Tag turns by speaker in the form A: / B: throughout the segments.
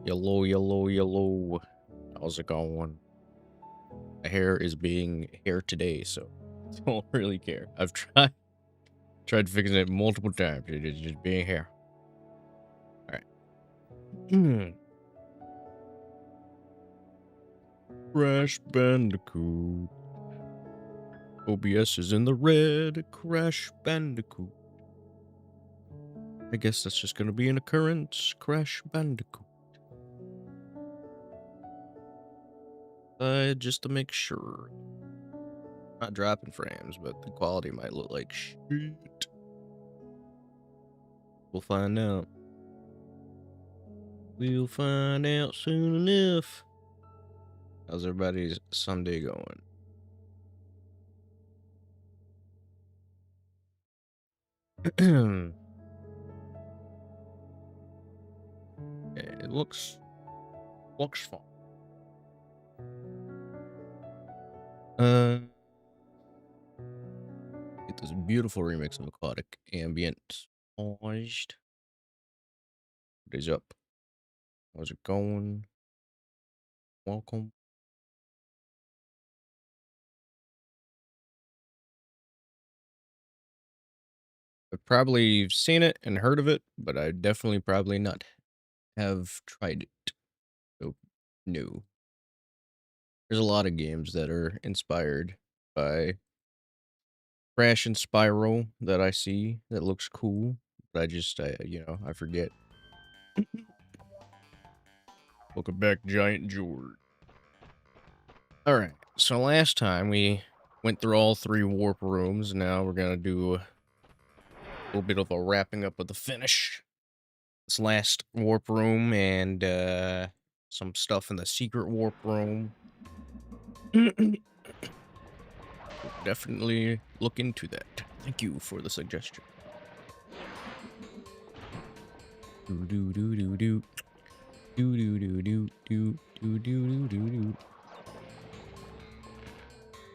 A: Yellow, yellow, yellow. How's it going? My hair is being hair today, so I don't really care. I've tried fixing it multiple times. It is just being hair. Alright. Crash Bandicoot. OBS is in the red. Crash Bandicoot. I guess that's just gonna be an occurrence. Crash Bandicoot. Just to make sure. Not dropping frames, but the quality might look like shit. We'll find out. We'll find out soon enough. How's everybody's Sunday going? It looks fun. Get this beautiful remix of Aquatic Ambient. What is up? How's it going? Welcome. I've probably seen it and heard of it, but I definitely probably not have tried it. So, no. There's a lot of games that are inspired by Crash and Spyro that I see that looks cool, but I forget. Welcome back, Giant George. Alright, so last time we went through all 3 warp rooms. Now we're gonna do a little bit of a wrapping up of the finish. This last warp room and some stuff in the secret warp room. Definitely look into that. Thank you for the suggestion. Do do do do do. Do do do do do do do do do.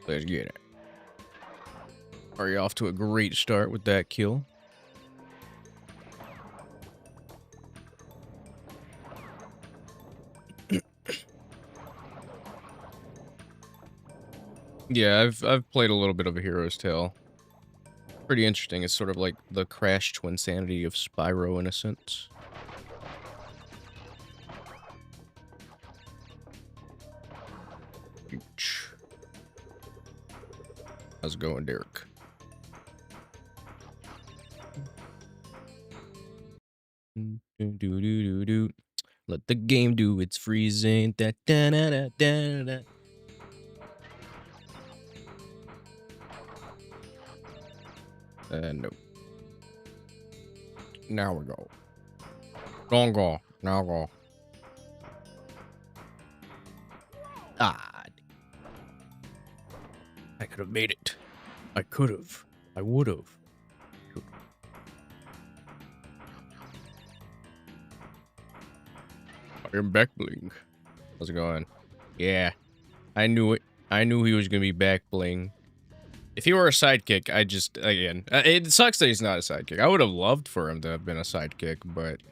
A: Let's get it. Are you off to a great start with that kill? Yeah, I've played a little bit of A Hero's Tale. Pretty interesting. It's sort of like the Crash Twinsanity of Spyro in a sense. How's it going, Derek? Do. Let the game do its freezing. Da da da da da da. No. Now we go. Don't go. Now go. Ah. I could have made it. I could have. I would have. I am back bling. How's it going? Yeah. I knew it. I knew he was gonna be back bling. If he were a sidekick, it sucks that he's not a sidekick. I would have loved for him to have been a sidekick, but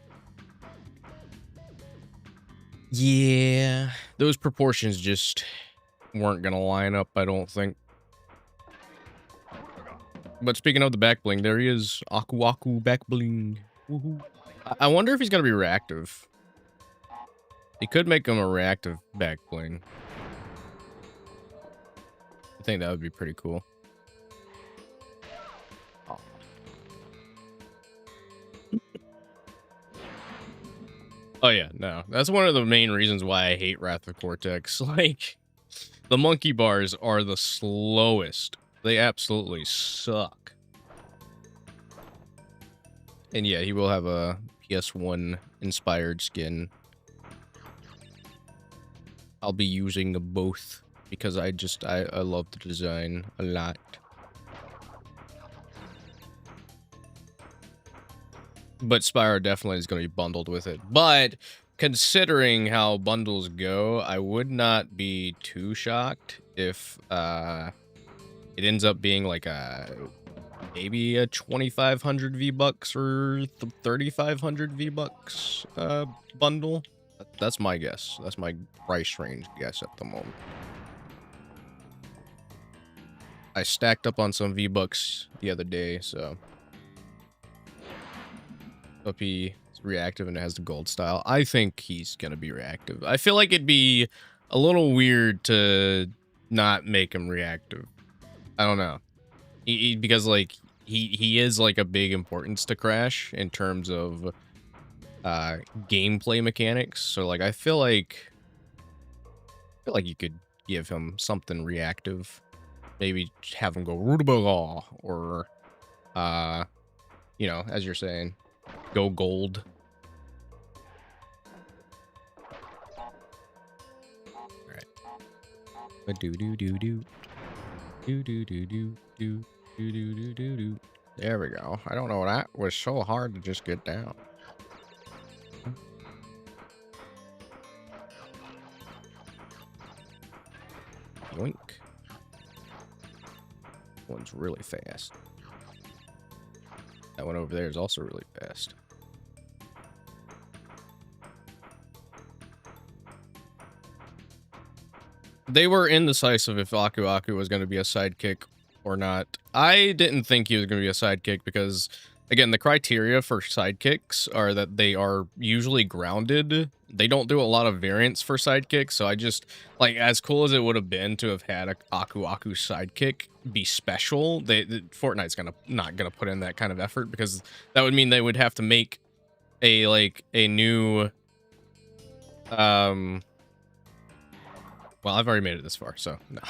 A: yeah, those proportions just weren't gonna line up, I don't think. But speaking of the back bling, there he is. Aku Aku back bling. Woohoo. I wonder if he's gonna be reactive. He could make him a reactive back bling. I think that would be pretty cool. Oh yeah, no. That's one of the main reasons why I hate Wrath of Cortex. Like, the monkey bars are the slowest. They absolutely suck. And yeah, he will have a PS1 inspired skin. I'll be using both because I love the design a lot. But Spyro definitely is going to be bundled with it. But considering how bundles go, I would not be too shocked if it ends up being like maybe a 2,500 V-Bucks or 3,500 V-Bucks bundle. That's my guess. That's my price range guess at the moment. I stacked up on some V-Bucks the other day, so hope he's reactive and has the gold style. I think he's gonna be reactive. I feel like it'd be a little weird to not make him reactive. I don't know. Because like he is like a big importance to Crash in terms of gameplay mechanics. So like I feel like you could give him something reactive. Maybe have him go Rutabaga or you know, as you're saying, go gold. All right. Do do do do do do do do do do do do do. There we go. I don't know, that was so hard to just get down. Yoink. One's really fast. That one over there is also really fast. They were indecisive if Aku Aku was going to be a sidekick or not. I didn't think he was going to be a sidekick because, again, the criteria for sidekicks are that they are usually grounded. They don't do a lot of variants for sidekicks, so I just, like, as cool as it would have been to have had a Aku Aku sidekick be special, Fortnite's not gonna put in that kind of effort, because that would mean they would have to make a new, well, I've already made it this far, so no.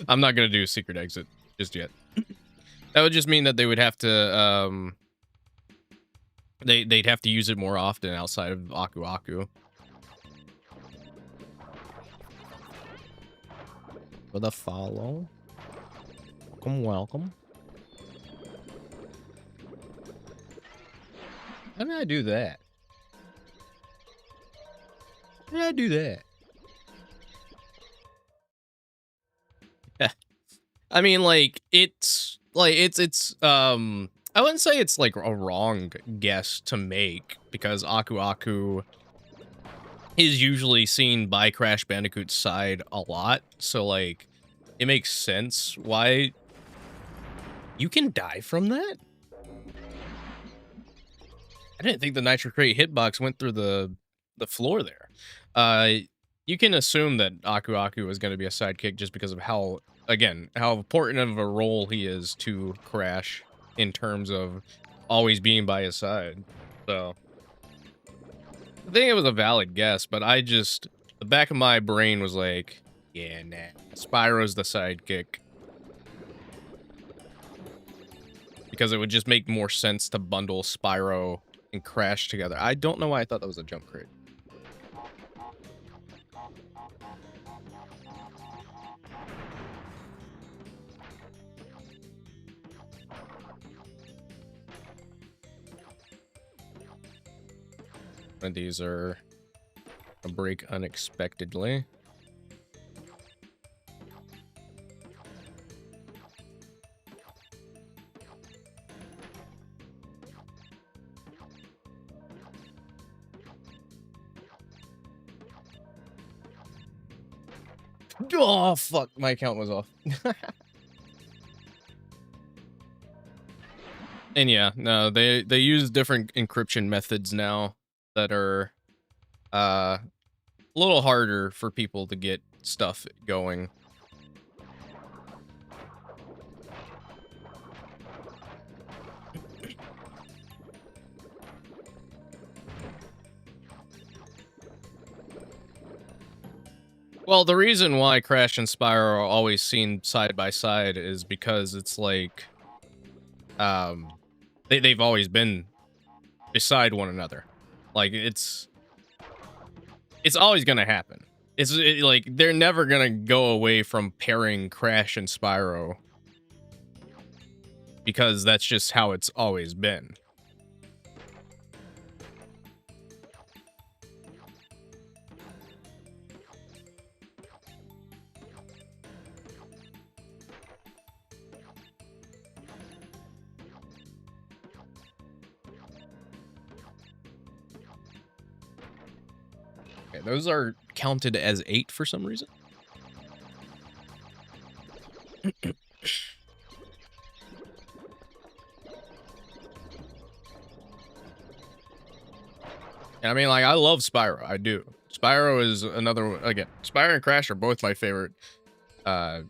A: I'm not gonna do a secret exit just yet. That would just mean that they would have to, they'd have to use it more often outside of Aku Aku. For the follow. Welcome, welcome. How did I do that? How did I do that? I mean, like, it's I wouldn't say it's like a wrong guess to make, because Aku Aku is usually seen by Crash Bandicoot's side a lot, so like it makes sense why you can die from that. I didn't think the Nitro Crate hitbox went through the floor there. You can assume that Aku Aku is going to be a sidekick just because of how, again, how important of a role he is to Crash in terms of always being by his side. So I think it was a valid guess, but the back of my brain was like, yeah, nah, Spyro's the sidekick. Because it would just make more sense to bundle Spyro and Crash together. I don't know why I thought that was a jump crate. And these are a break unexpectedly. Oh, fuck. My account was off. And yeah, no, they use different encryption methods now that are a little harder for people to get stuff going. Well, the reason why Crash and Spyro are always seen side by side is because it's like, they've always been beside one another. Like, it's always gonna happen. Like, they're never gonna go away from pairing Crash and Spyro, because that's just how it's always been. Okay, those are counted as 8 for some reason. And I mean, like, I love Spyro. I do. Spyro is another one. Again, Spyro and Crash are both my favorite, uh,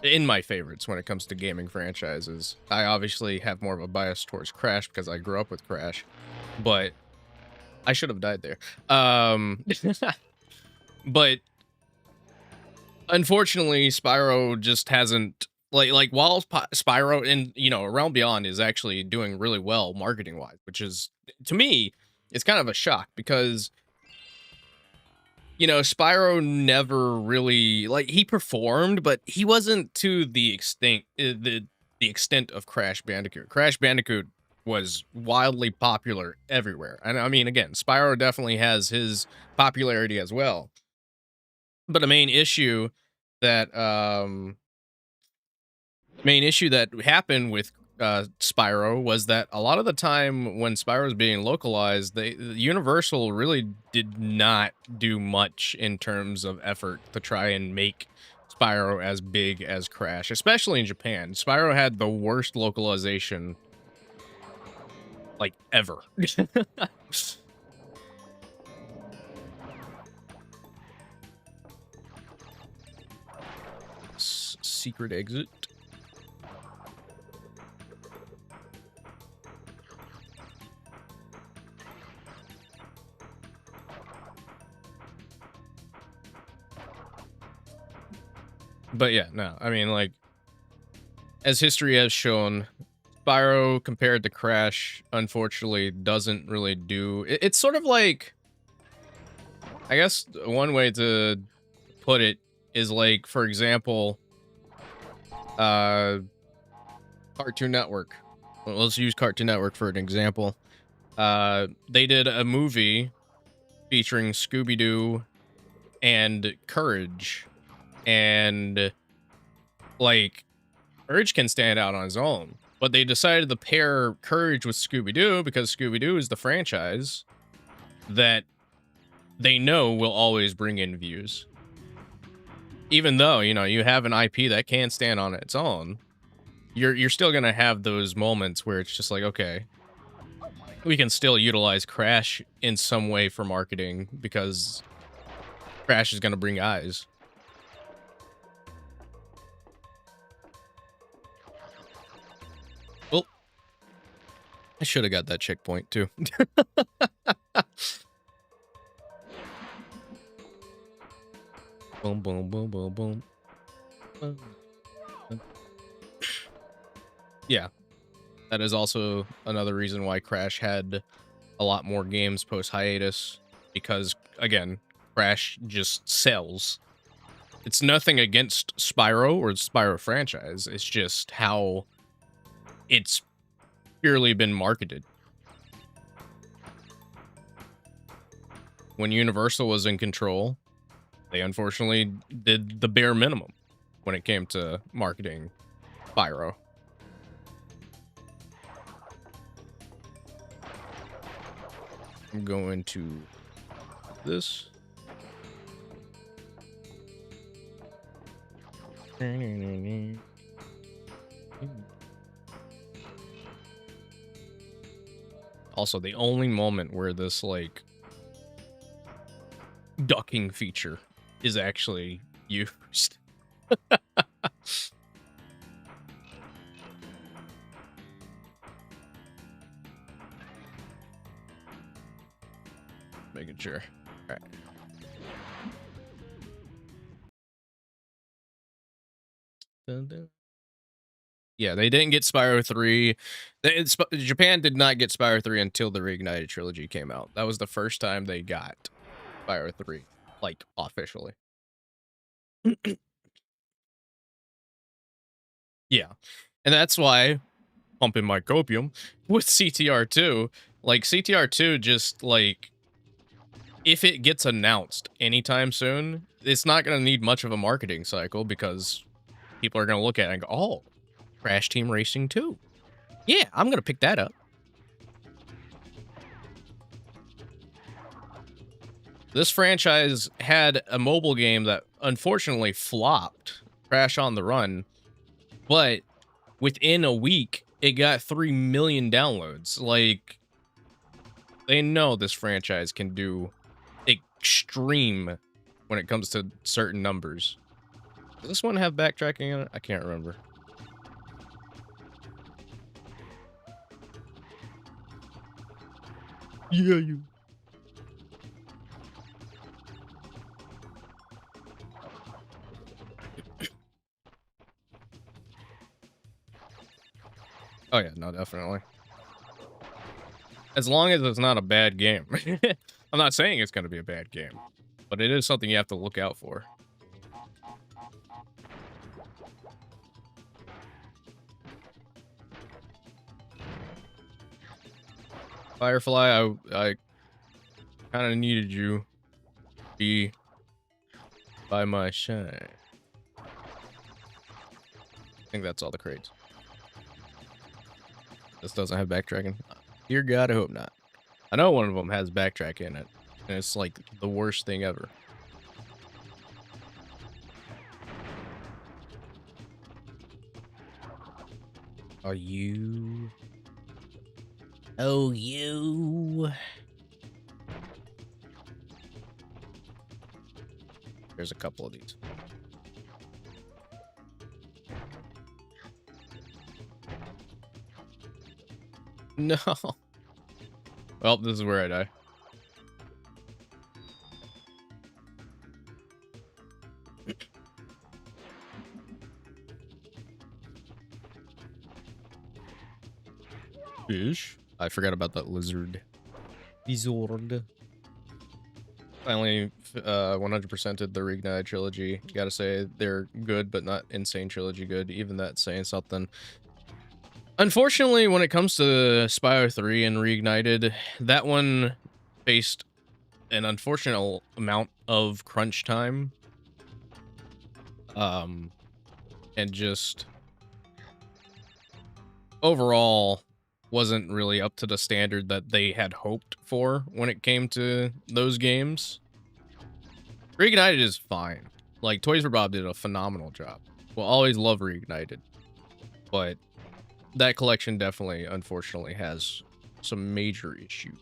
A: in my favorites when it comes to gaming franchises. I obviously have more of a bias towards Crash because I grew up with Crash, but I should have died there. But unfortunately, Spyro just hasn't like while Spyro and Realm Beyond is actually doing really well marketing wise, which is to me, it's kind of a shock because Spyro never really like he performed, but he wasn't to the extent the extent of Crash Bandicoot. Crash Bandicoot was wildly popular everywhere. And I mean, again, Spyro definitely has his popularity as well. But a that main issue that happened with Spyro was that a lot of the time when Spyro was being localized, Universal really did not do much in terms of effort to try and make Spyro as big as Crash, especially in Japan. Spyro had the worst localization like ever. Secret exit. But yeah, no, I mean, like, as history has shown, Spyro compared to Crash, unfortunately, doesn't really do... It's sort of like... I guess one way to put it is like, for example, Cartoon Network. Well, let's use Cartoon Network for an example. They did a movie featuring Scooby-Doo and Courage. And, like, Courage can stand out on his own. But they decided to pair Courage with Scooby-Doo because Scooby-Doo is the franchise that they know will always bring in views. Even though, you have an IP that can stand on its own, you're still going to have those moments where it's just like, okay, we can still utilize Crash in some way for marketing because Crash is going to bring eyes. Well, I should have got that checkpoint too. Boom, boom, boom, boom, boom. Yeah, that is also another reason why Crash had a lot more games post hiatus, because again, Crash just sells. It's nothing against Spyro or the Spyro franchise. It's just how it's purely been marketed. When Universal was in control, they unfortunately did the bare minimum when it came to marketing Spyro. I'm going to this. Also, the only moment where this, like, ducking feature is actually used. Making sure. All right. Dun, dun. Yeah, they didn't get Spyro 3. Japan did not get Spyro 3 until the Reignited trilogy came out. That was the first time they got Spyro 3, like, officially. Yeah. And that's why, pumping my copium, with CTR2, like, CTR2 just, like, if it gets announced anytime soon, it's not going to need much of a marketing cycle because people are going to look at it and go, oh, Crash Team Racing 2. Yeah, I'm going to pick that up. This franchise had a mobile game that unfortunately flopped, Crash on the Run, but within a week, it got 3 million downloads. Like, they know this franchise can do extreme when it comes to certain numbers. Does this one have backtracking in it? I can't remember. Yeah, you. Oh yeah, no, definitely. As long as it's not a bad game. I'm not saying it's going to be a bad game, but it is something you have to look out for. Firefly, I kind of needed you to be by my side. I think that's all the crates. This doesn't have backtracking. Dear God, I hope not. I know one of them has backtrack in it, and it's like the worst thing ever. Are you? Oh, you. There's a couple of these. No. Well, this is where I die. Fish. I forgot about that lizard. Lizard. Finally, 100%ed the Reignited trilogy. Gotta say, they're good, but not insane trilogy good. Even that saying something. Unfortunately, when it comes to Spyro 3 and Reignited, that one faced an unfortunate amount of crunch time. And just overall wasn't really up to the standard that they had hoped for when it came to those games. Reignited is fine. Like, Toys for Bob did a phenomenal job. We'll always love Reignited. But that collection definitely, unfortunately, has some major issues.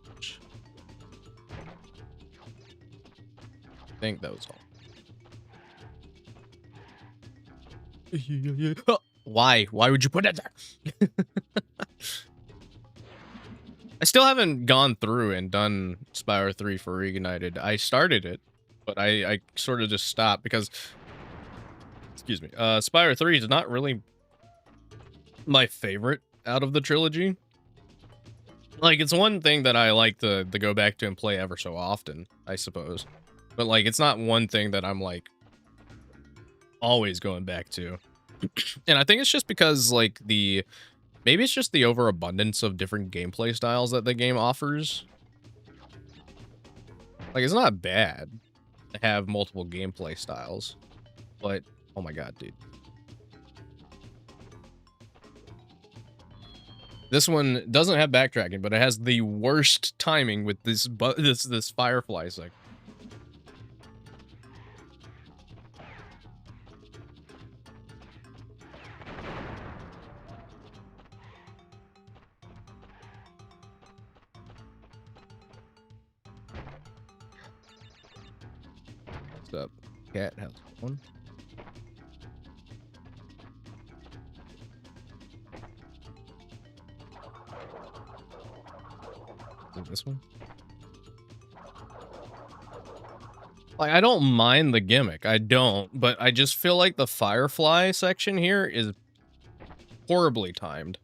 A: I think that was all. Why? Why would you put it there? I still haven't gone through and done Spyro 3 for Reignited. I started it, but I sort of just stopped because, excuse me, Spyro 3 is not really my favorite out of the trilogy. Like, it's one thing that I like to go back to and play ever so often, I suppose. But, like, it's not one thing that I'm, like, always going back to. And I think it's just because, like, maybe it's just the overabundance of different gameplay styles that the game offers. Like, it's not bad to have multiple gameplay styles, but oh my god, dude. This one doesn't have backtracking, but it has the worst timing with this Firefly section. What's up, cat? How's it going? This one? Like, I don't mind the gimmick. I don't, but I just feel like the Firefly section here is horribly timed.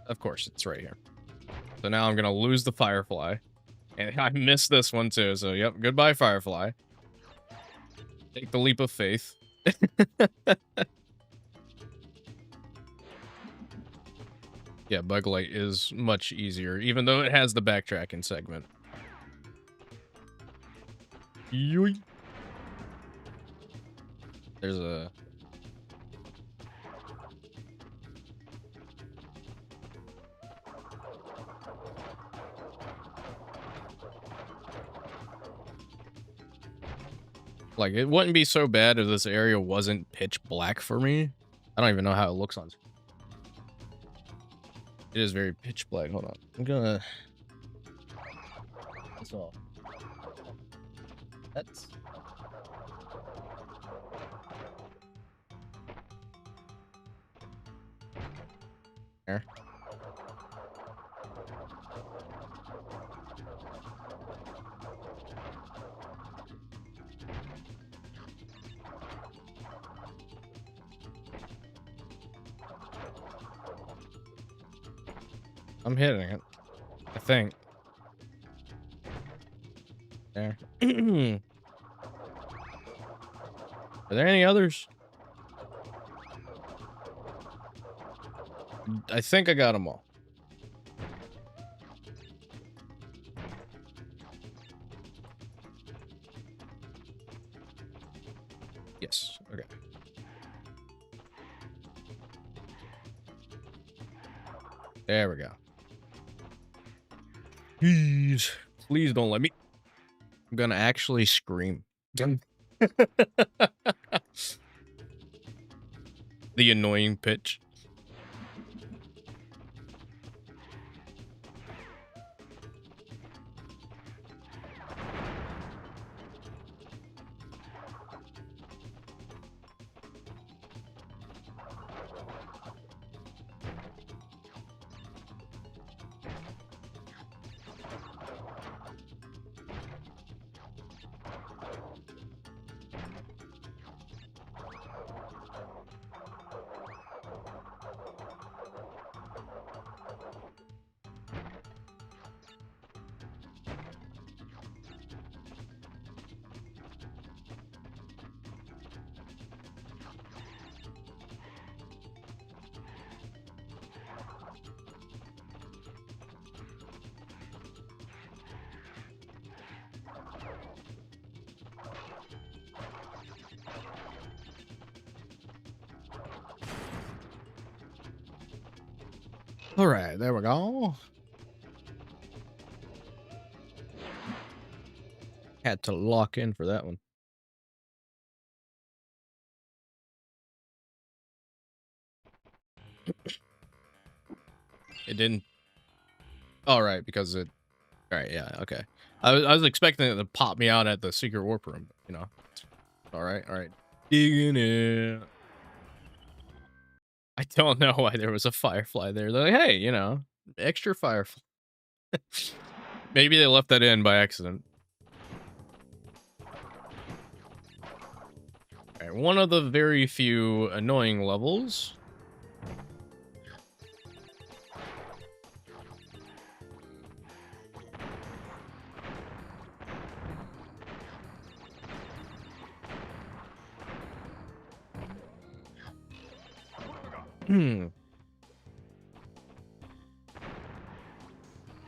A: Of course, it's right here. So now I'm gonna lose the Firefly. And I missed this one too, so yep, goodbye Firefly. Take the leap of faith. Yeah, Bug Light is much easier, even though it has the backtracking segment. Yoy. There's a... Like, it wouldn't be so bad if this area wasn't pitch black for me. I don't even know how it looks on. It is very pitch black. Hold on. I'm gonna... That's all. That's... There. I'm hitting it. I think. There. Are there any others? I think I got them all. Yes. Okay. There we go. Please. Please don't let me. I'm gonna actually scream. The annoying pitch. All right, there we go. Had to lock in for that one. It didn't. All right, because it. All right, yeah, okay. I was expecting it to pop me out at the secret warp room, you know. All right. Digging in. I don't know why there was a firefly there. They're like, hey, you know, extra firefly. Maybe they left that in by accident. All right, one of the very few annoying levels.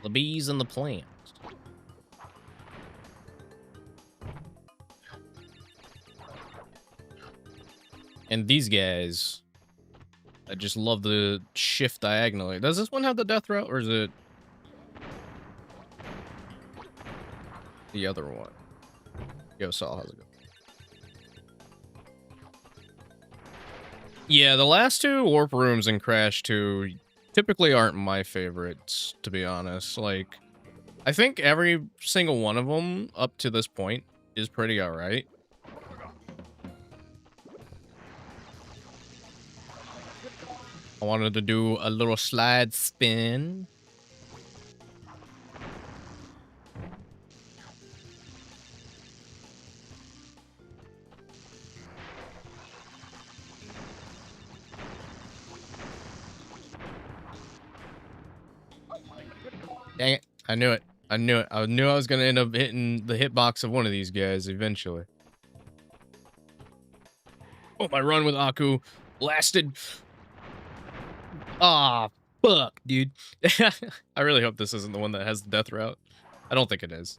A: The bees and the plants. And these guys, I just love the shift diagonally. Does this one have the death route, or is it the other one? Yo, Saul, how's it going? Yeah, the last two warp rooms in Crash 2 typically aren't my favorites, to be honest. Like, I think every single one of them up to this point is pretty alright. I wanted to do a little slide spin. Dang it. I knew it. I knew it. I knew I was going to end up hitting the hitbox of one of these guys eventually. Oh, my run with Aku lasted. Ah, fuck, dude. I really hope this isn't the one that has the death route. I don't think it is.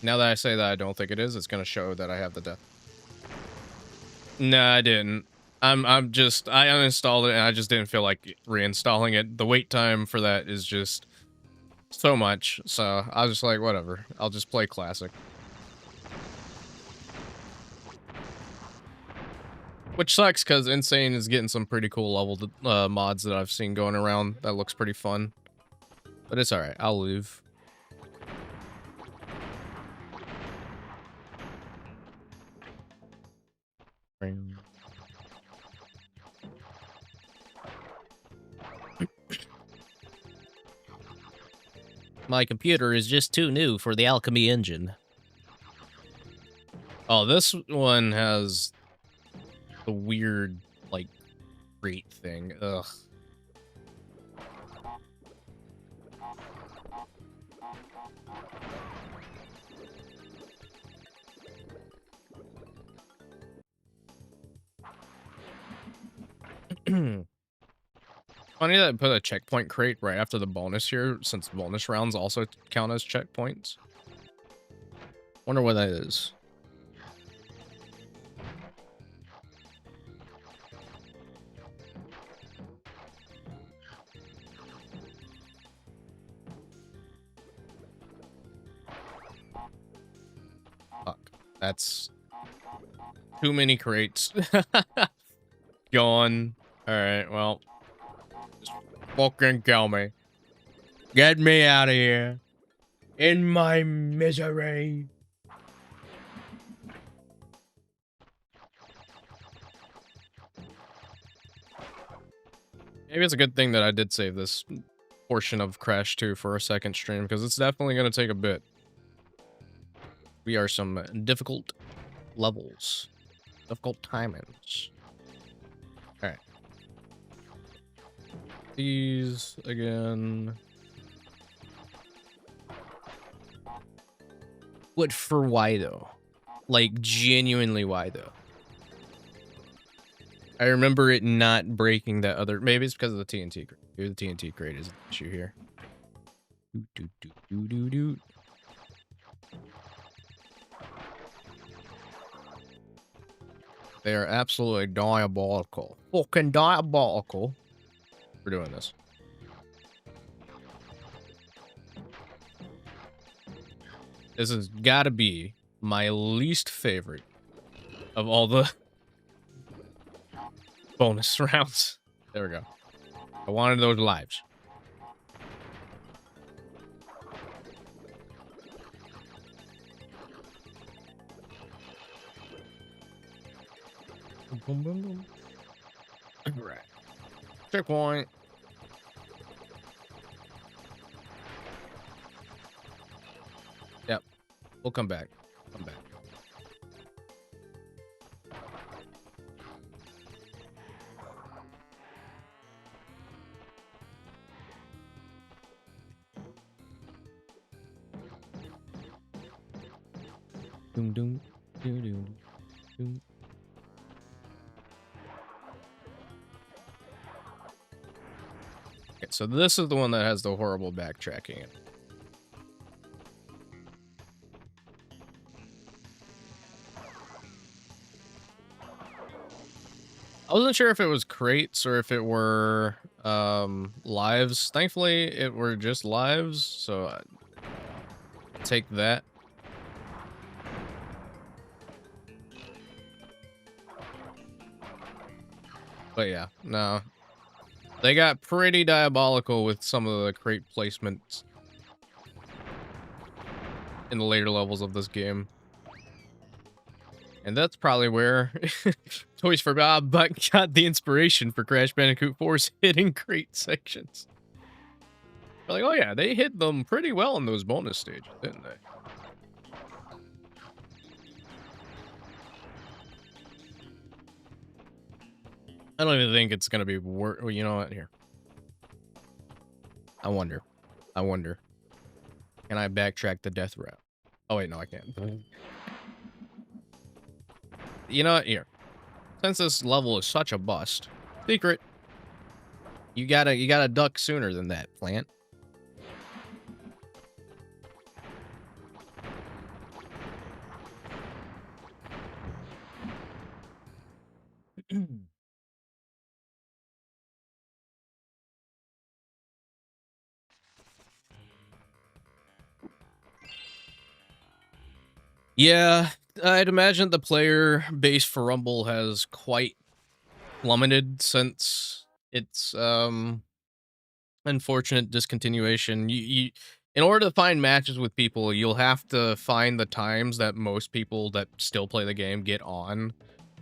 A: Now that I say that I don't think it is, it's going to show that I have the death. No, I didn't. I uninstalled it and I just didn't feel like reinstalling it. The wait time for that is just so much, so I was just like, whatever. I'll just play classic. Which sucks because Insane is getting some pretty cool level mods that I've seen going around. That looks pretty fun. But it's alright. I'll leave. My computer is just too new for the alchemy engine. Oh, this one has the weird, like, crate thing. Ugh. Funny that I put a checkpoint crate right after the bonus here, since bonus rounds also count as checkpoints. Wonder what that is. Fuck. That's too many crates. Gone. Alright, well. Just fucking kill me. Get me out of here. In my misery. Maybe it's a good thing that I did save this portion of Crash 2 for a second stream, because it's definitely going to take a bit. We are some difficult levels. Difficult timings. Alright. These again. But for why though? Like, genuinely why though? I remember it not breaking that other... Maybe it's because of the TNT crate. Maybe the TNT crate is the issue here. They are absolutely diabolical. Fucking diabolical. We're doing this. This has got to be my least favorite of all the bonus rounds. There we go. I wanted those lives. Boom, boom, boom. All right. Checkpoint. Yep. We'll come back. Come back. Doom, doom, doom, doom, doom. Okay, so this is the one that has the horrible backtracking in it. I wasn't sure if it was crates or if it were lives. Thankfully, it were just lives, so I take that. But yeah, no. They got pretty diabolical with some of the crate placements in the later levels of this game. And that's probably where Toys for Bob got the inspiration for Crash Bandicoot 4's hidden crate sections. They're like, oh yeah, they hid them pretty well in those bonus stages, didn't they? I don't even think it's gonna be worth. Well, you know what? Here, I wonder. Can I backtrack the death route? Oh wait, no, I can't. You know what? Here, since this level is such a bust, secret. You gotta duck sooner than that, plant. Yeah, I'd imagine the player base for Rumble has quite plummeted since its unfortunate discontinuation. In order to find matches with people, you'll have to find the times that most people that still play the game get on.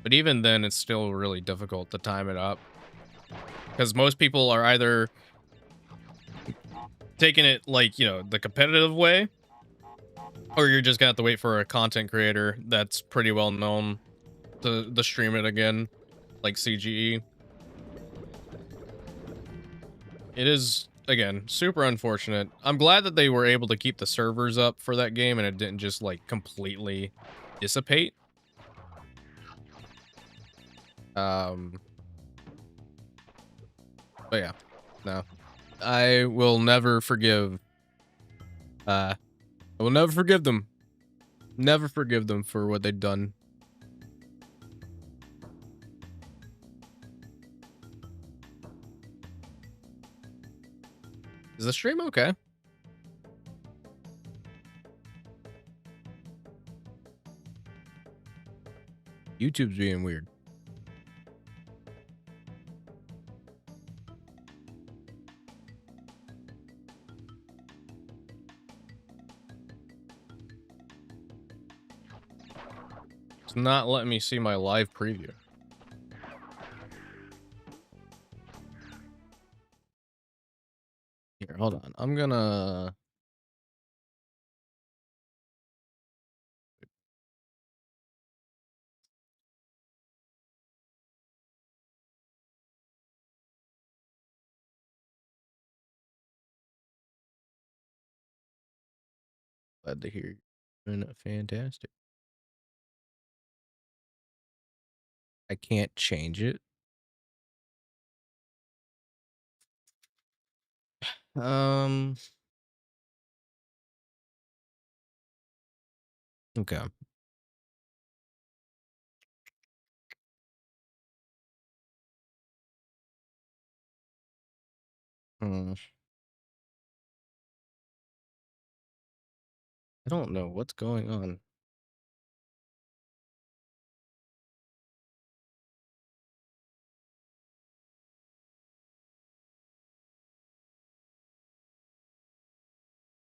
A: But even then, it's still really difficult to time it up because most people are either taking it like, the competitive way, or you're just gonna have to wait for a content creator that's pretty well known to stream it again, like CGE. It is, again, super unfortunate. I'm glad that they were able to keep the servers up for that game and it didn't just, like, completely dissipate. Um, but yeah, no. I will never forgive, I will never forgive them. Never forgive them for what they've done. Is the stream okay? YouTube's being weird. It's not letting me see my live preview. Here, hold on. I'm gonna... Glad to hear you. Doing fantastic. I can't change it. Um, okay. Hmm. I don't know what's going on.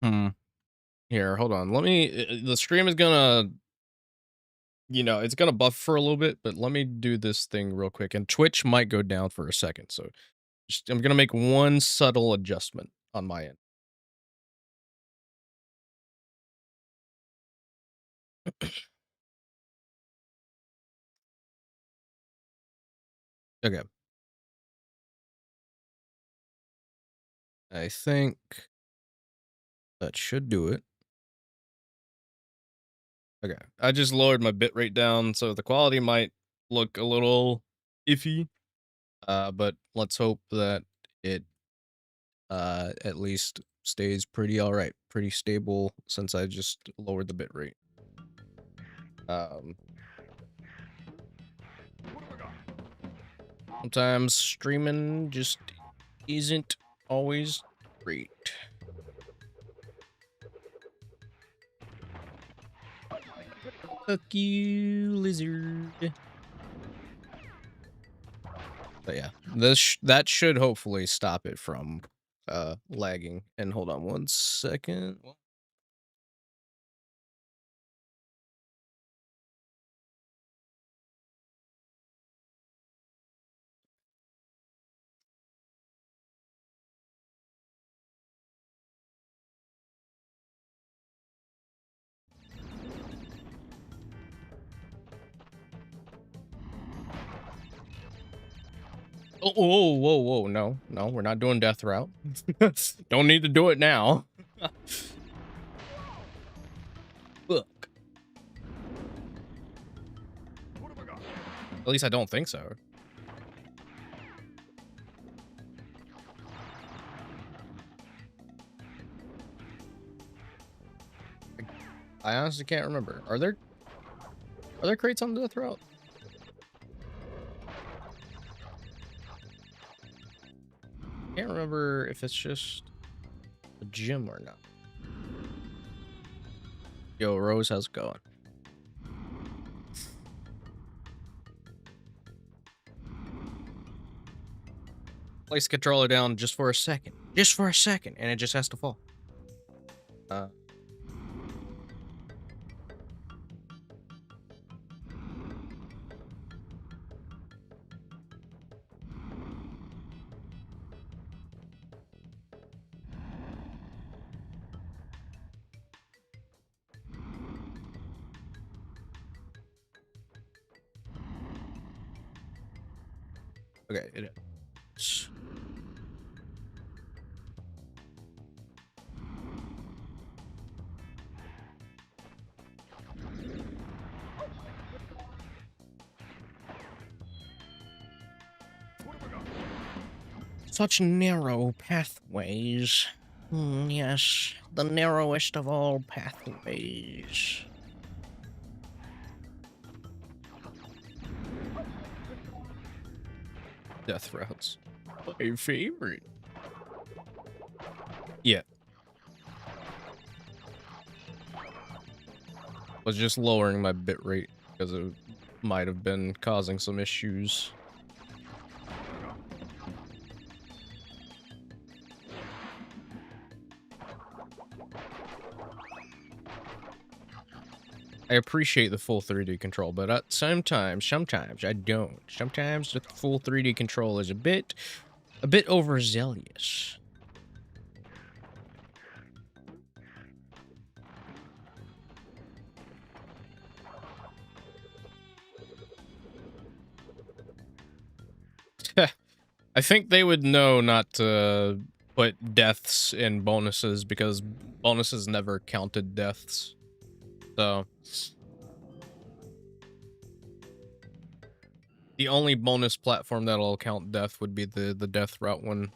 A: Hmm. Here, hold on. Let me. The stream is gonna, it's gonna buff for a little bit, but let me do this thing real quick. And Twitch might go down for a second, so I'm gonna make one subtle adjustment on my end. Okay. I think that should do it. Okay. I just lowered my bitrate down, so the quality might look a little iffy. But let's hope that it at least stays pretty all right, pretty stable since I just lowered the bitrate. Sometimes streaming just isn't always great. Fuck you, lizard. But yeah, that should hopefully stop it from lagging. And hold on one second. Oh, whoa, whoa, whoa, no, we're not doing death route. Don't need to do it now. Look. At least I don't think so. I honestly can't remember. Are there crates on death route? Can't remember if it's just a gym or not. Yo, Rose, how's it going? Place the controller down just for a second. Just for a second, and it just has to fall. Okay, it is. Such narrow pathways. Yes, the narrowest of all pathways. Death routes. My favorite. Yeah. Was just lowering my bit rate because it might have been causing some issues. I appreciate the full 3D control, but sometimes I don't. Sometimes the full 3D control is a bit overzealous. I think they would know not to put deaths in bonuses because bonuses never counted deaths. So the only bonus platform that'll count death would be the death route one.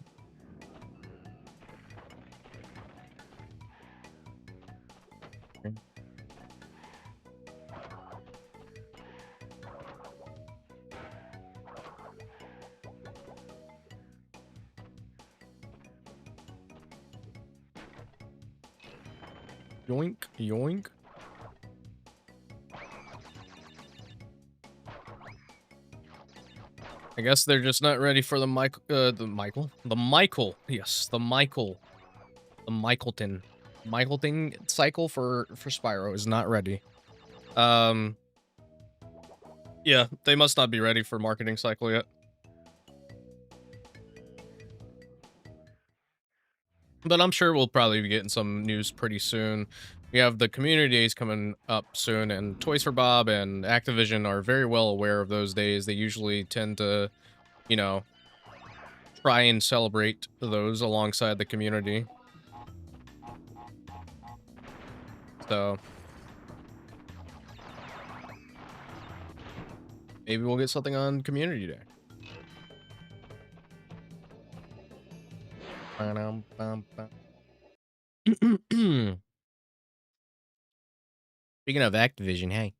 A: Yoink, yoink. I guess they're just not ready for the Michaelton. Michaelton cycle for Spyro is not ready. Yeah, they must not be ready for marketing cycle yet. But I'm sure we'll probably be getting some news pretty soon. We have the community days coming up soon, and Toys for Bob and Activision are very well aware of those days. They usually tend to, you know, try and celebrate those alongside the community. So maybe we'll get something on Community Day. Speaking of Activision, hey,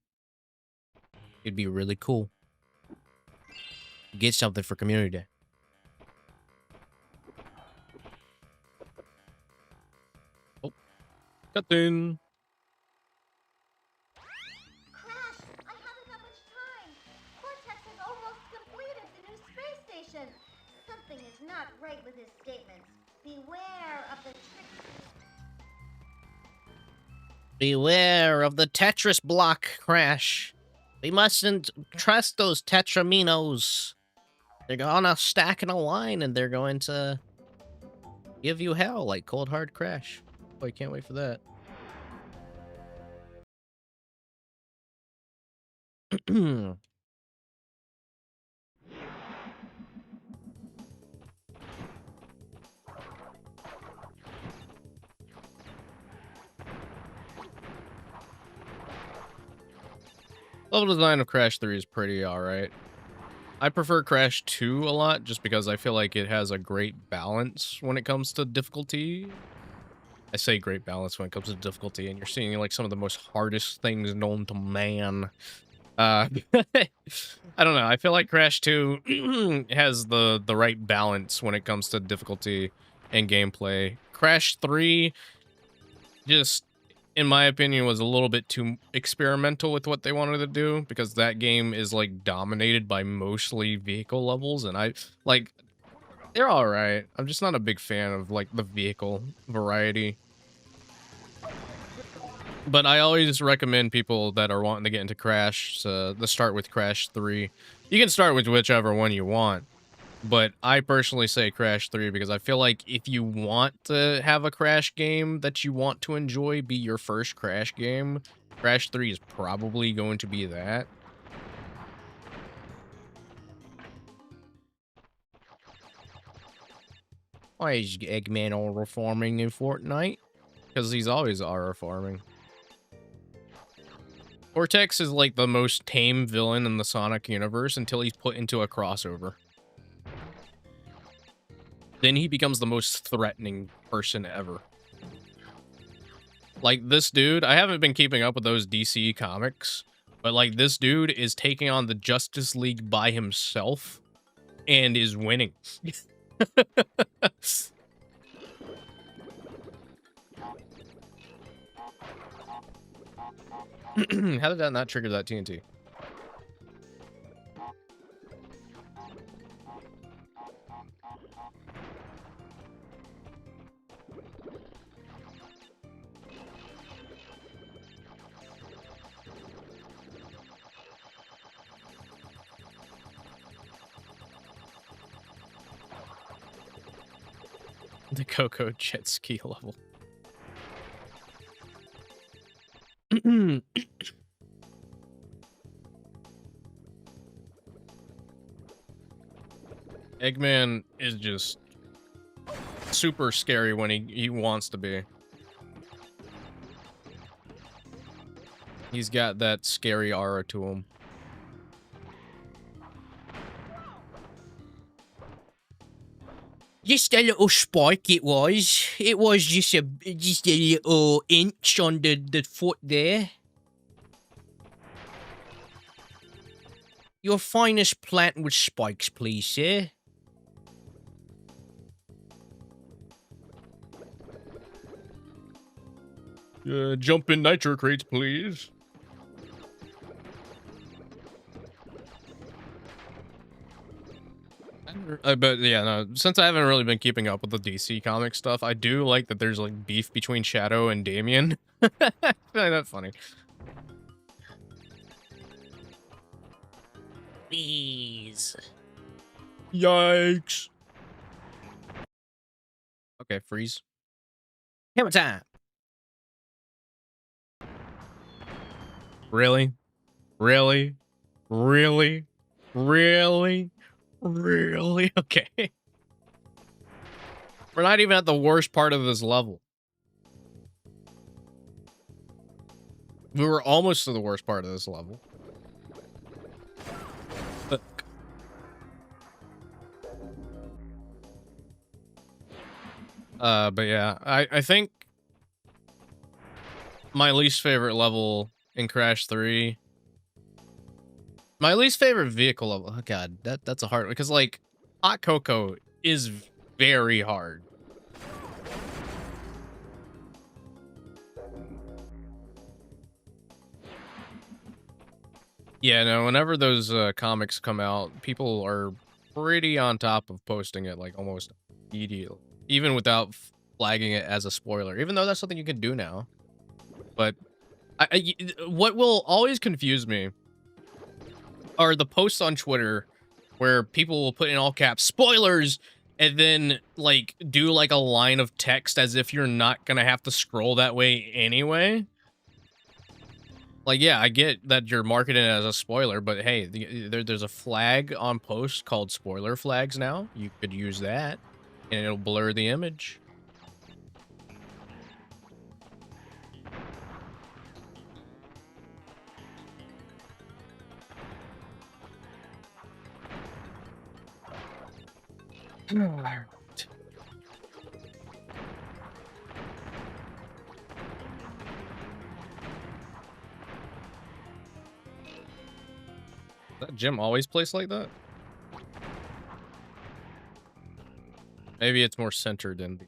A: it'd be really cool. Get something for Community Day. Oh, cut in.
B: Crash, I haven't got much time. Cortex has almost completed the new space station. Something is not right with his statements. Beware of the trick.
A: Beware of the Tetris block, Crash. We mustn't trust those Tetraminos. They're gonna stack in a line and they're going to give you hell like Cold Hard Crash. Oh, I can't wait for that. Level design of Crash 3 is pretty alright. I prefer Crash 2 a lot just because I feel like it has a great balance when it comes to difficulty. I say great balance when it comes to difficulty, and you're seeing like some of the most hardest things known to man. I don't know. I feel like Crash 2 has the right balance when it comes to difficulty and gameplay. Crash 3 just, in my opinion, was a little bit too experimental with what they wanted to do because that game is like dominated by mostly vehicle levels, and I like They're all right. I'm just not a big fan of like the vehicle variety. But I always recommend people that are wanting to get into Crash to start with Crash 3. You can start with whichever one you want, but I personally say Crash 3 because I feel like if you want to have a Crash game that you want to enjoy be your first Crash game, Crash 3 is probably going to be that. Why is Eggman aura farming in Fortnite? Because he's always aura farming. Cortex is like the most tame villain in the Sonic universe until he's put into a crossover. Then he becomes the most threatening person ever. Like, this dude, I haven't been keeping up with those DC comics, but like, this dude is taking on the Justice League by himself and is winning. How did that not trigger that TNT? The Coco jet ski level. Eggman is just super scary when he wants to be. He's got that scary aura to him. Just a little spike it was. It was just a little inch on the foot there. Your finest plant with spikes, please, sir. Jump in nitro crates, please. But yeah, no, since I haven't really been keeping up with the DC comic stuff, I do like that there's like beef between Shadow and Damien. I find that funny. Please. Yikes. Okay, freeze. Hammer time. Really? Really? Really? Really? Really? Okay. We're not even at the worst part of this level. We were almost to the worst part of this level. But yeah, I think my least favorite level in Crash 3, my least favorite vehicle level, oh god, that's a hard one, because like, Hot Cocoa is very hard. Yeah, no, whenever those comics come out, people are pretty on top of posting it like almost immediately, even without flagging it as a spoiler, even though that's something you can do now. But what will always confuse me are the posts on Twitter where people will put in all caps spoilers and then like do like a line of text as if you're not gonna have to scroll that way anyway. Like, yeah, I get that you're marketing it as a spoiler, but hey, there's a flag on posts called spoiler flags now. You could use that and it'll blur the image. That gym always placed like that? Maybe it's more centered in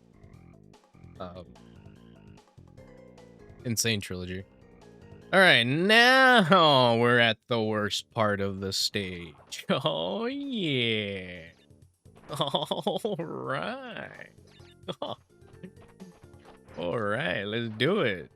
A: the Insane Trilogy. All right, now we're at the worst part of the stage. Oh, yeah. All right. All right, let's do it.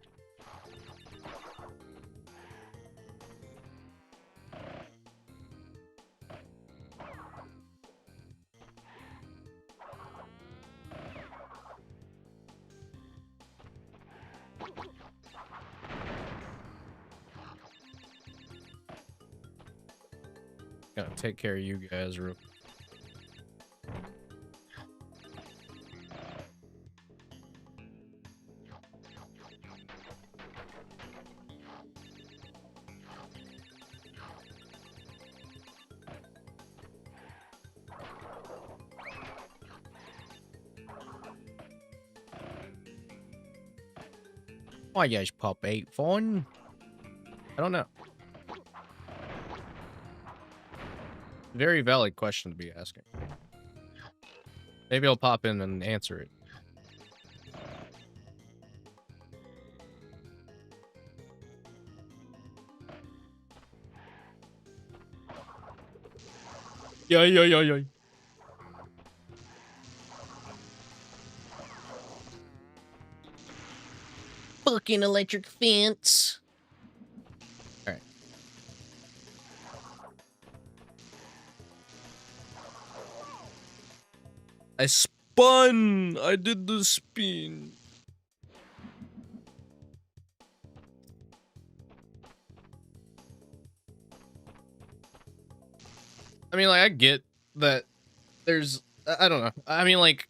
A: Gotta take care of you guys real. Why yes, pup ain't fun? I don't know. Very valid question to be asking. Maybe I'll pop in and answer it. Yeah, yeah, yeah, yeah. Fucking electric fence. All right. I spun. I did the spin. I mean, like, I get that there's, I don't know. I mean, like,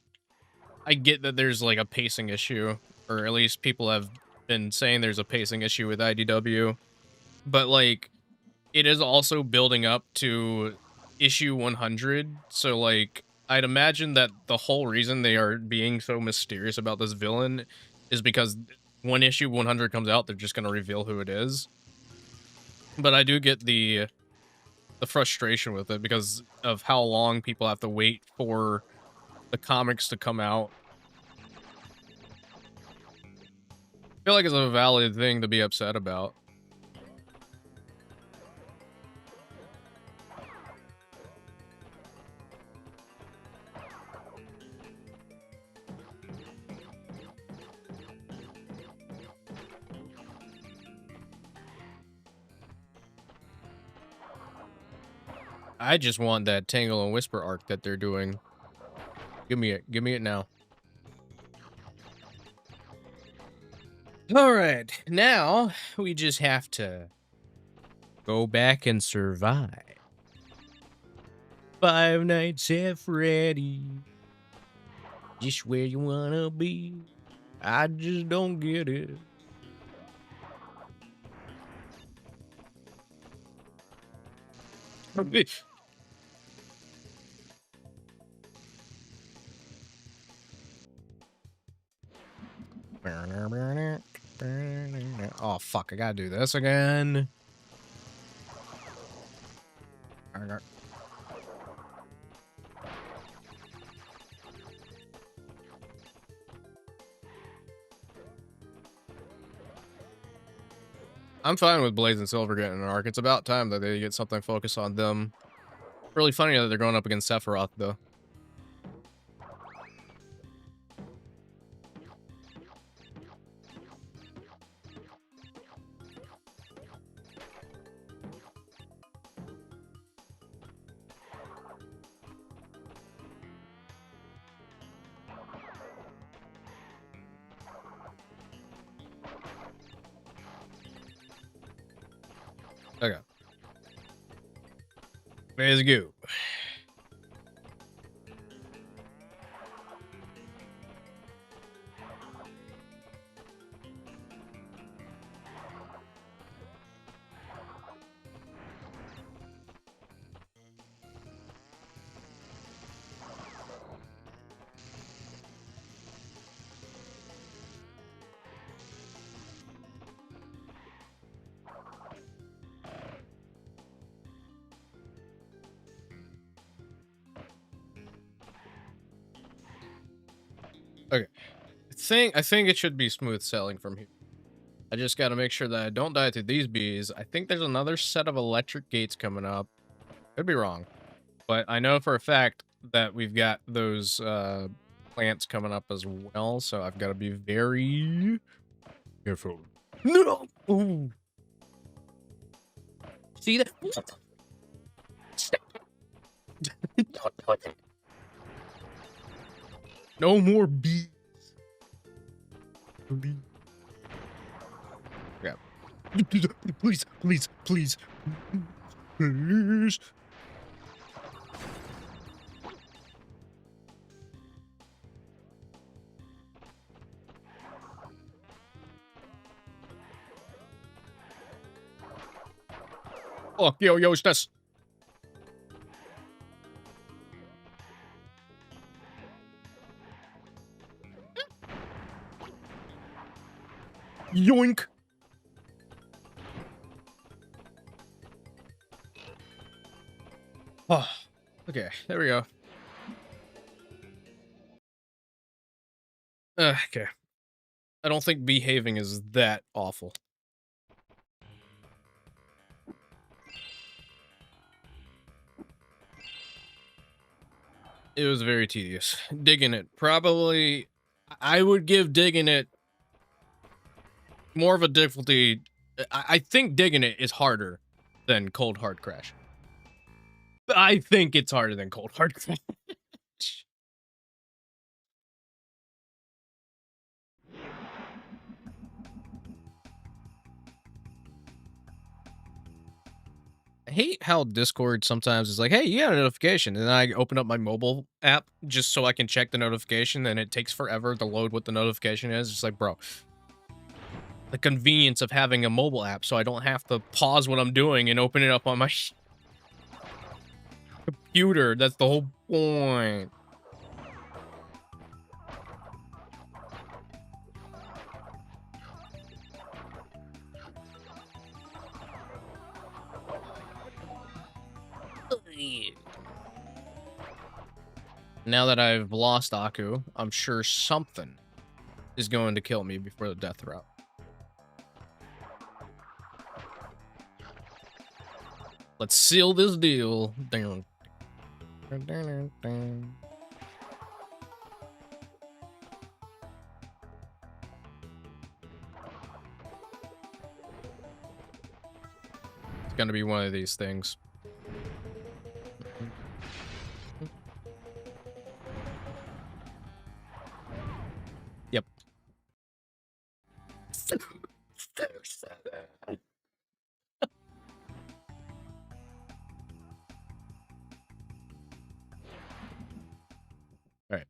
A: I get that there's, like, a pacing issue, or at least people have been saying there's a pacing issue with IDW, but, like, it is also building up to issue 100, so, like, I'd imagine that the whole reason they are being so mysterious about this villain is because when issue 100 comes out, they're just gonna reveal who it is. But I do get the frustration with it because of how long people have to wait for the comics to come out. I feel like it's a valid thing to be upset about. I just want that Tangle and Whisper arc that they're doing. Give me it. Give me it now. All right. Now we just have to go back and survive. Five Nights at Freddy. Just where you wanna be. I just don't get it. Oh, fuck. I gotta do this again. I'm fine with Blaze and Silver getting an arc. It's about time that they get something focused on them. Really funny that they're going up against Sephiroth, though. Okay. Let's go. Okay. I think it should be smooth sailing from here. I just gotta make sure that I don't die to these bees. I think there's another set of electric gates coming up. Could be wrong. But I know for a fact that we've got those plants coming up as well, so I've got to be very careful. No! Ooh. See that? Stop. Don't do it. No more bees. Please. Yeah. Please, please, please. Please. Fuck yo, this. Yoink. Oh, okay, there we go. Okay. I don't think behaving is that awful. It was very tedious. Digging it. Probably, I would give digging it more of a difficulty. I think digging it is harder than Cold Hard Crash. I think it's harder than Cold Hard Crash. I hate how Discord sometimes is like, hey, you got a notification. And then I open up my mobile app just so I can check the notification, and it takes forever to load what the notification is. It's like, bro, the convenience of having a mobile app so I don't have to pause what I'm doing and open it up on my computer. That's the whole point. Now that I've lost Aku, I'm sure something is going to kill me before the death route. Let's seal this deal. Down. It's gonna be one of these things. Yep. All right.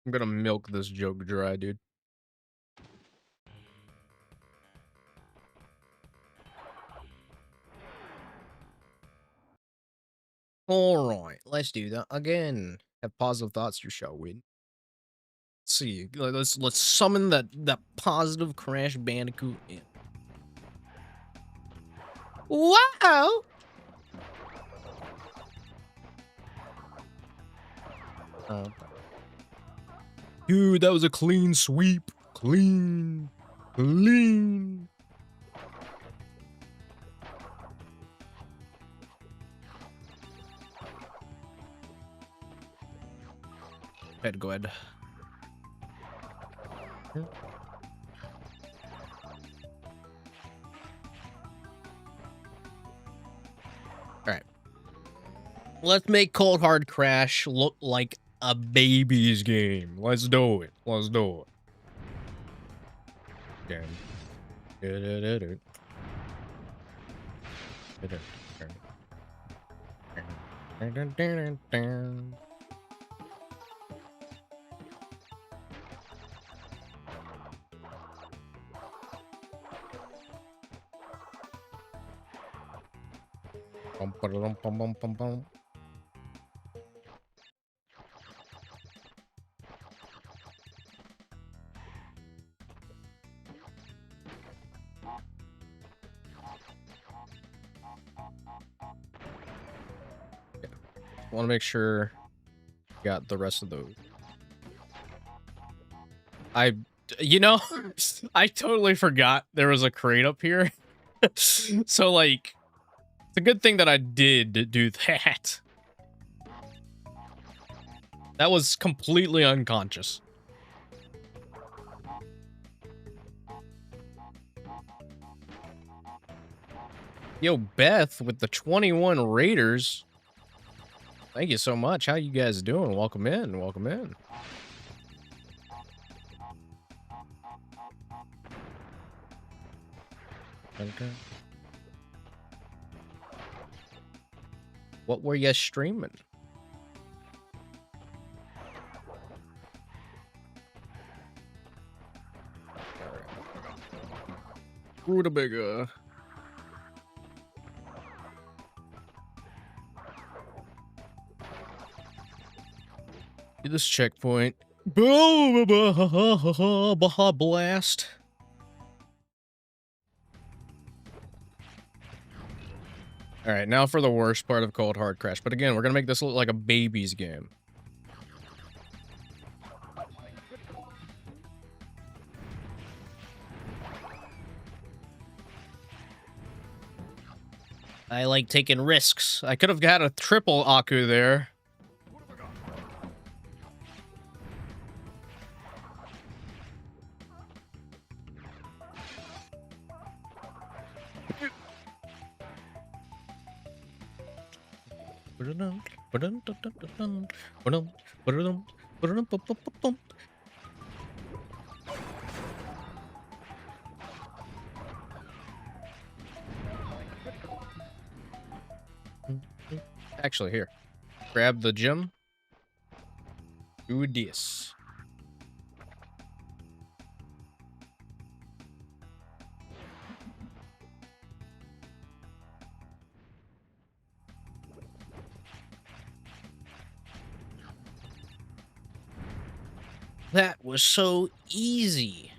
A: I'm gonna milk this joke dry, dude. All right, let's do that again. Have positive thoughts, you shall win. Let's see. Let's summon that positive Crash Bandicoot in. Wow! Dude, that was a clean sweep. Clean. Clean. Go ahead. Alright. Let's make Cold Hard Crash look like a baby's game. Let's do it. Let's do it. Want to make sure got the rest of those. You know, I totally forgot there was a crate up here. So like, It's a good thing that I did do that. That was completely unconscious. Yo, Beth with the 21 Raiders. Thank you so much. How you guys doing? Welcome in. Welcome in. Okay. What were you streaming? Rutabaga. Do this checkpoint. Baja Blast. All right, now for the worst part of Cold Hard Crash. But again, we're going to make this look like a baby's game. I like taking risks. I could have got a triple Aku there. Actually, here. Grab the gem. Do this. That was so easy.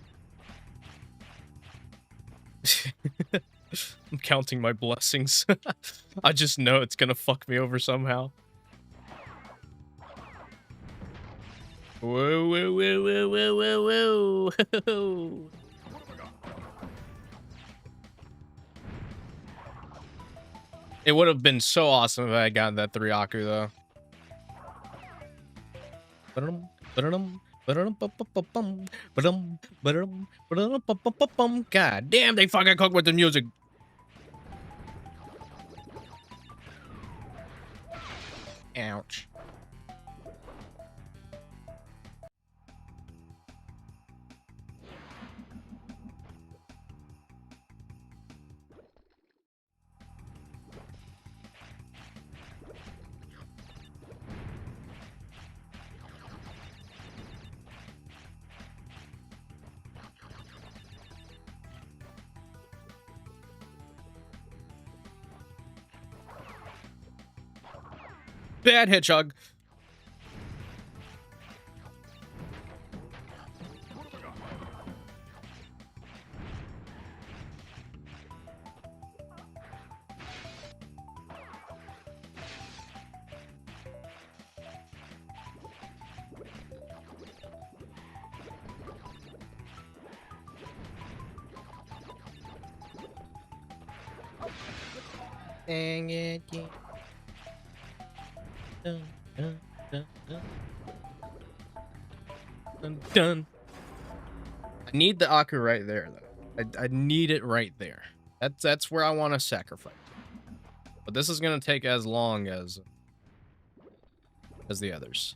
A: I'm counting my blessings. I just know it's gonna fuck me over somehow. Whoa, whoa, whoa, whoa, whoa, whoa, whoa. It would have been so awesome if I had gotten that 3 Aku, though. God damn, they fucking cook with the music. Ouch. Bad hedgehog. Dang it. Dun, dun, dun, dun. Dun, dun. I need the Aku right there, though. I need it right there. That's where I want to sacrifice. But this is gonna take as long as the others.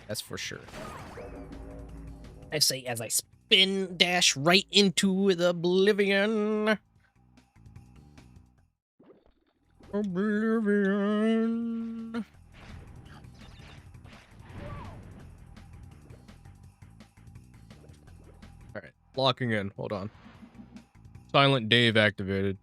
A: That's for sure. I say as I spin dash right into the oblivion. Oblivion. All right, locking in. Hold on. Silent Dave activated.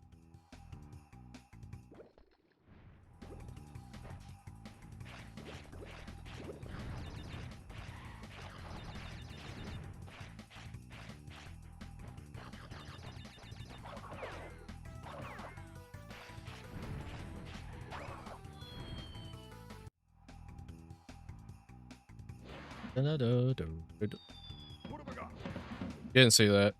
A: Didn't see that.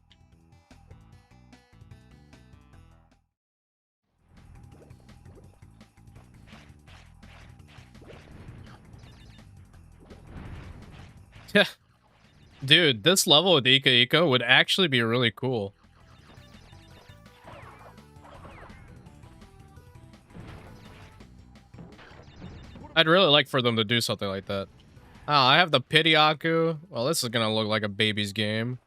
C: Yeah. Dude, this level with Ika Ika would actually be really cool. I'd really like for them to do something like that. Oh, I have the Pity Aku. Well, this is gonna look like a baby's game.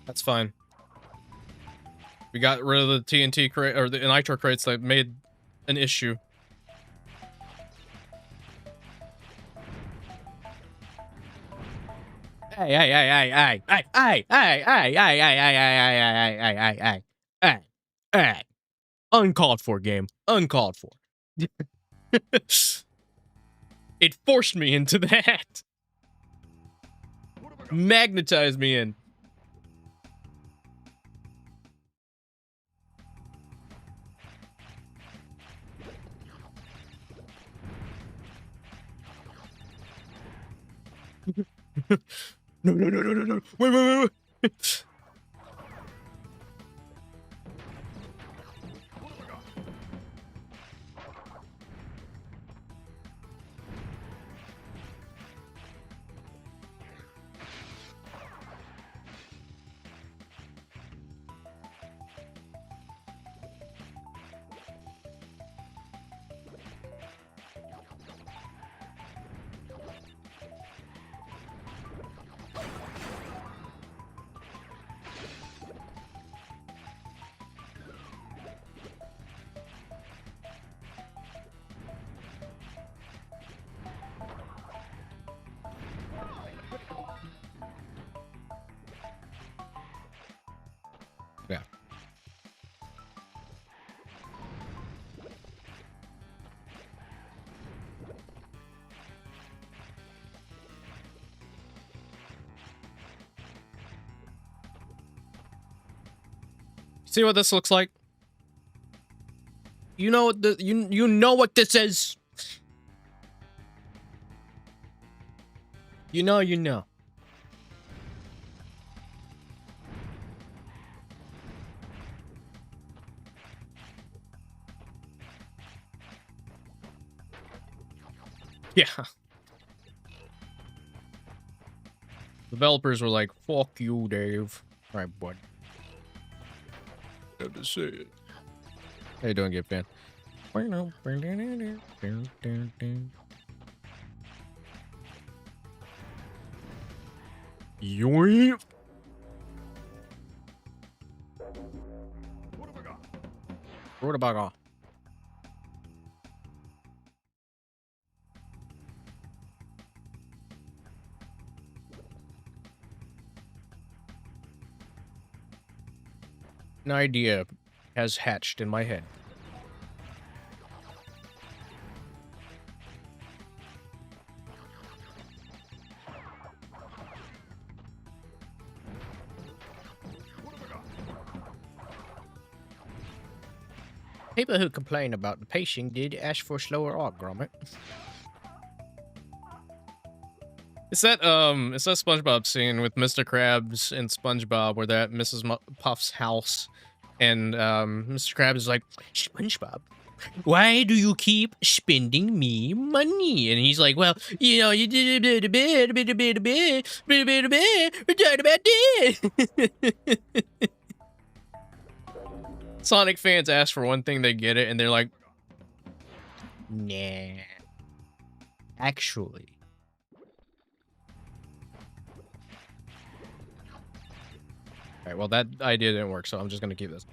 C: That's fine. We got rid of the TNT crate or the nitro crates that made an issue. Hey, hey, hey, hey, hey, hey, hey, hey, hey, hey, hey, hey, hey, hey, hey, hey, hey, hey. Uncalled for, game. Uncalled for. It forced me into that. Magnetized me in. No, no, no, no, no, no. Wait, wait, wait, wait. Yeah. See what this looks like? You know what the you know what this is. You know, you know. Yeah. Developers were like, fuck you, Dave. All right, bud. Have to say it. How you doing, Gip fan? Yoink. Rutabaga. An idea has hatched in my head. People who complain about the pacing did ask for slower arc, Gromit. Is that SpongeBob scene with Mr. Krabs and SpongeBob where they're at Mrs. Puff's house and Mr. Krabs is like, SpongeBob, why do you keep spending me money? And he's like, well, you know, you did a bit, we're talking about this. Sonic fans ask for one thing, they get it, and they're like, nah, actually. Alright, well, that idea didn't work, so I'm just gonna keep this.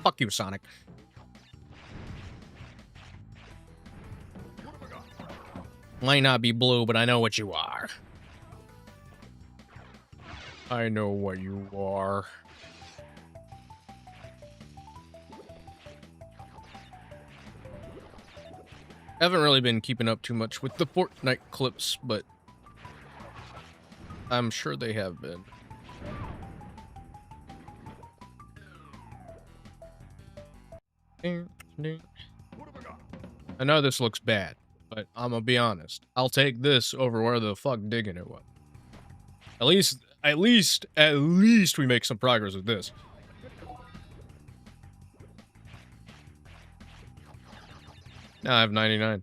C: Fuck you, Sonic. Might not be blue, but I know what you are. I know what you are. I haven't really been keeping up too much with the Fortnite clips, but I'm sure they have been. I know this looks bad, but I'm gonna be honest. I'll take this over where the fuck digging it was. At least we make some progress with this. Now I have 99.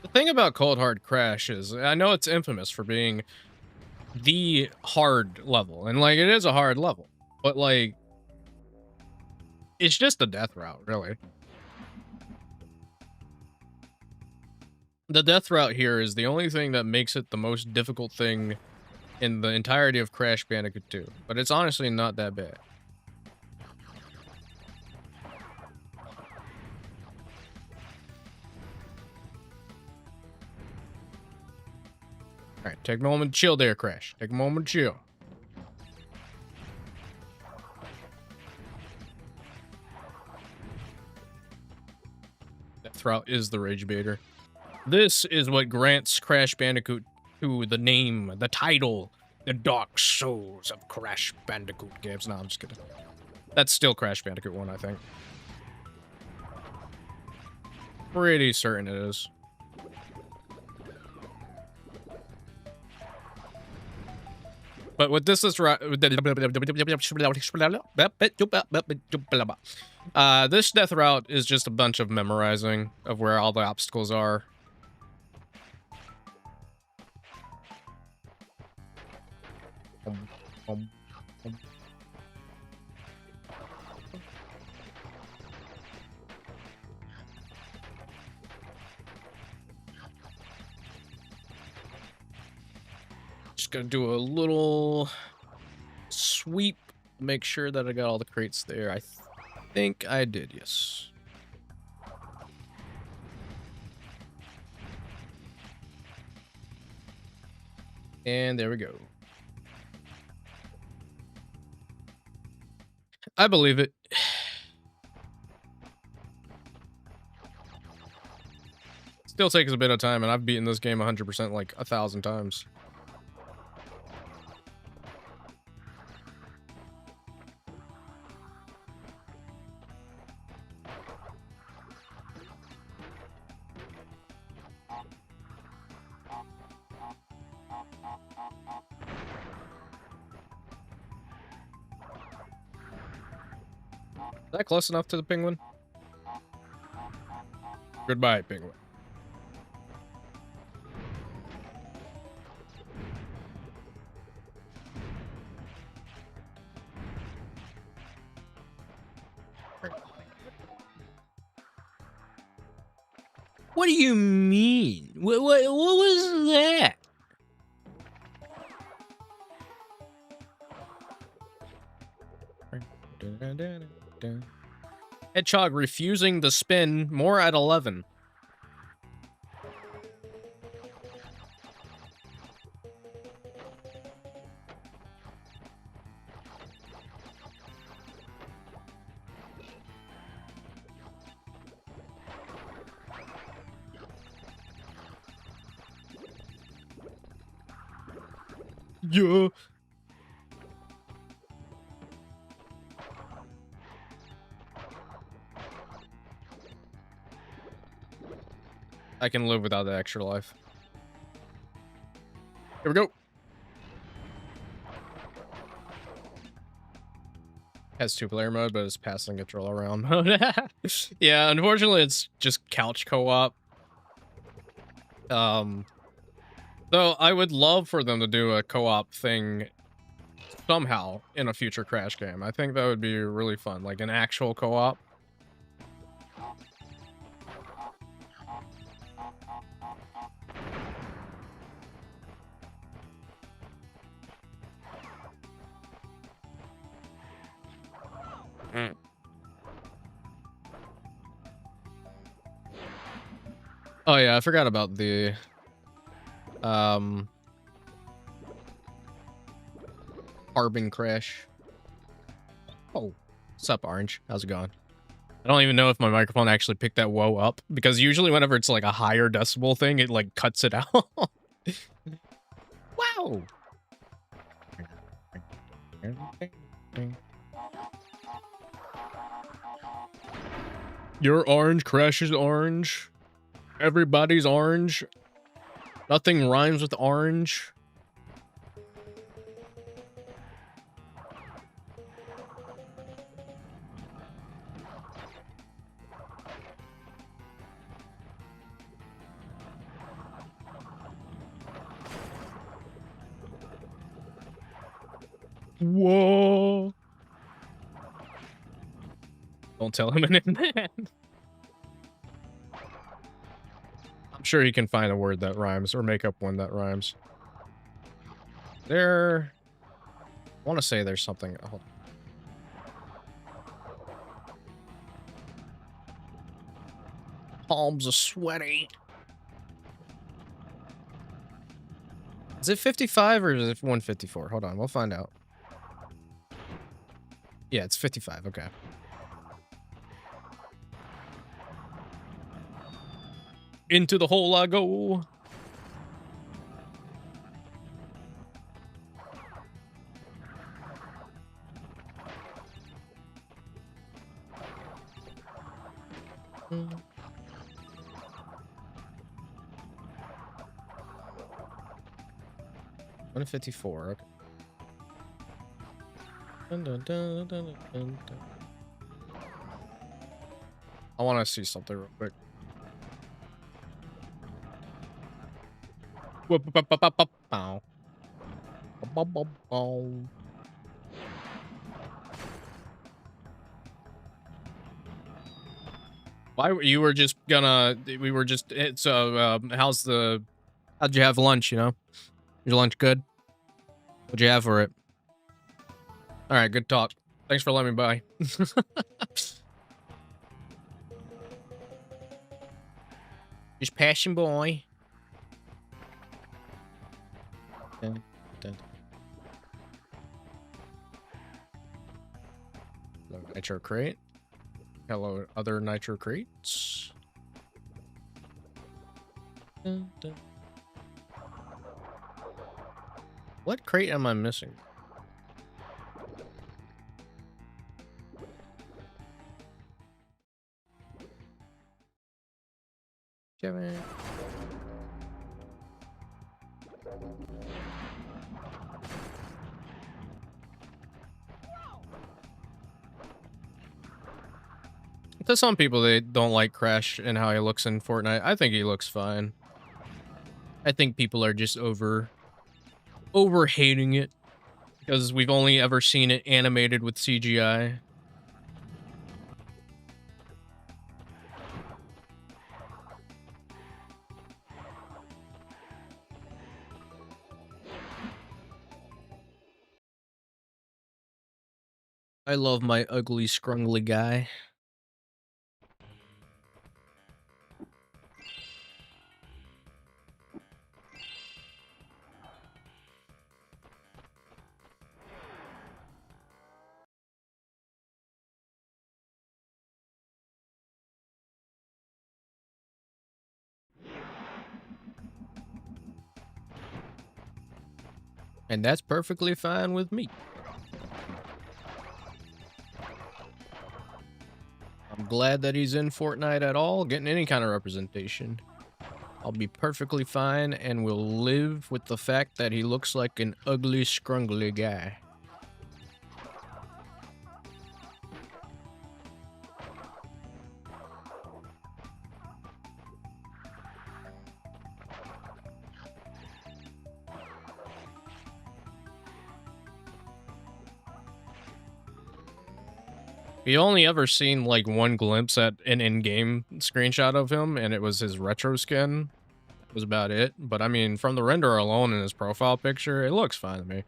C: The thing about Cold Hard Crash is, I know it's infamous for being the hard level, and like it is a hard level, but like it's just a death route, really. The death route here is the only thing that makes it the most difficult thing in the entirety of Crash Bandicoot 2, but it's honestly not that bad. Alright, take a moment to chill there, Crash. Take a moment to chill. Death route is the Rage Baiter. This is what grants Crash Bandicoot 2 the name, the title, the Dark Souls of Crash Bandicoot games. No, I'm just kidding. That's still Crash Bandicoot 1, I think. Pretty certain it is. But with this death route is just a bunch of memorizing of where all the obstacles are. Just gonna do a little sweep, make sure that I got all the crates there. I think I did, yes. And there we go. I believe it. Still takes a bit of time, and I've beaten this game 100% like 1,000 times. Is that close enough to the penguin? Goodbye, penguin. What do you mean? What was that? Hedgehog refusing to spin, more at 11. Yeah. I can live without the extra life. Here we go. Has 2-player mode, but it's passing control around mode. Yeah, unfortunately, it's just couch co-op. Though I would love for them to do a co-op thing somehow in a future Crash game. I think that would be really fun, like an actual co-op. Oh yeah, I forgot about the Carbon Crash. Oh, what's up, Orange? How's it going? I don't even know if my microphone actually picked that whoa up, because usually whenever it's like a higher decibel thing, it like cuts it out. Wow. Your orange, Crash's orange. Everybody's orange. Nothing rhymes with orange. Whoa. Don't tell him in that. I'm sure he can find a word that rhymes or make up one that rhymes. I want to say there's something. Hold on. Palms are sweaty. Is it 55 or is it 154? Hold on, we'll find out. Yeah, it's 55. Okay. Into the hole I go. Mm. 154. Okay. Dun, dun, dun, dun, dun, dun, dun. I want to see something real quick. Bow. Bow, bow, bow. You were just gonna? We were just. So, how'd you have lunch? You know, your lunch good? What'd you have for it? All right, good talk. Thanks for letting me by. Just passing by. Dun, dun. Hello, nitro crate. Hello, other nitro crates. Dun, dun. What crate am I missing? Damn it. To some people, they don't like Crash and how he looks in Fortnite. I think he looks fine. I think people are just over hating it because we've only ever seen it animated with CGI. I love my ugly, scrungly guy. And that's perfectly fine with me. I'm glad that he's in Fortnite at all, getting any kind of representation. I'll be perfectly fine and will live with the fact that he looks like an ugly, scrungly guy. We only ever seen like one glimpse at an in-game screenshot of him, and it was his retro skin. That was about it. But I mean, from the render alone in his profile picture, it looks fine to me.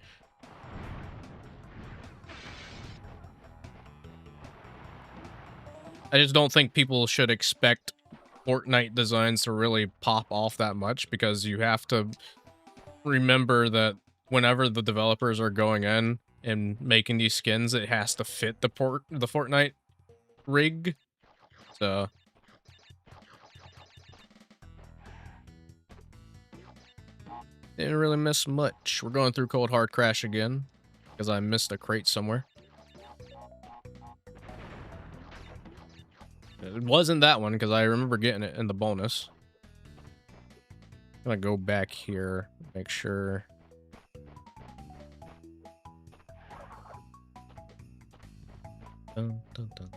C: I just don't think people should expect Fortnite designs to really pop off that much, because you have to remember that whenever the developers are going in and making these skins, it has to fit the Fortnite rig. So didn't really miss much. We're going through Cold Hard Crash again because I missed a crate somewhere. It wasn't that one because I remember getting it in the bonus. I'm gonna go back here, make sure. Dun, dun, dun.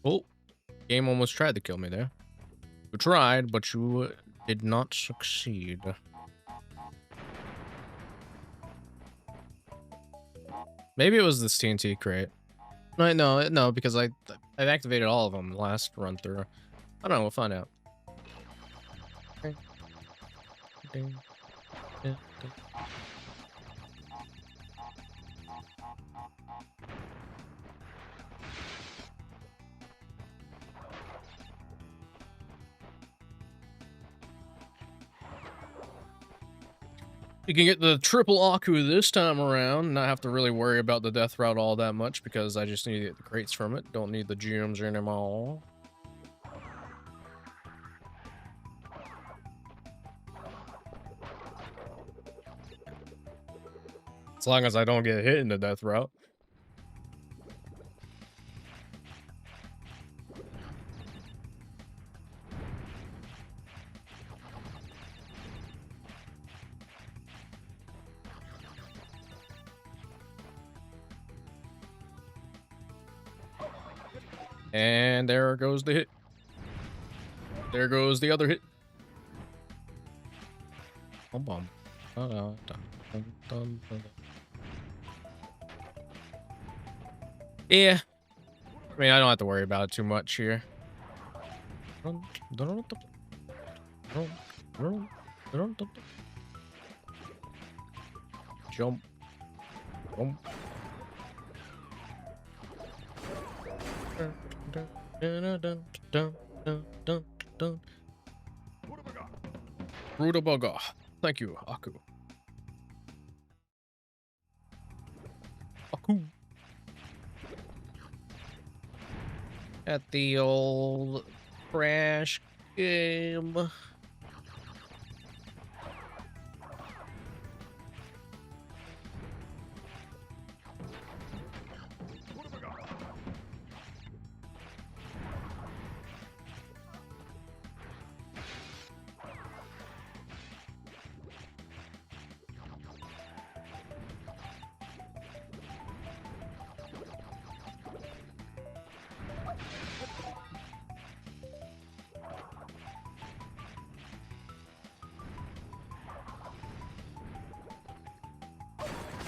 C: Oh, game almost tried to kill me there. You tried, but you did not succeed. Maybe it was this TNT crate. No, because I activated all of them last run through. I don't know. We'll find out. You can get the triple Aku this time around, not have to really worry about the death route all that much because I just need to get the crates from it. Don't need the gems anymore. As long as I don't get hit in the death route. And there goes the hit. There goes the other hit. Bum, bum. Dun, dun, dun, dun, dun. Yeah. I mean, I don't have to worry about it too much here. Jump. Jump. Rutabaga. Thank you, Aku. Aku. At the old crash game.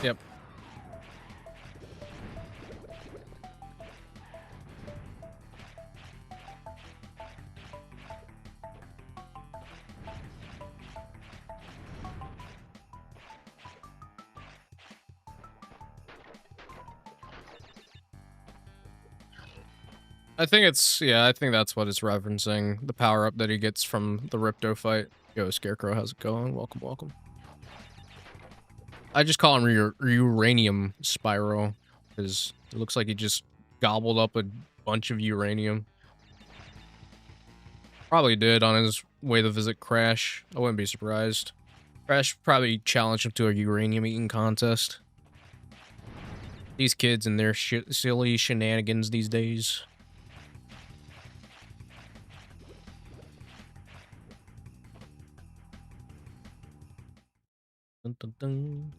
C: Yep. I think I think that's what it's referencing. The power up that he gets from the Ripto fight. Yo, Scarecrow, how's it going? Welcome, welcome. I just call him Uranium Spyro because it looks like he just gobbled up a bunch of uranium. Probably did on his way to visit Crash. I wouldn't be surprised. Crash probably challenged him to a uranium eating contest. These kids and their silly shenanigans these days. Dun, dun, dun.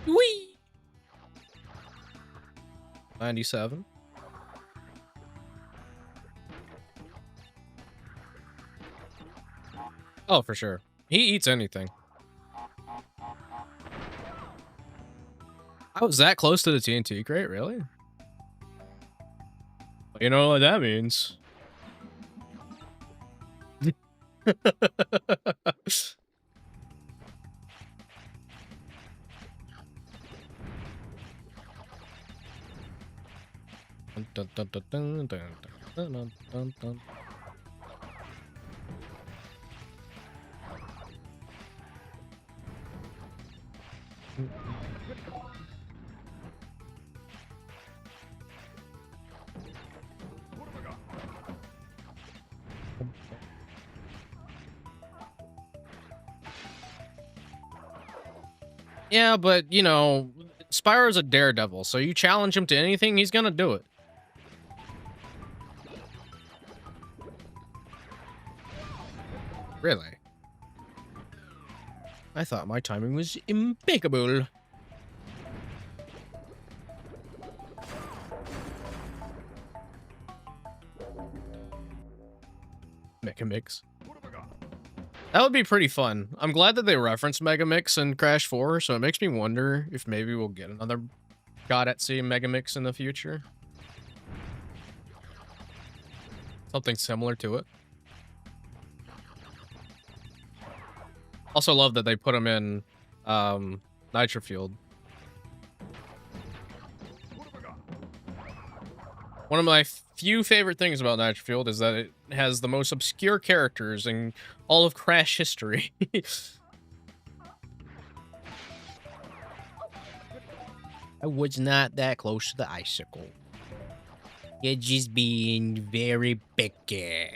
C: Whee! 97. Oh, for sure. He eats anything. I was that close to the TNT crate, really? Well, you know what that means. Dun, dun, dun, dun, dun, dun, dun, dun, dun, dun. Yeah, but you know, Spyro's a daredevil, so you challenge him to anything, he's gonna do it. Really? I thought my timing was impeccable. Mega Mix. That would be pretty fun. I'm glad that they referenced Mega Mix in Crash 4, so it makes me wonder if maybe we'll get another God at Sea Mega Mix in the future. Something similar to it. Also love that they put him in Nitro Fueled. One of my few favorite things about Nitro Fueled is that it has the most obscure characters in all of Crash history. I was not that close to the icicle. You're just being very picky.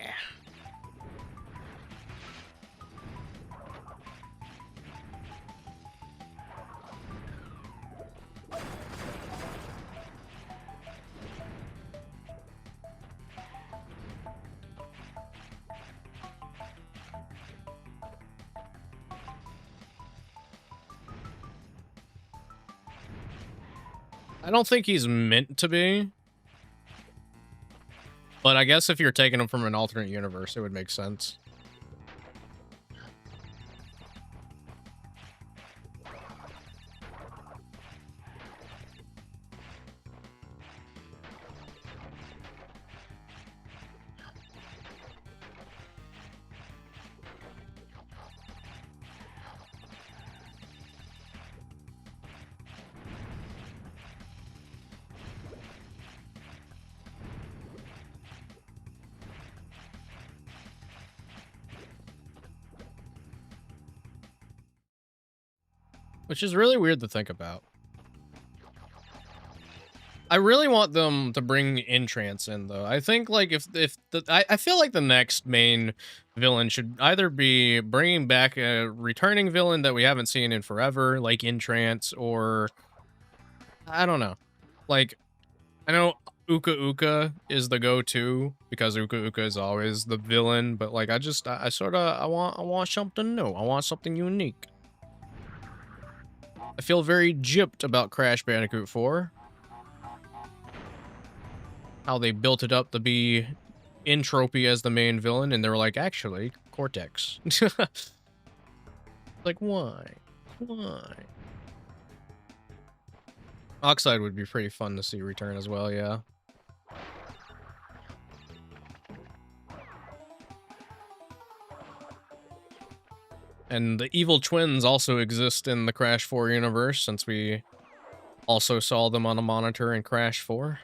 C: I don't think he's meant to be. But I guess if you're taking him from an alternate universe, it would make sense. Which is really weird to think about. I really want them to bring Entrance in, though. I think, like, I feel like the next main villain should either be bringing back a returning villain that we haven't seen in forever, like Entrance, or I don't know. Like, I know Uka Uka is the go-to because Uka Uka is always the villain, but like, I sort of, I want something new. I want something unique. I feel very gypped about Crash Bandicoot 4. How they built it up to be Entropy as the main villain, and they were like, actually, Cortex. Like, why? Why? Oxide would be pretty fun to see return as well, yeah. And the evil twins also exist in the Crash 4 universe, since we also saw them on a monitor in Crash 4.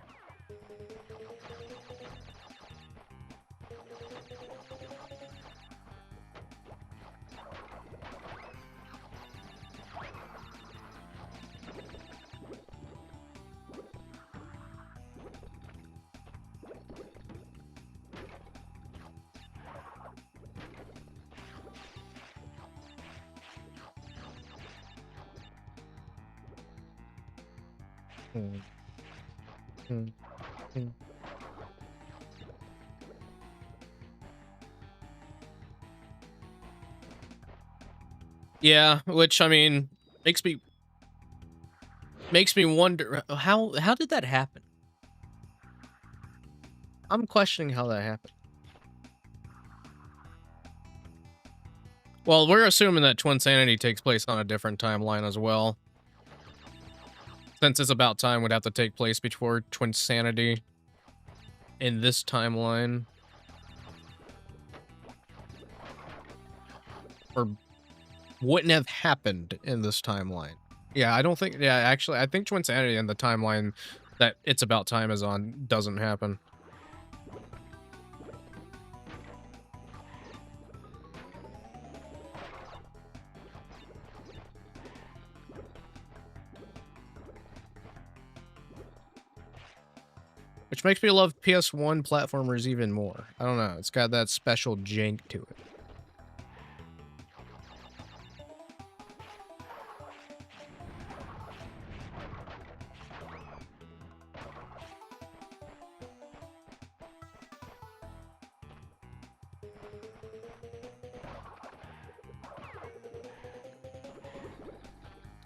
C: Hmm. Hmm. Hmm. Yeah, which I mean makes me wonder how did that happen? I'm questioning how that happened. Well, we're assuming that Twinsanity takes place on a different timeline as well. Since It's About Time would have to take place before Twinsanity in this timeline. Or wouldn't have happened in this timeline. Yeah, I don't think... Yeah, actually, I think Twinsanity in the timeline that It's About Time is on doesn't happen. Which makes me love PS1 platformers even more. I don't know. It's got that special jank to it.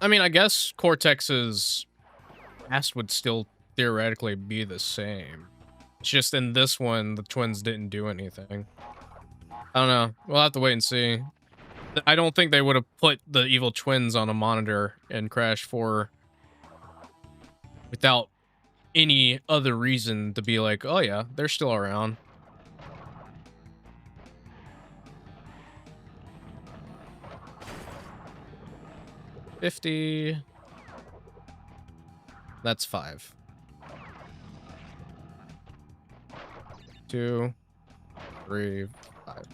C: I mean, I guess Cortex's past would still theoretically be the same. It's just in this one, the twins didn't do anything. I don't know. We'll have to wait and see. I don't think they would have put the evil twins on a monitor in Crash 4 without any other reason to be like, oh yeah, they're still around. $50. That's 5. 2, 3, 5.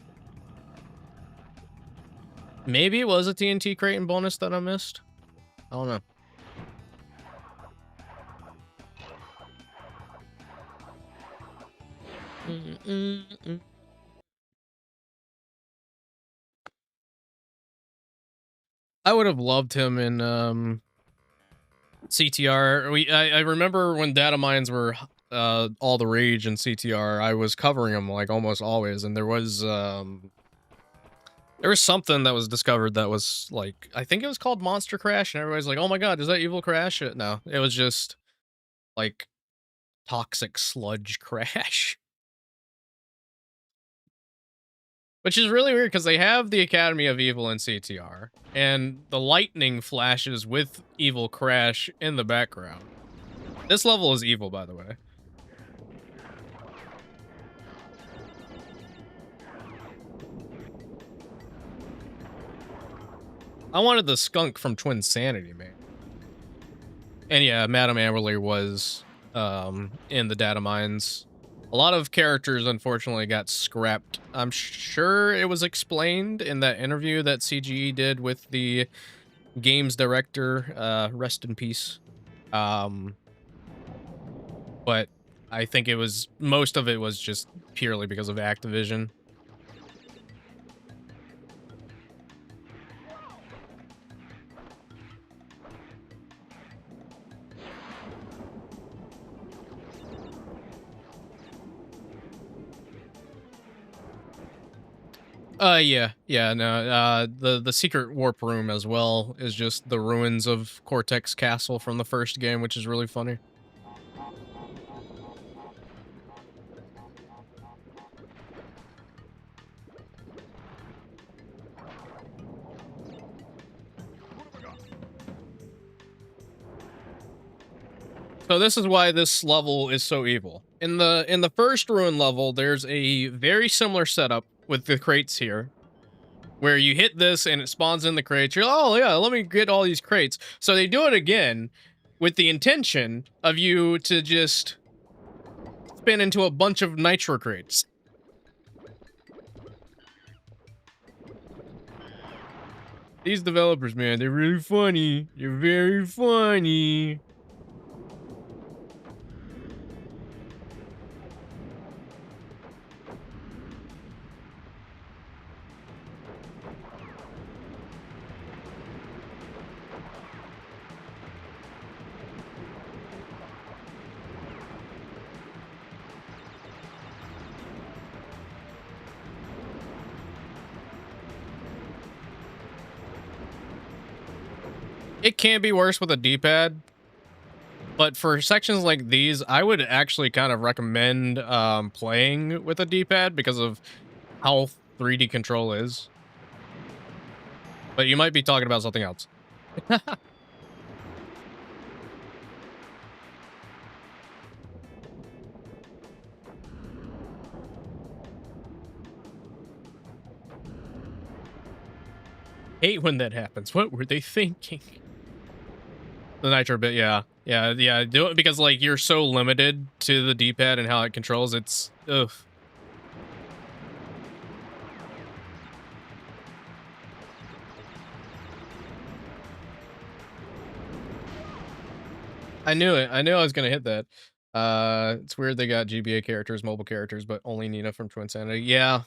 C: Maybe it was a TNT crate and bonus that I missed. I don't know. I would have loved him in CTR. I remember when data mines were all the rage in CTR. I was covering them like almost always, and there was something that was discovered that was like, I think it was called Monster Crash, and everybody's like, "Oh my god, is that Evil Crash?" No, it was just like toxic sludge crash. Which is really weird because they have the Academy of Evil in CTR, and the lightning flashes with Evil Crash in the background. This level is evil, by the way. I wanted the skunk from Twin Sanity, man. And yeah, Madame Amberly was in the data mines. A lot of characters, unfortunately, got scrapped. I'm sure it was explained in that interview that CGE did with the games director. Rest in peace. But I think most of it was just purely because of Activision. Yeah, no, the secret warp room as well is just the ruins of Cortex Castle from the first game, which is really funny. So this is why this level is so evil. In the first ruin level, there's a very similar setup with the crates here, where you hit this and it spawns in the crates. You're like, oh yeah, let me get all these crates. So they do it again with the intention of you to just spin into a bunch of nitro crates. These developers, man, they're really funny. They're very funny. It can be worse with a D-pad, but for sections like these, I would actually kind of recommend playing with a D-pad because of how 3D control is. But you might be talking about something else. Hate when that happens. What were they thinking? The nitro bit, yeah. Yeah, yeah, do it because like you're so limited to the D-pad and how it controls. It's ugh. I knew it. I knew I was gonna hit that. It's weird they got GBA characters, mobile characters, but only Nina from Twinsanity. Yeah,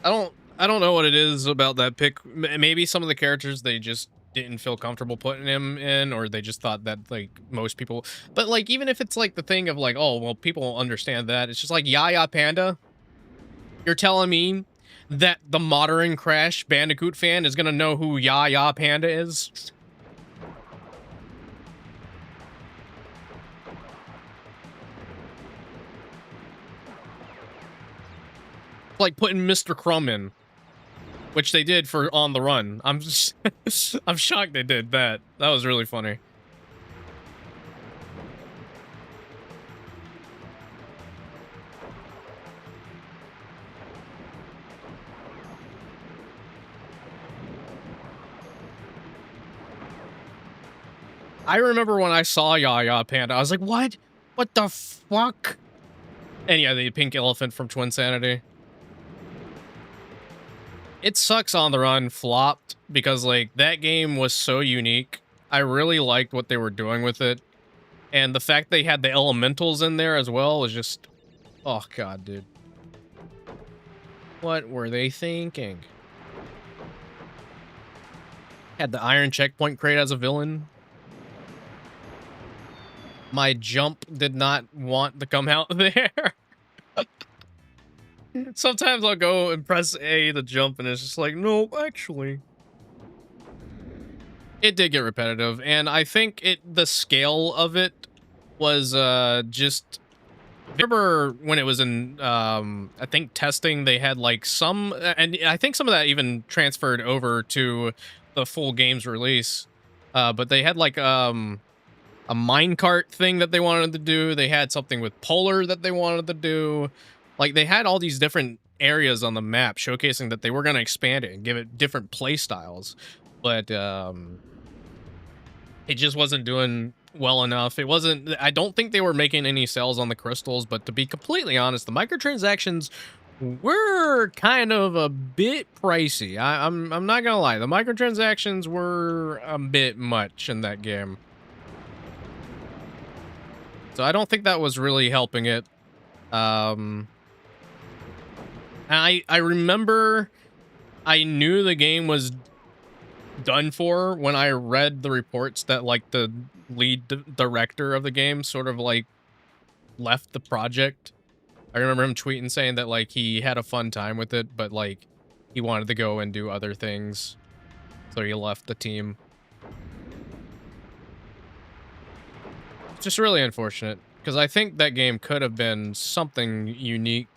C: I don't know what it is about that pick. Maybe some of the characters they just didn't feel comfortable putting him in, or they just thought that like most people. But like even if it's like the thing of like, oh well, people understand that. It's just like Yaya Panda. You're telling me that the modern Crash Bandicoot fan is gonna know who Yaya Panda is? Like putting Mr. Crumb in, which they did for On the Run. I'm just, I'm shocked they did that. That was really funny. I remember when I saw Yaya Panda, I was like, what? What the fuck? And yeah, the pink elephant from Twinsanity. It sucks On the Run flopped because like that game was so unique. I really liked what they were doing with it. And the fact they had the elementals in there as well was just, oh god, dude. What were they thinking? Had the iron checkpoint crate as a villain. My jump did not want to come out there. Sometimes I'll go and press A to jump and it's just like, no, actually. It did get repetitive, and I think the scale of it was just remember when it was in I think testing they had like some and I think some of that even transferred over to the full game's release. But they had like a minecart thing that they wanted to do. They had something with Polar that they wanted to do. Like they had all these different areas on the map showcasing that they were going to expand it and give it different play styles. But it just wasn't doing well enough. It wasn't, I don't think they were making any sales on the crystals, but to be completely honest, the microtransactions were kind of a bit pricey. I'm not gonna lie, the microtransactions were a bit much in that game. So I don't think that was really helping it. I remember I knew the game was done for when I read the reports that like the lead director of the game sort of like left the project. I remember him tweeting saying that like he had a fun time with it, but like he wanted to go and do other things. So he left the team. Just really unfortunate because I think that game could have been something unique.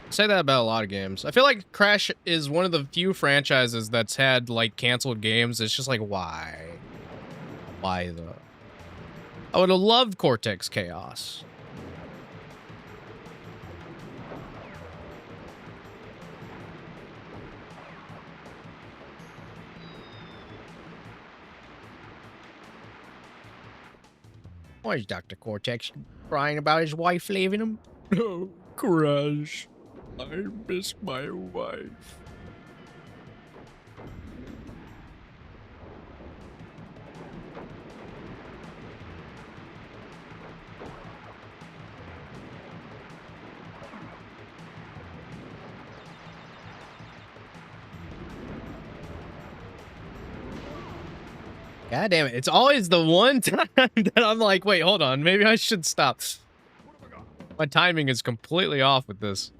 C: I say that about a lot of games. I feel like Crash is one of the few franchises that's had like canceled games. It's just like, why? Why though? I would have loved Cortex Chaos. Why is Dr. Cortex crying about his wife leaving him? Oh, Crash. I miss my wife. God damn it. It's always the one time that I'm like, wait, hold on. Maybe I should stop. My timing is completely off with this.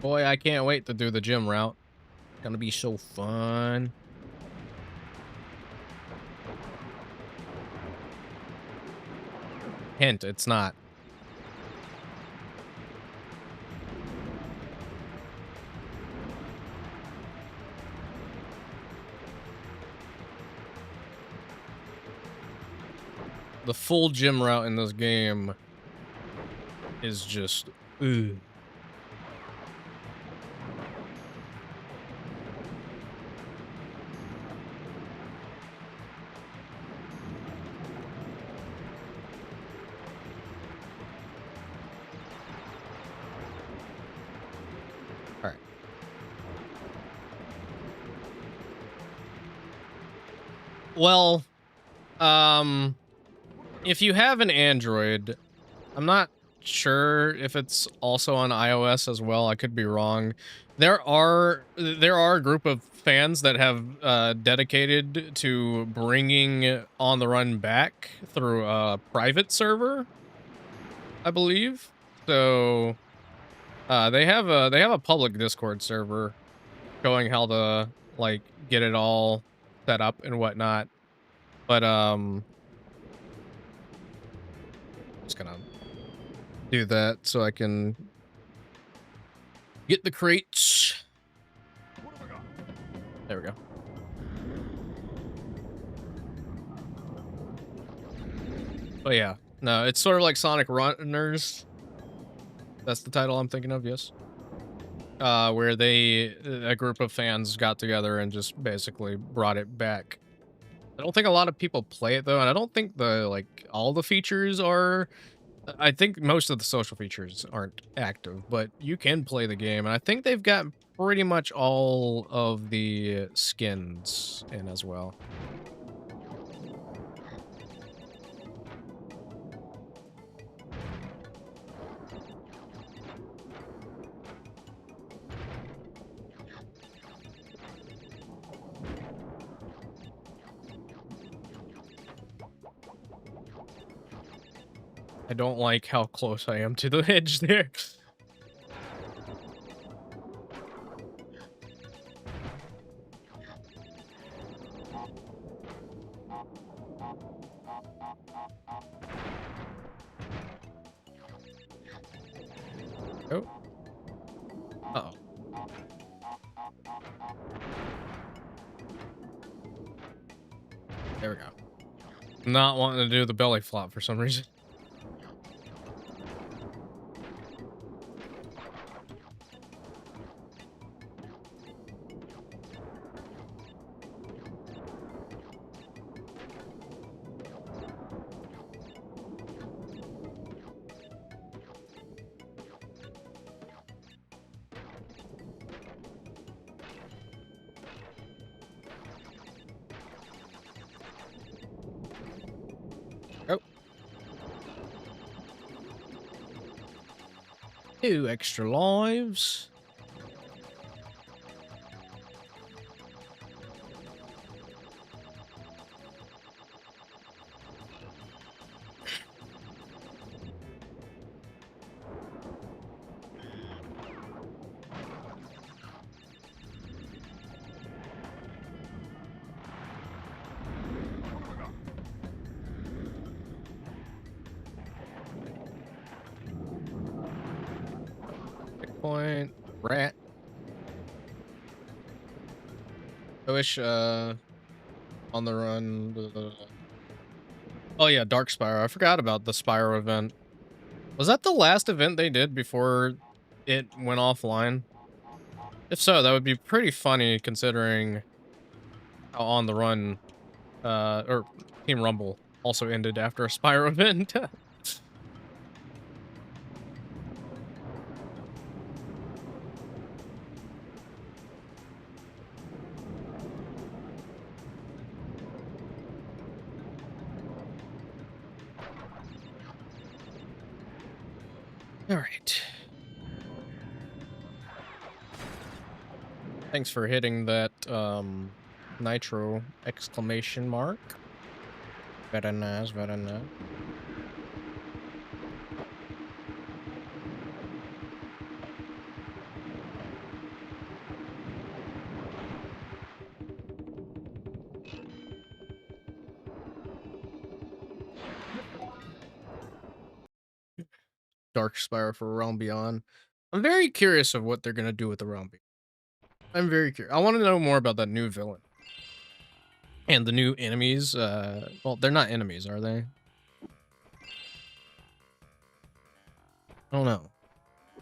C: Boy, I can't wait to do the gym route. It's gonna be so fun. Hint, it's not. The full gym route in this game is just, ugh. Well, um, if you have an Android, I'm not sure if it's also on iOS as well. I could be wrong. There are a group of fans that have dedicated to bringing On the Run back through a private server, I believe. So they have a public Discord server showing how to like get it all set up and whatnot. But just gonna do that so I can get the crates. There we go. But yeah, no, it's sort of like Sonic Runners. That's the title I'm thinking of. Yes. Where a group of fans got together and just basically brought it back. I don't think a lot of people play it though, and I don't think all the features are. I think most of the social features aren't active, but you can play the game, and I think they've got pretty much all of the skins in as well. I don't like how close I am to the edge there. Oh. Uh-oh. There we go. Not wanting to do the belly flop for some reason. Oh. 2 extra lives. Checkpoint. Rat. I wish, On the Run. Oh yeah, Dark Spyro. I forgot about the Spyro event. Was that the last event they did before it went offline? If so, that would be pretty funny considering how On the Run, or Team Rumble also ended after a Spyro event. All right. Thanks for hitting that nitro exclamation mark. Very nice, very nice. Dark Spire for Realm Beyond. I'm very curious of what they're gonna do with the Realm Beyond. I'm very curious. I want to know more about that new villain and the new enemies. Well, they're not enemies, are they? I don't know.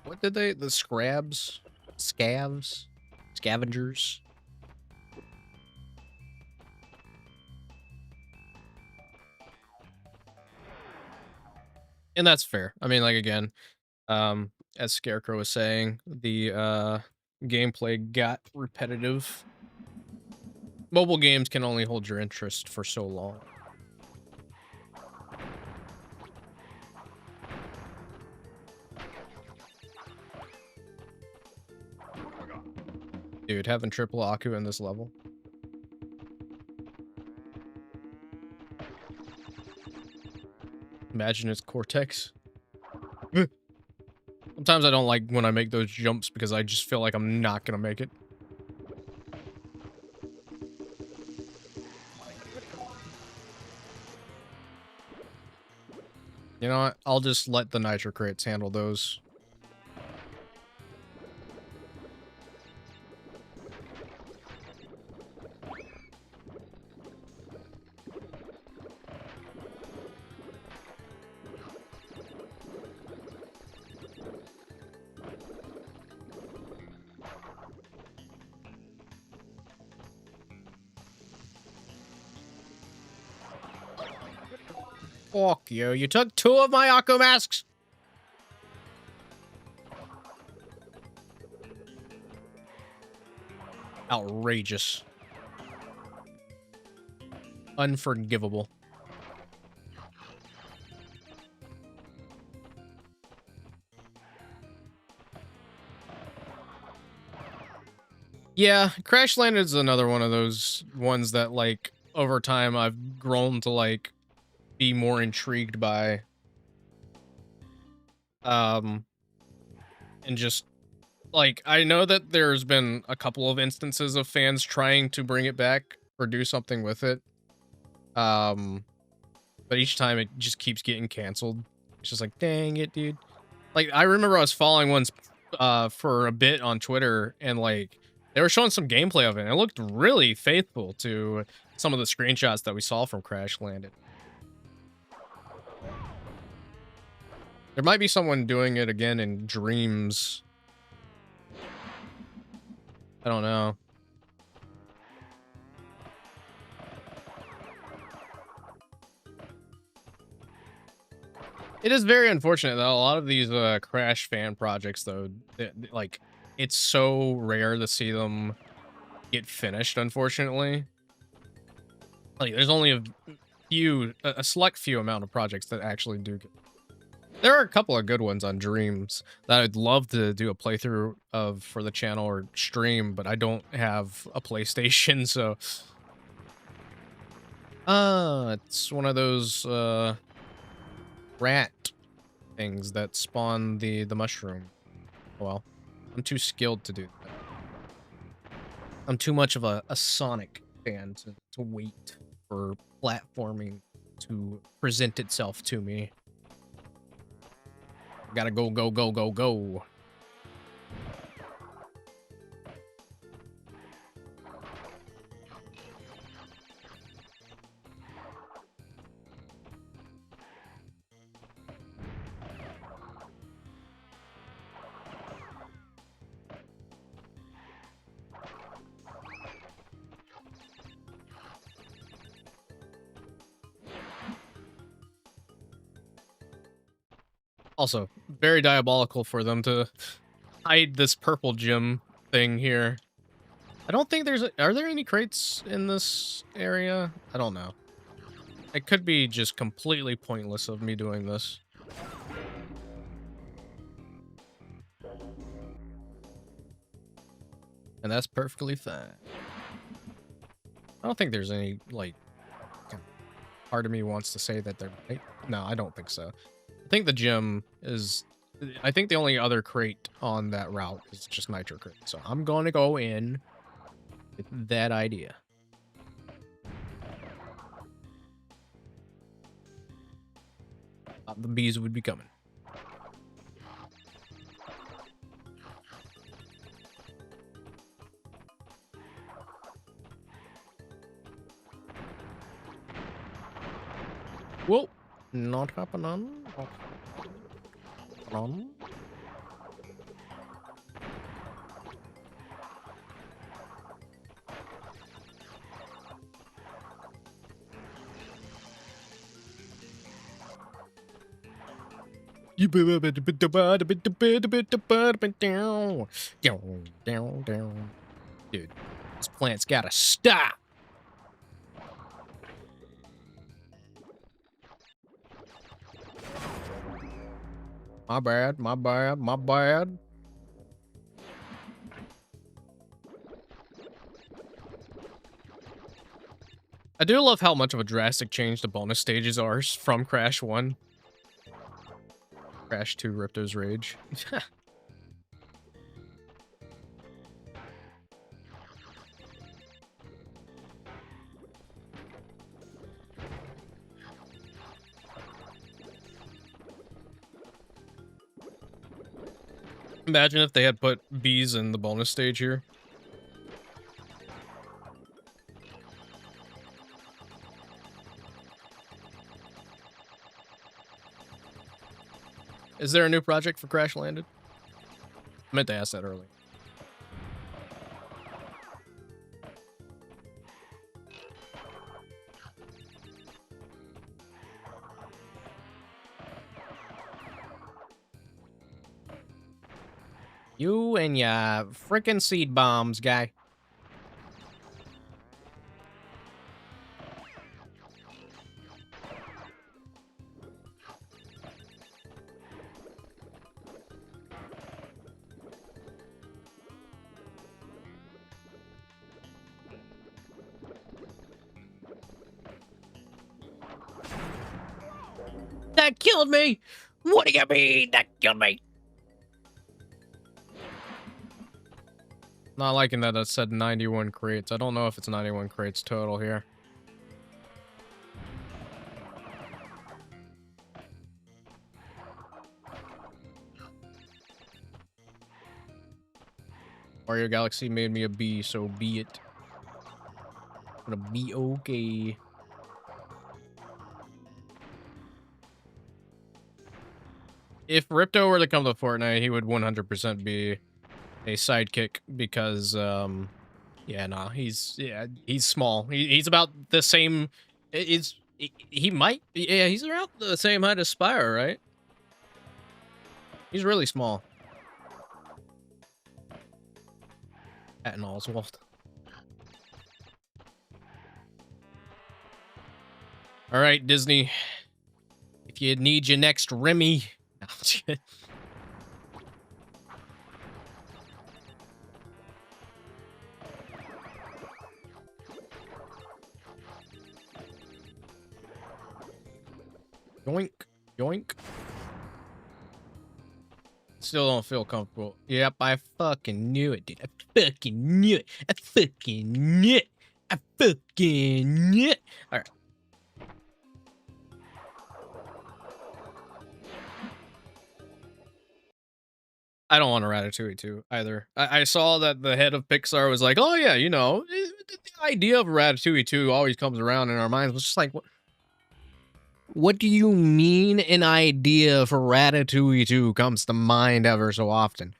C: What did they? The Scrabs, Scavs, Scavengers. And that's fair. I mean, like again, as Scarecrow was saying, the gameplay got repetitive. mobile games can only hold your interest for so long. Dude, having triple Aku in this level. Imagine it's Cortex. Sometimes I don't like when I make those jumps because I just feel like I'm not gonna make it. You know what? I'll just let the nitro crates handle those. Fuck you. You took 2 of my Aku masks. Outrageous. Unforgivable. Yeah, Crash Landed is another one of those ones that, like, over time I've grown to, like, be more intrigued by. And just, like, I know that there's been a couple of instances of fans trying to bring it back or do something with it. But each time it just keeps getting canceled. It's just like, dang it, dude. Like, I remember I was following ones for a bit on Twitter, and, like, they were showing some gameplay of it, and it looked really faithful to some of the screenshots that we saw from Crash Landed. There might be someone doing it again in Dreams. I don't know. It is very unfortunate that a lot of these Crash fan projects, though, like, it's so rare to see them get finished, unfortunately. Like, there's only a select few amount of projects that actually do get. There are a couple of good ones on Dreams that I'd love to do a playthrough of for the channel or stream, but I don't have a PlayStation, so. It's one of those, rat things that spawn the mushroom. Well, I'm too skilled to do that. I'm too much of a Sonic fan to wait for platforming to present itself to me. Gotta go, go, go, go, go. Also, very diabolical for them to hide this purple gem thing here. I don't think are there any crates in this area? I don't know. It could be just completely pointless of me doing this. And that's perfectly fine. I don't think there's any, like, part of me wants to say that there might. No, I don't think so. I think the gym is. I think the only other crate on that route is just nitro crate. So I'm going to go in with that idea. The bees would be coming. Whoa, not happening. Not happening. Dude, this plant's gotta stop. My bad, my bad, my bad. I do love how much of a drastic change the bonus stages are from Crash 1. Crash 2, Ripto's Rage. Imagine if they had put bees in the bonus stage here. Is there a new project for Crash Landed? I meant to ask that earlier. You and your frickin' seed bombs, guy. That killed me! What do you mean that killed me? Not liking that it said 91 crates. I don't know if it's 91 crates total here. Mario Galaxy made me a bee, so be it. I'm gonna be okay. If Ripto were to come to Fortnite, he would 100% be a sidekick because, yeah, nah, he's small. He's about the same. He might, yeah, he's around the same height as Spyro, right? He's really small. Patton Oswalt. All right, Disney. If you need your next Remy. No, yoink, yoink. Still don't feel comfortable. Yep, I fucking knew it, dude. I fucking knew it. I fucking knew it. I fucking knew it. All right. I don't want a Ratatouille 2 either. I saw that the head of Pixar was like, oh yeah, you know, the idea of Ratatouille 2 always comes around in our minds. It's just like, what do you mean an idea for Ratatouille 2 comes to mind ever so often?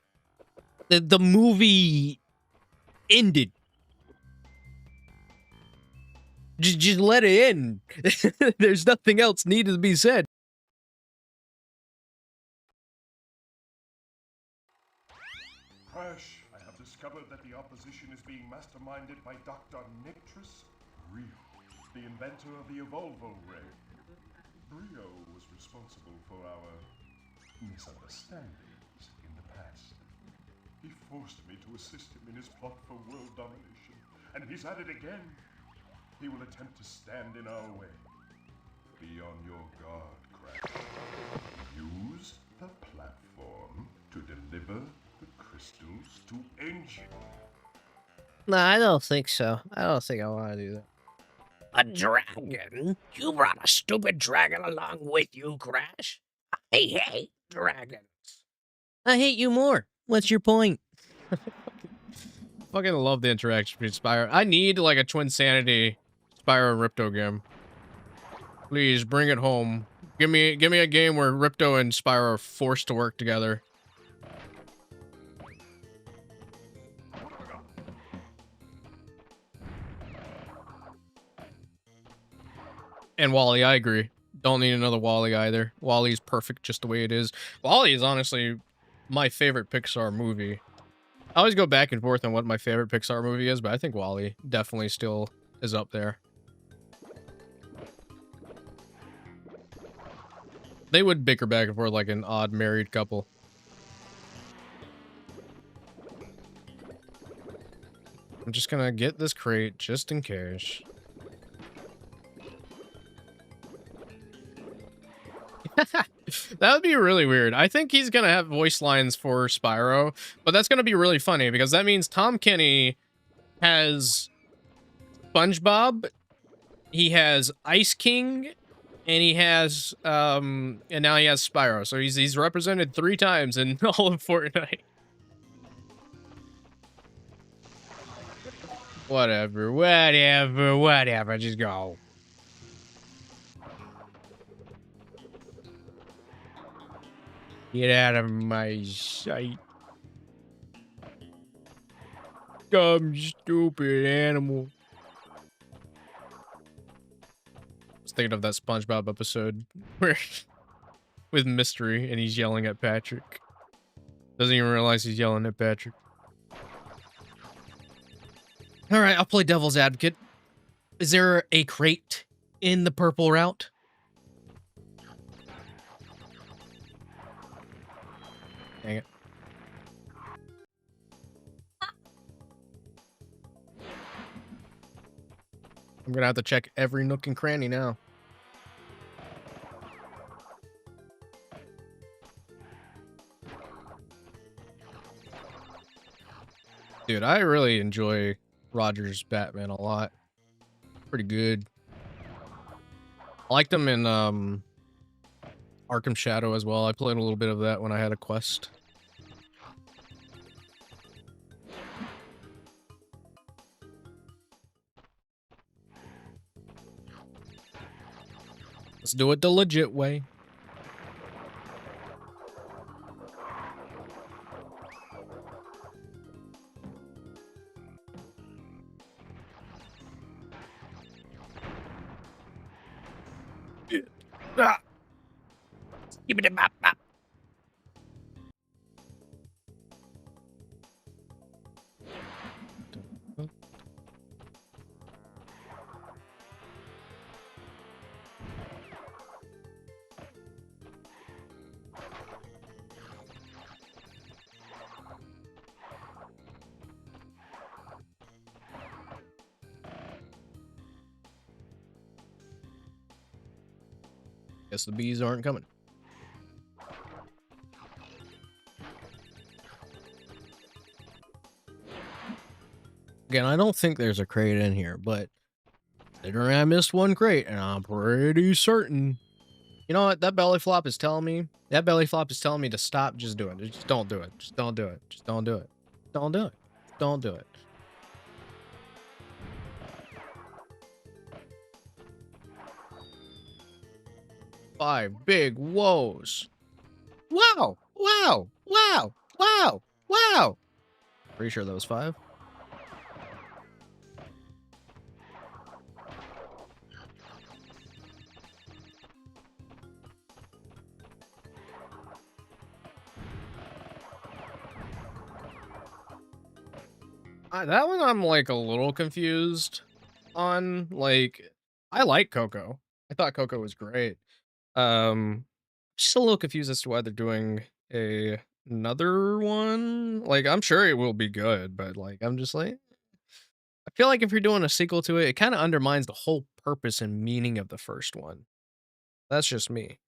C: The movie ended. Just let it in. There's nothing else needed to be said.
D: Crash, I have discovered that the opposition is being masterminded by Dr. Nictrus Brio, the inventor of the Evolvo ray. Brio was responsible for our misunderstandings in the past. He forced me to assist him in his plot for world domination, and he's at it again. He will attempt to stand in our way. Be on your guard, Crash. Use the platform to deliver the crystals to Angel.
C: No, I don't think so. I don't think I want to do that.
E: A dragon? You brought a stupid dragon along with you, Crash? I hate dragons.
C: I hate you more. What's your point? Fucking love the interaction between Spyro. I need like a Twin Sanity Spyro and Ripto game. Please bring it home. Give me a game where Ripto and Spyro are forced to work together. And Wally, I agree. Don't need another Wally either. Wally's perfect just the way it is. Wally is honestly my favorite Pixar movie. I always go back and forth on what my favorite Pixar movie is, but I think Wally definitely still is up there. They would bicker back and forth like an odd married couple. I'm just gonna get this crate just in case. That would be really weird. I think he's gonna have voice lines for Spyro, but that's gonna be really funny because that means Tom Kenny has SpongeBob, he has Ice King, and he has and now he has Spyro. So he's represented 3 times in all of Fortnite. Whatever, just go. Get out of my sight. Dumb, stupid animal. I was thinking of that SpongeBob episode where with Mystery and he's yelling at Patrick. Doesn't even realize he's yelling at Patrick. All right, I'll play devil's advocate. Is there a crate in the purple route? Dang it. I'm gonna have to check every nook and cranny now. Dude, I really enjoy Roger's Batman a lot. Pretty good. I liked him in Arkham Shadow as well. I played a little bit of that when I had a quest. Let's do it the legit way. Ah.
E: Skibidi-bop-bop.
C: Guess the bees aren't coming. Again, I don't think there's a crate in here, but considering I missed one crate, and I'm pretty certain. You know what? That belly flop is telling me. That belly flop is telling me to stop. Just do it. Just don't do it. Just don't do it. Just don't do it. Don't do it. Don't do it. Five big woes. Wow. Wow. Wow. Wow. Wow. Pretty sure that was 5. That one I'm like a little confused on. Like, I like Coco. I thought Coco was great. Just a little confused as to why they're doing another one. Like, I'm sure it will be good, but like, I'm just like, I feel like if you're doing a sequel to it, it kind of undermines the whole purpose and meaning of the first one. That's just me.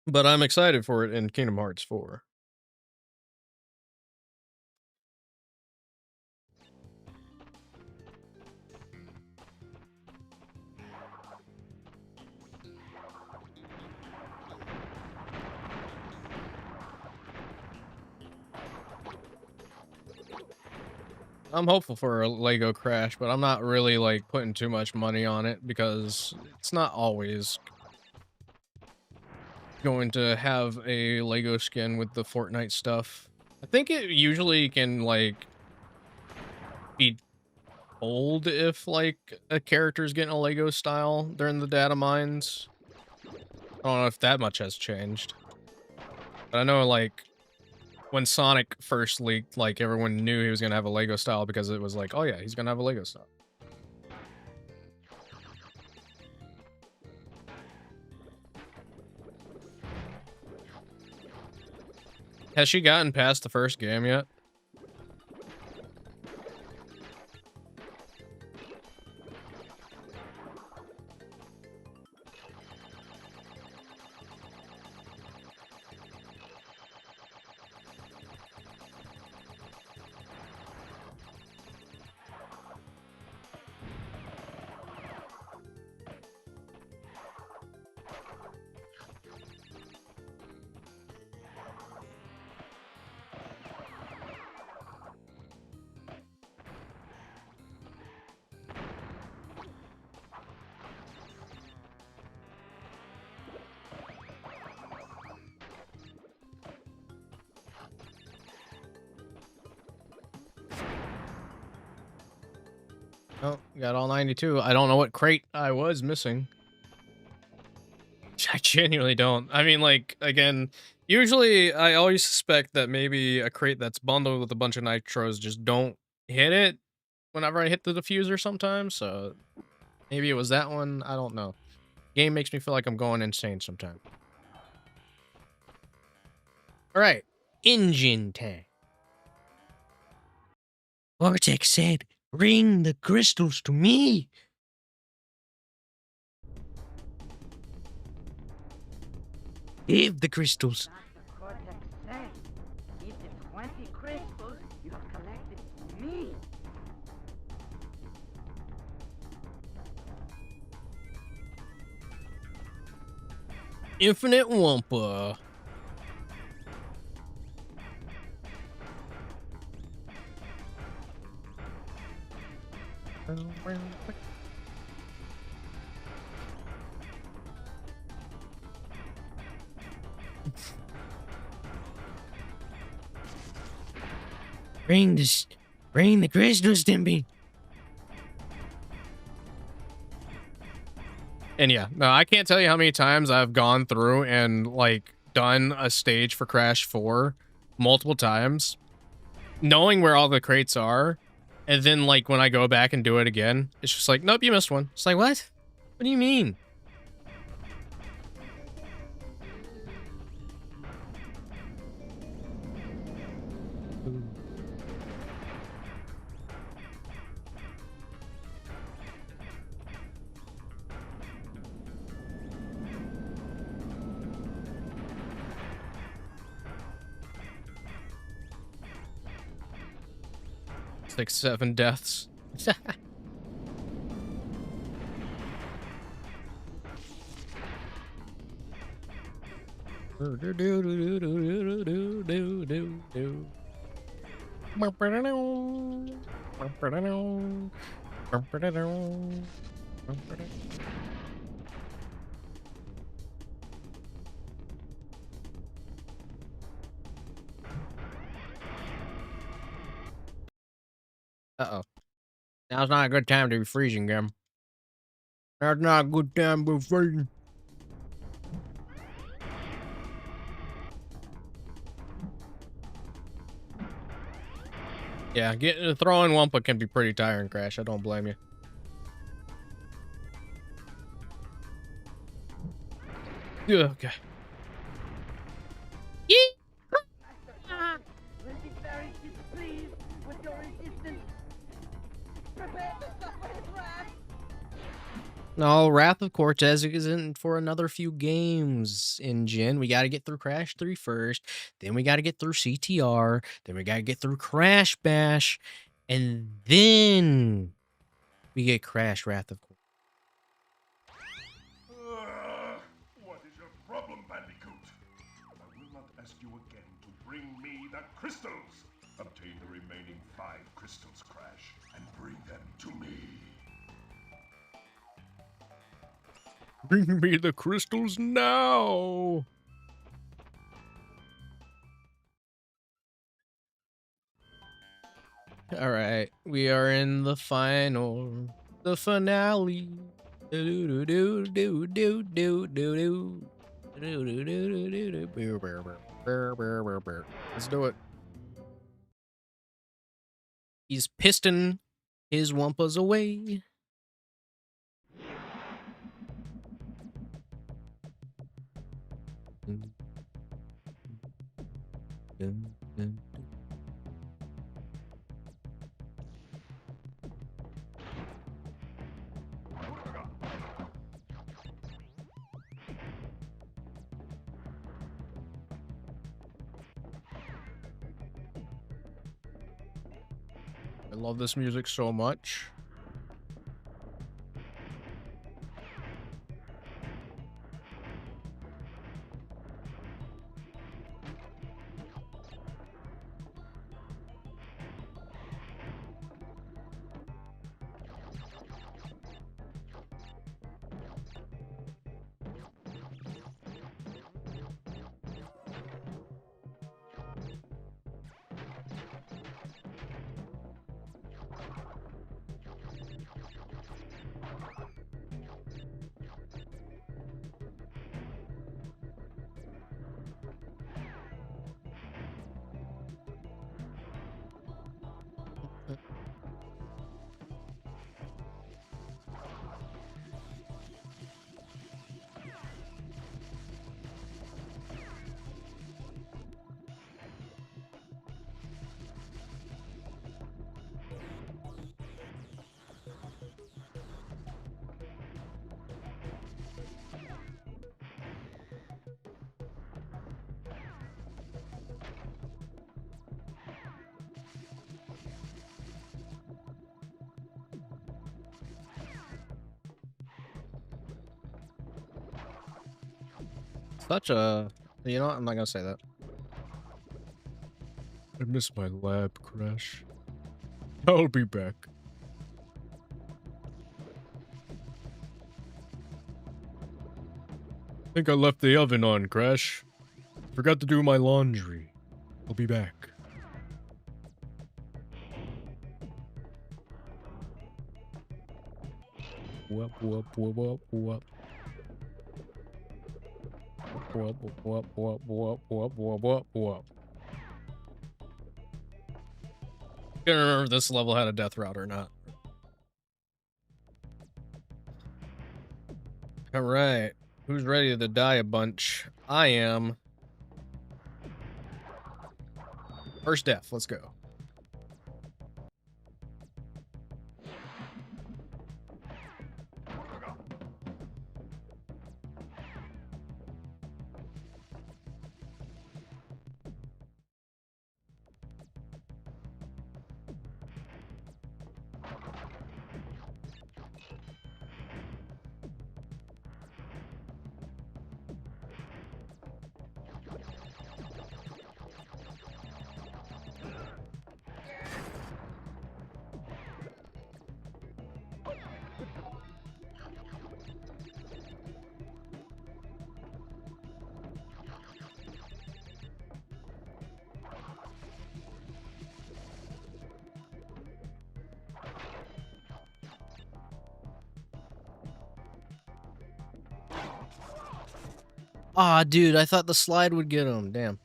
C: But I'm excited for it in Kingdom Hearts 4. I'm hopeful for a Lego Crash, but I'm not really like putting too much money on it because it's not always going to have a Lego skin with the Fortnite stuff. I think it usually can like be told if like a character's getting a Lego style during the data mines. I don't know if that much has changed. But I know like when Sonic first leaked, like everyone knew he was gonna have a Lego style because it was like, oh yeah, he's gonna have a Lego style. Has she gotten past the first game yet? Oh, got all 92. I don't know what crate I was missing. I genuinely don't. I mean, like, again, usually I always suspect that maybe a crate that's bundled with a bunch of nitros just don't hit it whenever I hit the diffuser sometimes, so maybe it was that one. I don't know. Game makes me feel like I'm going insane sometimes. All right, engine tank.
E: Vortex said, bring the crystals to me. Give the crystals.
F: Dr. Cortex said, keep the 20 crystals you have collected to me.
C: Infinite Wumpa.
E: Bring the crystals to me.
C: And yeah, no, I can't tell you how many times I've gone through and like done a stage for Crash 4 multiple times, knowing where all the crates are, and then like when I go back and do it again, it's just like, nope, you missed one. It's like, what? What do you mean? It's like 7 deaths. Uh-oh. Now's not a good time to be freezing, Gam. Now's not a good time to be freezing. Yeah, throwing Wumpa can be pretty tiring, Crash. I don't blame you. Yeah, okay.
F: Master, will be very displeased with your resistance. Prepare to suffer his wrath.
C: No, Wrath of Cortez isn't for another few games, Jin. We got to get through Crash 3 first. Then we got to get through CTR. Then we got to get through Crash Bash. And then we get Crash Wrath of Cortez.
D: What is your problem, Bandicoot? I will not ask you again to bring me the crystals. Obtain the remaining 5 crystals, Crash, and bring them to me.
C: Bring me the crystals now. All right, we are in the finale. Do do do do do do do do. Let's do it. He's piston his Wumpas away. I love this music so much. Such a... You know what? I'm not gonna say that. I miss my lab, Crash. I'll be back. I think I left the oven on, Crash. Forgot to do my laundry. I'll be back. Whoop, whoop, whoop, whoop, whoop. Whoop, whoop, whoop, whoop, whoop, whoop, whoop, whoop. I can't remember if this level had a death route or not. Alright. Who's ready to die a bunch? I am. First death, let's go. Aw, dude, I thought the slide would get him. Damn.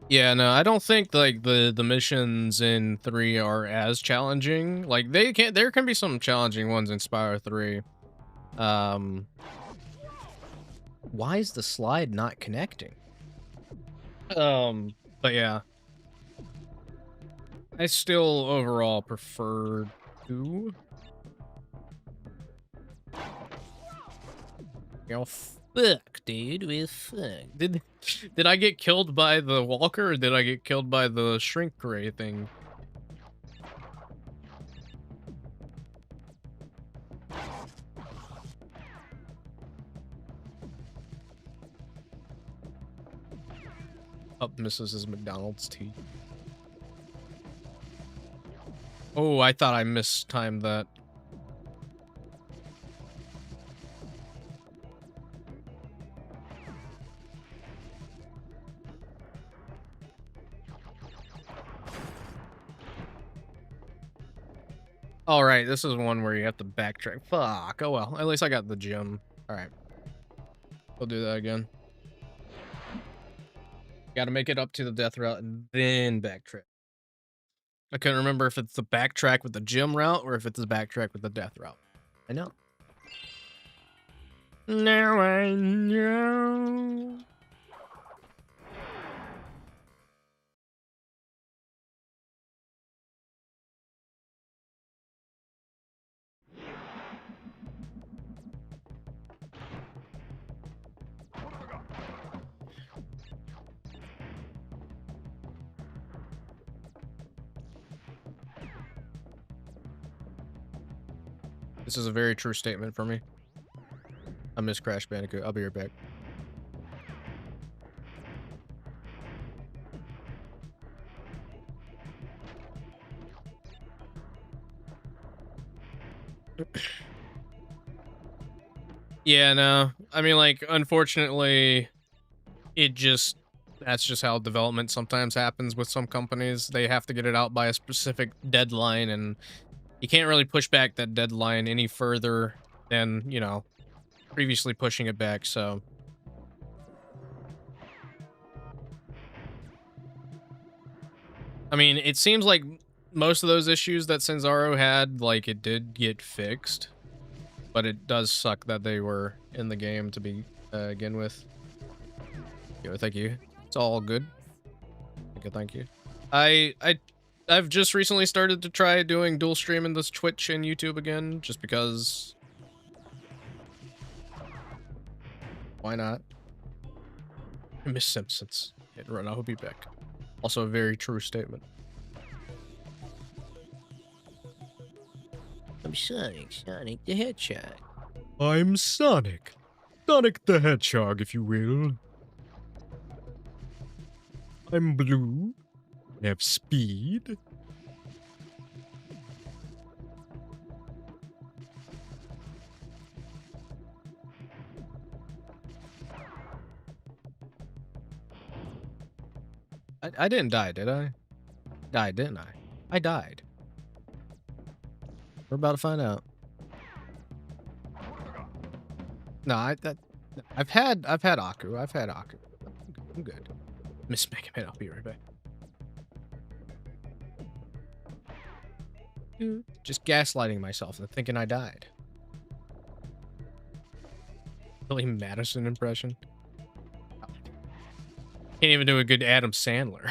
C: Yeah, no, I don't think like the missions in 3 are as challenging. Like there can be some challenging ones in Spyro 3. Why is the slide not connecting? But yeah. I still overall prefer 2. Oh fuck, dude, we fuck. Did I get killed by the walker or did I get killed by the shrink ray thing? Up misses his McDonald's tea. Oh, I thought I mistimed that. All right, this is one where you have to backtrack. Fuck. Oh well. At least I got the gem. All right, we'll do that again. Got to make it up to the death route and then backtrack. I couldn't remember if it's the backtrack with the gym route or if it's the backtrack with the death route. I know. Now I know. This is a very true statement for me. I miss Crash Bandicoot. I'll be right back. Yeah, no. I mean, like, unfortunately, that's just how development sometimes happens with some companies. They have to get it out by a specific deadline, and you can't really push back that deadline any further than, you know, previously pushing it back, so. I mean, it seems like most of those issues that Senzaro had, like, it did get fixed. But it does suck that they were in the game to begin with. Yo, thank you. It's all good. Thank you. I've just recently started to try doing dual streaming this Twitch and YouTube again, just because. Why not? Miss Simpsons. Hit run. I'll be back. Also a very true statement.
E: I'm Sonic the Hedgehog.
C: I'm Sonic. Sonic the Hedgehog, if you will. I'm blue. I have speed. I didn't die, did I? Died, didn't I? I died. We're about to find out. No, I've had Aku. I've had Aku. I'm good. Miss Mega Man, I'll be right back. Just gaslighting myself and thinking I died. Billy Madison impression. Can't even do a good Adam Sandler.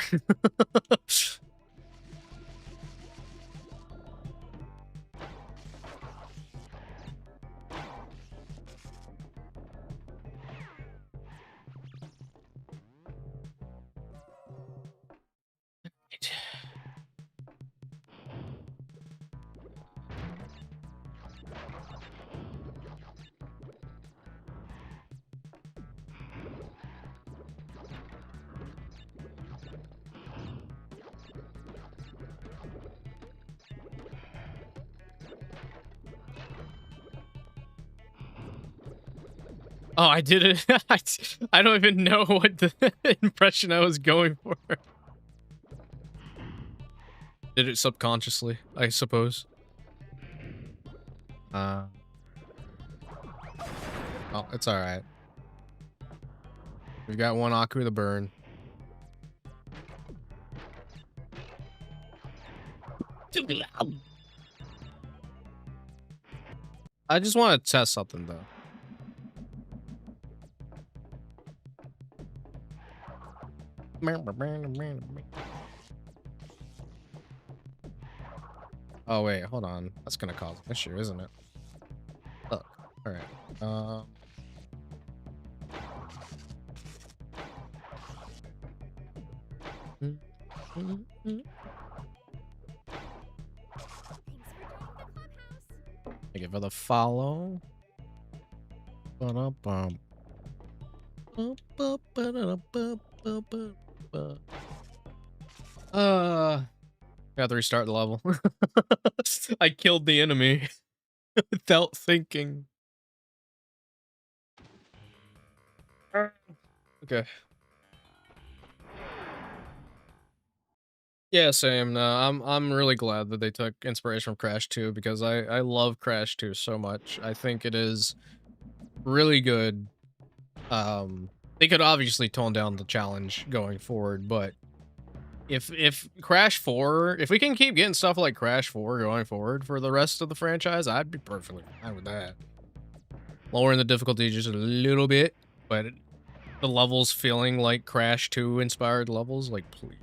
C: Oh, I did it. I don't even know what the impression I was going for. Did it subconsciously, I suppose. Oh, it's alright. We've got one Aku to burn. I just want to test something, though. Oh, wait, hold on. That's gonna cause an issue, isn't it? Look. Alright. Thank you for the follow. Got to restart the level. I killed the enemy without thinking. Okay. Yeah, same. No, I'm really glad that they took inspiration from Crash 2 because I love Crash 2 so much. I think it is really good. They could obviously tone down the challenge going forward, but if Crash 4, if we can keep getting stuff like Crash 4 going forward for the rest of the franchise, I'd be perfectly fine with that. Lowering the difficulty just a little bit, but the levels feeling like Crash 2 inspired levels, like please.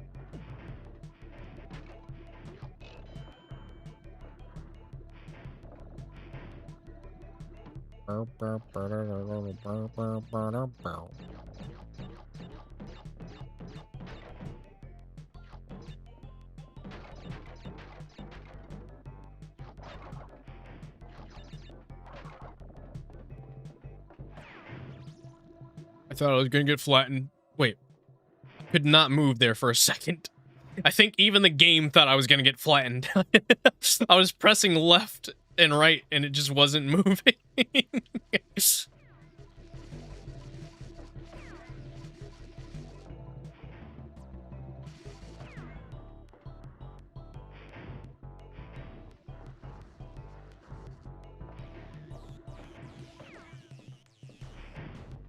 C: I thought I was gonna get flattened. Wait, could not move there for a second. I think even the game thought I was gonna get flattened. I was pressing left and right and it just wasn't moving.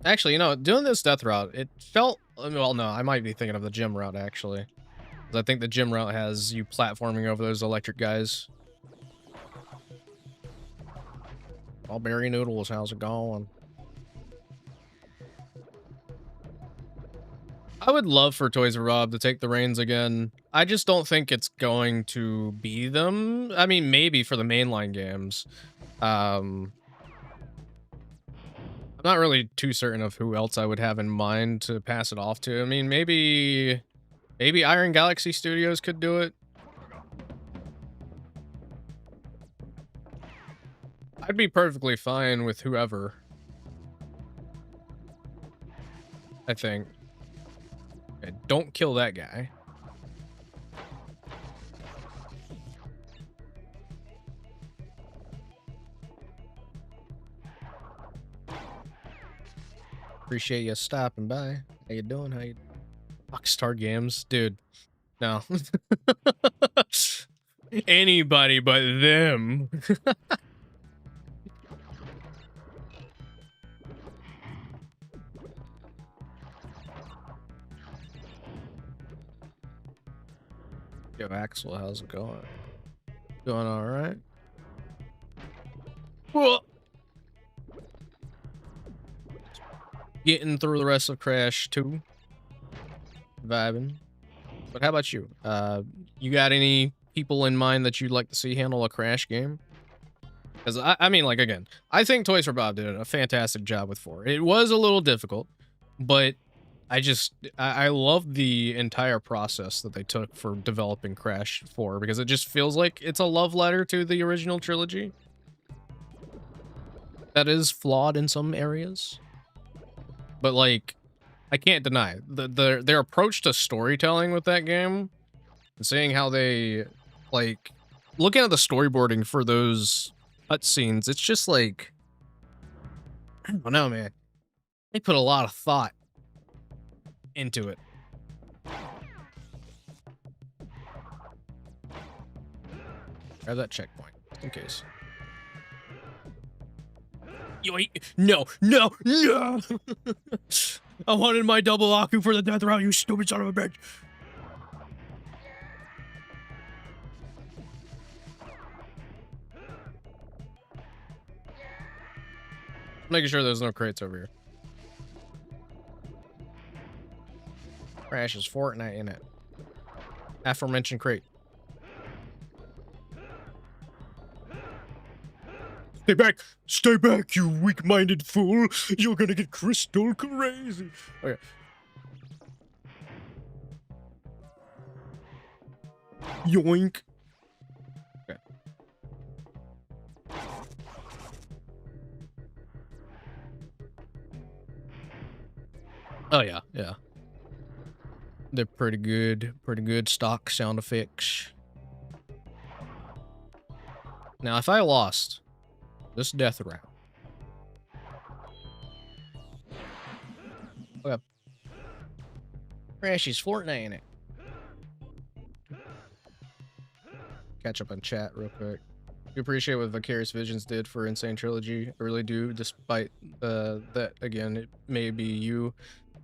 C: Actually, you know, doing this death route, it felt, well, no, I might be thinking of the gym route, actually. 'Cause I think the gym route has you platforming over those electric guys. Strawberry noodles, how's it going? I would love for Toys R Bob to take the reins again. I just don't think it's going to be them. I mean, maybe for the mainline games. I'm not really too certain of who else I would have in mind to pass it off to. I mean, maybe Iron Galaxy Studios could do it. I'd be perfectly fine with whoever. I think. Okay, don't kill that guy. Appreciate you stopping by. How you doing? How you? Rockstar Games, dude. No. Anybody but them. Yo, Axel, how's it going? Doing all right? Whoa. Getting through the rest of Crash 2. Vibing. But how about you? You got any people in mind that you'd like to see handle a Crash game? Because, I mean, like, again, I think Toys for Bob did a fantastic job with 4. It was a little difficult, but I love the entire process that they took for developing Crash 4, because it just feels like it's a love letter to the original trilogy. That is flawed in some areas. But, like, I can't deny their approach to storytelling with that game, and seeing how they, like, looking at the storyboarding for those cutscenes, it's just like, I don't know, man. They put a lot of thought into it. Grab that checkpoint, just in case. Yoink. No, no, no! I wanted my double Aku for the death round, you stupid son of a bitch! Making sure there's no crates over here. Crash is Fortnite in it. Aforementioned crate. Stay back! Stay back, you weak-minded fool! You're gonna get crystal crazy! Okay. Yoink! Okay. Oh, yeah, yeah. They're pretty good stock sound effects. Now, if I lost this death round, okay, Crash is Fortnite in it. catch up on chat real quick. We appreciate what Vicarious Visions did for Insane Trilogy. I really do, despite that, again, it may be you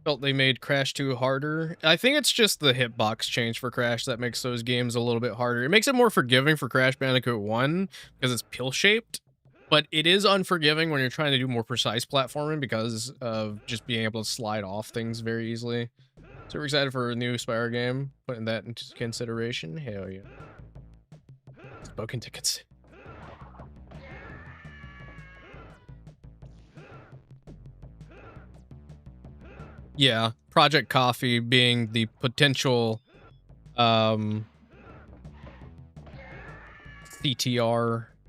C: felt they made Crash 2 harder. I think it's just the hitbox change for Crash that makes those games a little bit harder. It makes it more forgiving for Crash Bandicoot 1 because it's pill-shaped, but it is unforgiving when you're trying to do more precise platforming because of just being able to slide off things very easily. So we're excited for a new Spire game, putting that into consideration. Hell yeah. Spoken tickets. Yeah, Project Coffee being the potential CTR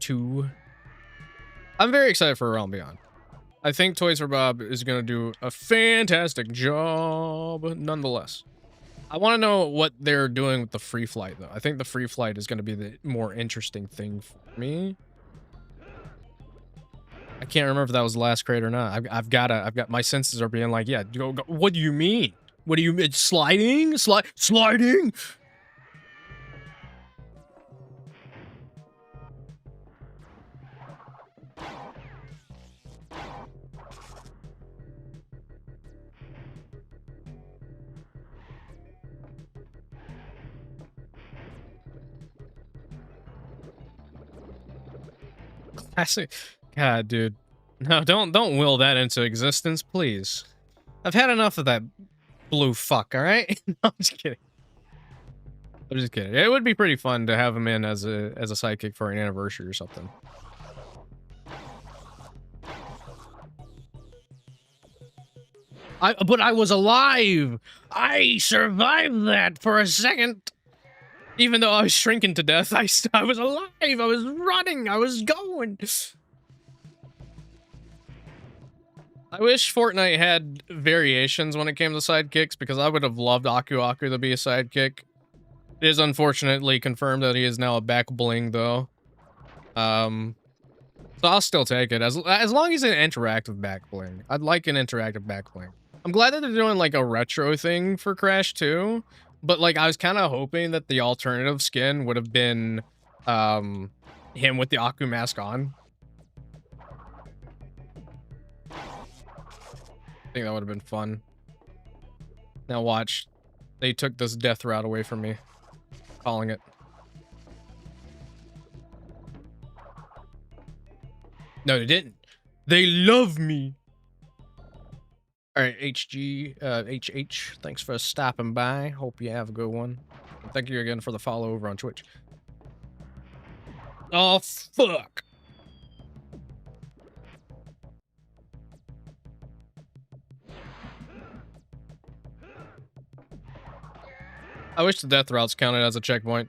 C: 2. I'm very excited for Realm Beyond. I think Toys for Bob is going to do a fantastic job nonetheless. I want to know what they're doing with the free flight though. I think the free flight is going to be the more interesting thing for me. I can't remember if that was the last crate or not. I've got my senses are being like, yeah, go. What do you mean? What do you mean? Sliding? Sliding? Classic. God, dude. No, don't will that into existence, please. I've had enough of that blue fuck, all right? No, I'm just kidding. I'm just kidding. It would be pretty fun to have him in as a sidekick for an anniversary or something. But I was alive. I survived that for a second. Even though I was shrinking to death, I was alive. I was running. I was going. I wish Fortnite had variations when it came to sidekicks, because I would have loved Aku Aku to be a sidekick. It is unfortunately confirmed that he is now a back bling, though. So I'll still take it as long as it's an interactive back bling. I'd like an interactive back bling. I'm glad that they're doing like a retro thing for Crash 2, but like I was kind of hoping that the alternative skin would have been him with the Aku mask on. I think that would have been fun. Now watch. They took this death route away from me. Calling it. No, they didn't. They love me. All right, HH, thanks for stopping by. Hope you have a good one. And thank you again for the follow over on Twitch. Oh, fuck. I wish the death routes counted as a checkpoint.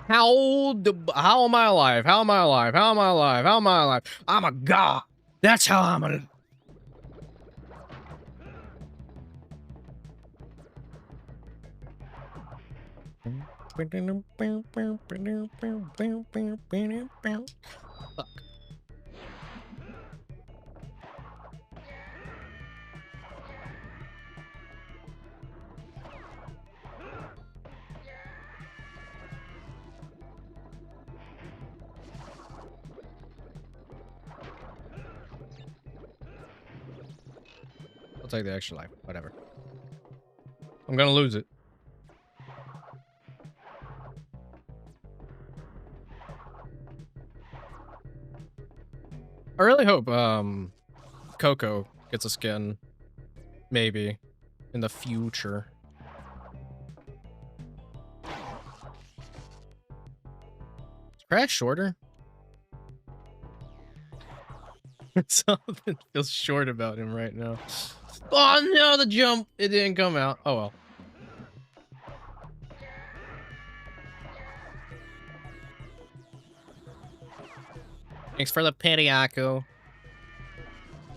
C: How am I alive? How am I alive? How am I alive? How am I alive? I'm a god. That's how I'm alive. Fuck. I'll take the extra life. Whatever. I'm gonna lose it. I really hope Coco gets a skin, maybe, in the future. Is Crash shorter? Something feels short about him right now. Oh no, the jump! It didn't come out. Oh well. Thanks for the pity, Aku.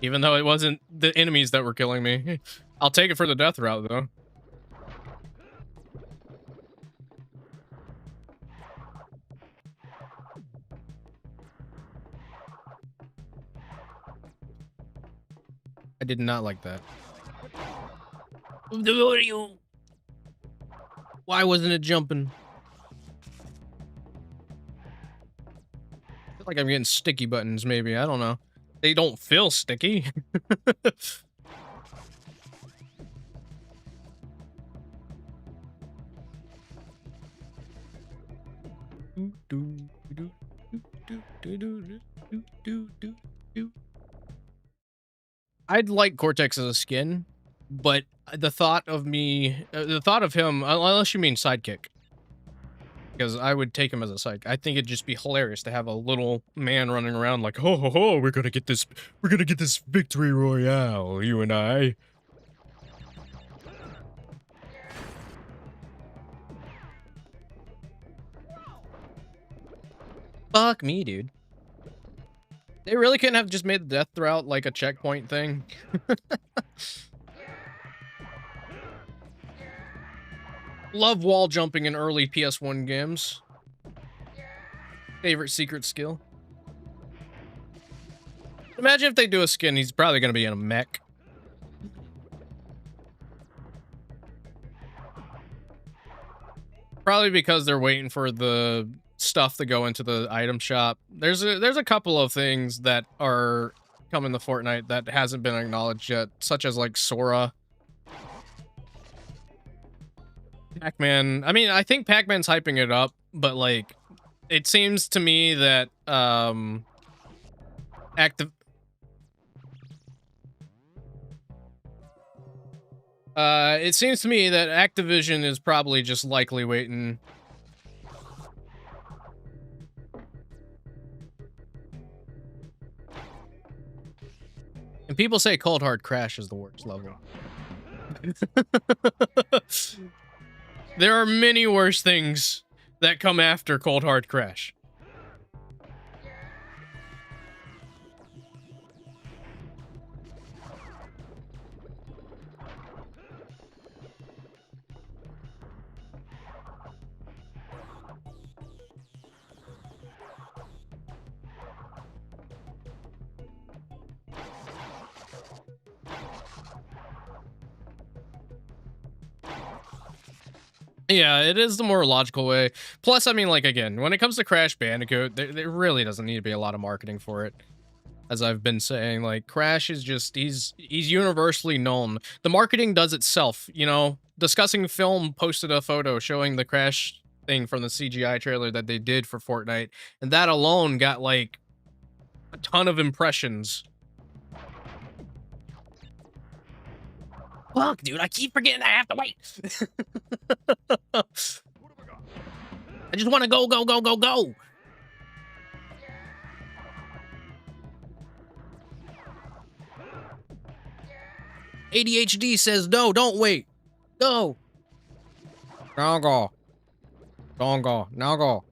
C: Even though it wasn't the enemies that were killing me. I'll take it for the death route, though. I did not like that. Why wasn't it jumping? Like I'm getting sticky buttons, maybe. I don't know. They don't feel sticky. I'd like Cortex as a skin, but the thought of him, unless you mean sidekick, because I would take him as a sidekick. I think it'd just be hilarious to have a little man running around like, ho ho ho, we're gonna get this victory royale, you and I. Fuck me, dude. They really couldn't have just made the death route like a checkpoint thing. Love wall jumping in early PS1 games. Favorite secret skill. Imagine if they do a skin, he's probably gonna be in a mech. Probably because they're waiting for the stuff to go into the item shop. There's a couple of things that are coming to Fortnite that hasn't been acknowledged yet, such as like Sora. Pac-Man. I mean, I think Pac-Man's hyping it up, but like it seems to me that it seems to me that Activision is probably just likely waiting. And people say Cold Hard Crash is the worst level. There are many worse things that come after Cold Hard Crash. Yeah, it is the more logical way. Plus, I mean, like, again, when it comes to Crash Bandicoot, there really doesn't need to be a lot of marketing for it. As I've been saying, like, Crash is just, he's universally known. The marketing does itself, you know? Discussing Film posted a photo showing the Crash thing from the CGI trailer that they did for Fortnite, and that alone got, like, a ton of impressions. Fuck, dude, I keep forgetting I have to wait. I just want to go, go, go, go, go. ADHD says no, don't wait. Go. Now go. Don't go. Now go.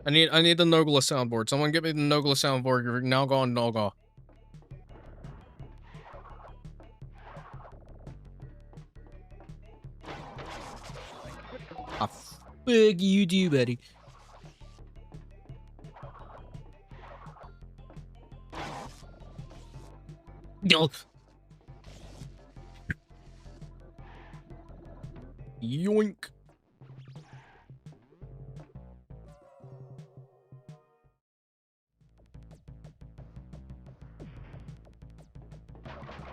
C: I need the Nogla soundboard. Someone get me the Nogla soundboard. Now go and no go. Fuck you do, buddy. Yo. Yoink.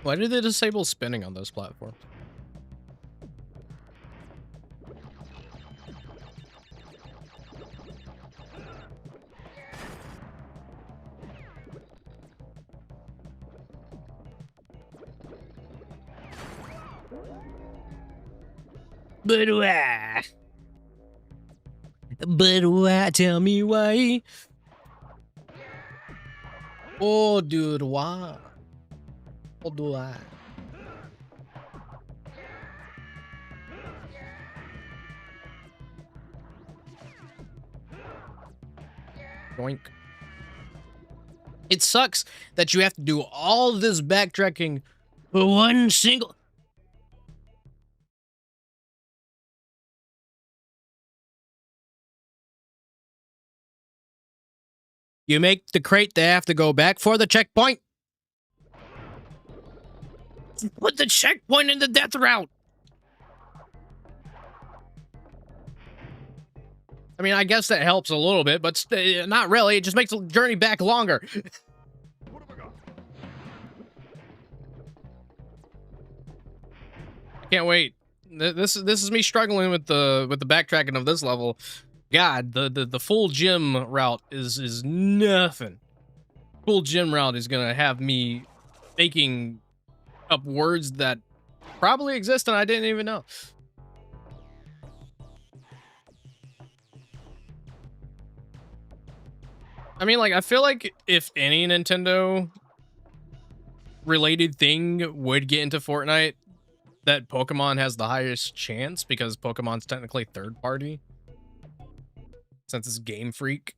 C: Why did they disable spinning on those platforms? But why? Tell me why. Oh, dude, why? Oh, do I? Yoink. It sucks that you have to do all this backtracking for one single... You make the crate, they have to go back for the checkpoint. Put the checkpoint in the death route. I mean, I guess that helps a little bit, but not really. It just makes the journey back longer.
D: What have I got?
C: I can't wait. This is me struggling with the backtracking of this level. God, the full gym route is nothing. Full gym route is gonna have me making up words that probably exist and I didn't even know. I mean, like, I feel like if any Nintendo related thing would get into Fortnite, that Pokemon has the highest chance because Pokemon's technically third party since it's Game Freak.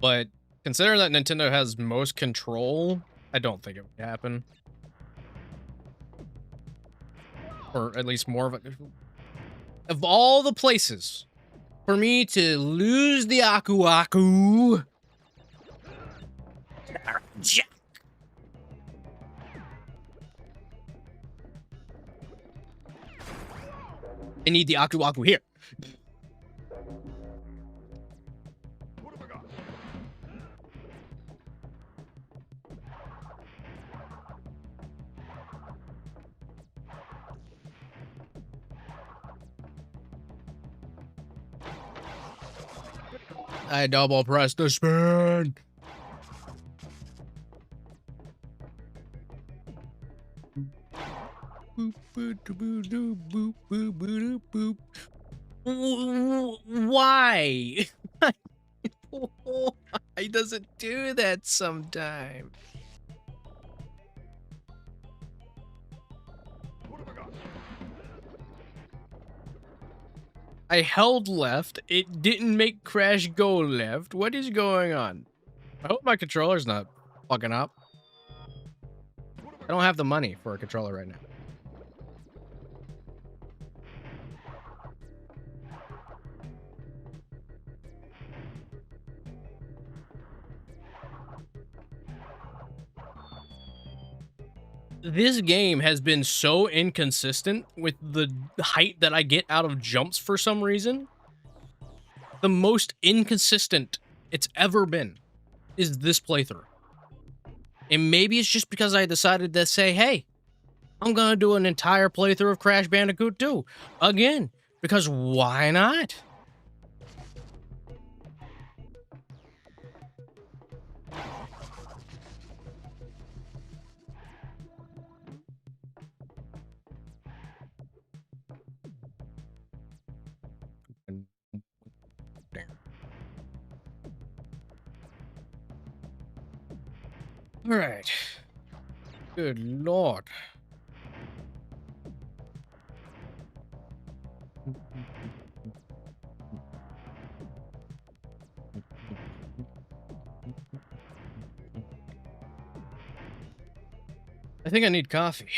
C: But considering that Nintendo has most control, I don't think it would happen. Or at least more of it. Of all the places for me to lose the Aku Aku,
E: Jack.
C: I need the Aku Aku here.
D: What have I got?
C: I double press the spin. Why? Why does it do that sometimes?
D: What have I got?
C: I held left. It didn't make Crash go left. What is going on? I hope my controller's not fucking up. I don't have the money for a controller right now. This game has been so inconsistent with the height that I get out of jumps for some reason. The most inconsistent it's ever been is this playthrough. And maybe it's just because I decided to say, hey, I'm gonna do an entire playthrough of Crash Bandicoot 2 again, because why not? All right. Good Lord. I think I need coffee.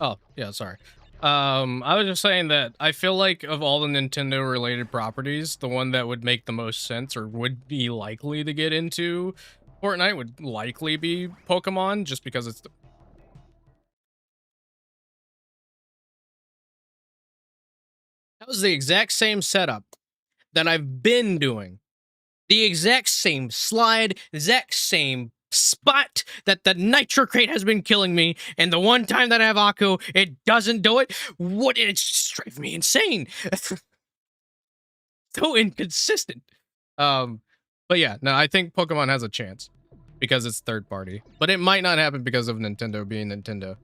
C: Oh, yeah, sorry. I was just saying that I feel like of all the Nintendo related properties, the one that would make the most sense or would be likely to get into Fortnite would likely be Pokemon, just because it's that was the exact same setup that I've been doing. The exact same slide, exact same spot that the Nitro Crate has been killing me, and the one time that I have Aku, it doesn't do it. What? It's just driving me insane. So inconsistent. But yeah, no, I think Pokemon has a chance because it's third party, but it might not happen because of Nintendo being Nintendo.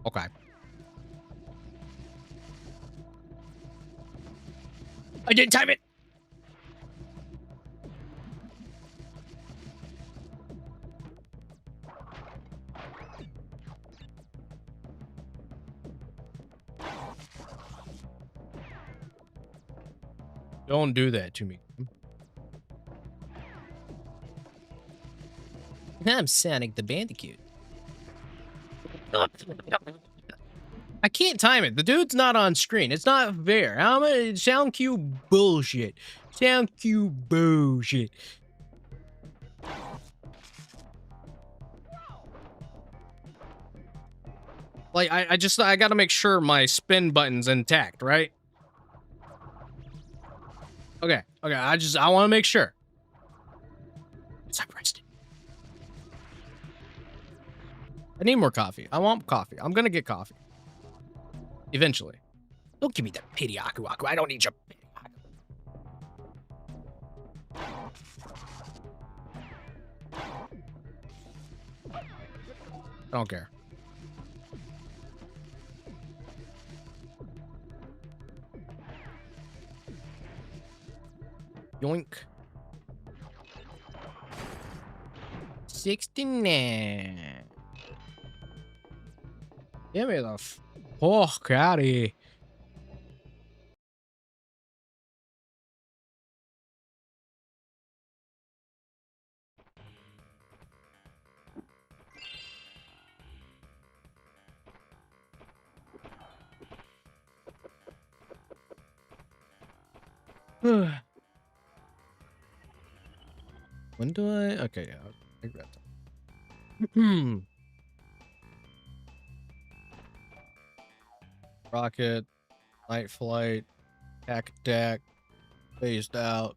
C: Okay. I didn't time it. Don't do that to me. I'm Sonic the Bandicoot. I can't time it. The dude's not on screen. It's not fair. How many sound cue bullshit? Sound cue bullshit. Like I gotta make sure my spin button's intact, right? Okay, okay. I want to make sure. Yes, I pressed it. I need more coffee. I want coffee. I'm gonna get coffee eventually.
E: Don't give me that pity, Aku Aku. I don't need your pity.
C: I don't care. Yoink. 69. Give me the fuck out of here. When do I? Okay, yeah. I got that. Rocket, night flight, hack attack, phased out.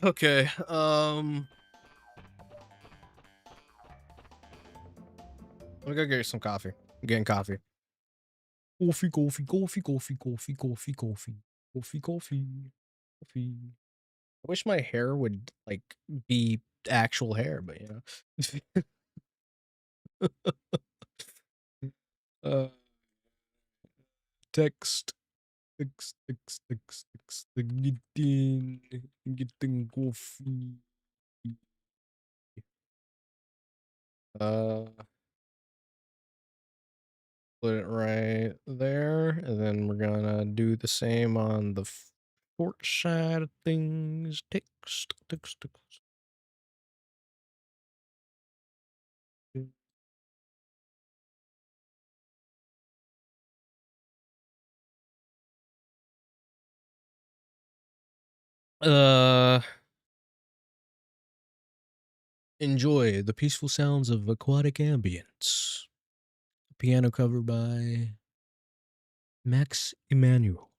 C: Okay. Let me go get some coffee. I'm getting coffee. Coffee, coffee, coffee, coffee, coffee, coffee, coffee, coffee, coffee, coffee. I wish my hair would like be actual hair, but you know. uh, text, text, getting coffee. Uh, put it right there, and then we're gonna do the same on the short side of things. Text. Uh, enjoy the peaceful sounds of aquatic ambience. Piano cover by Max Emanuel.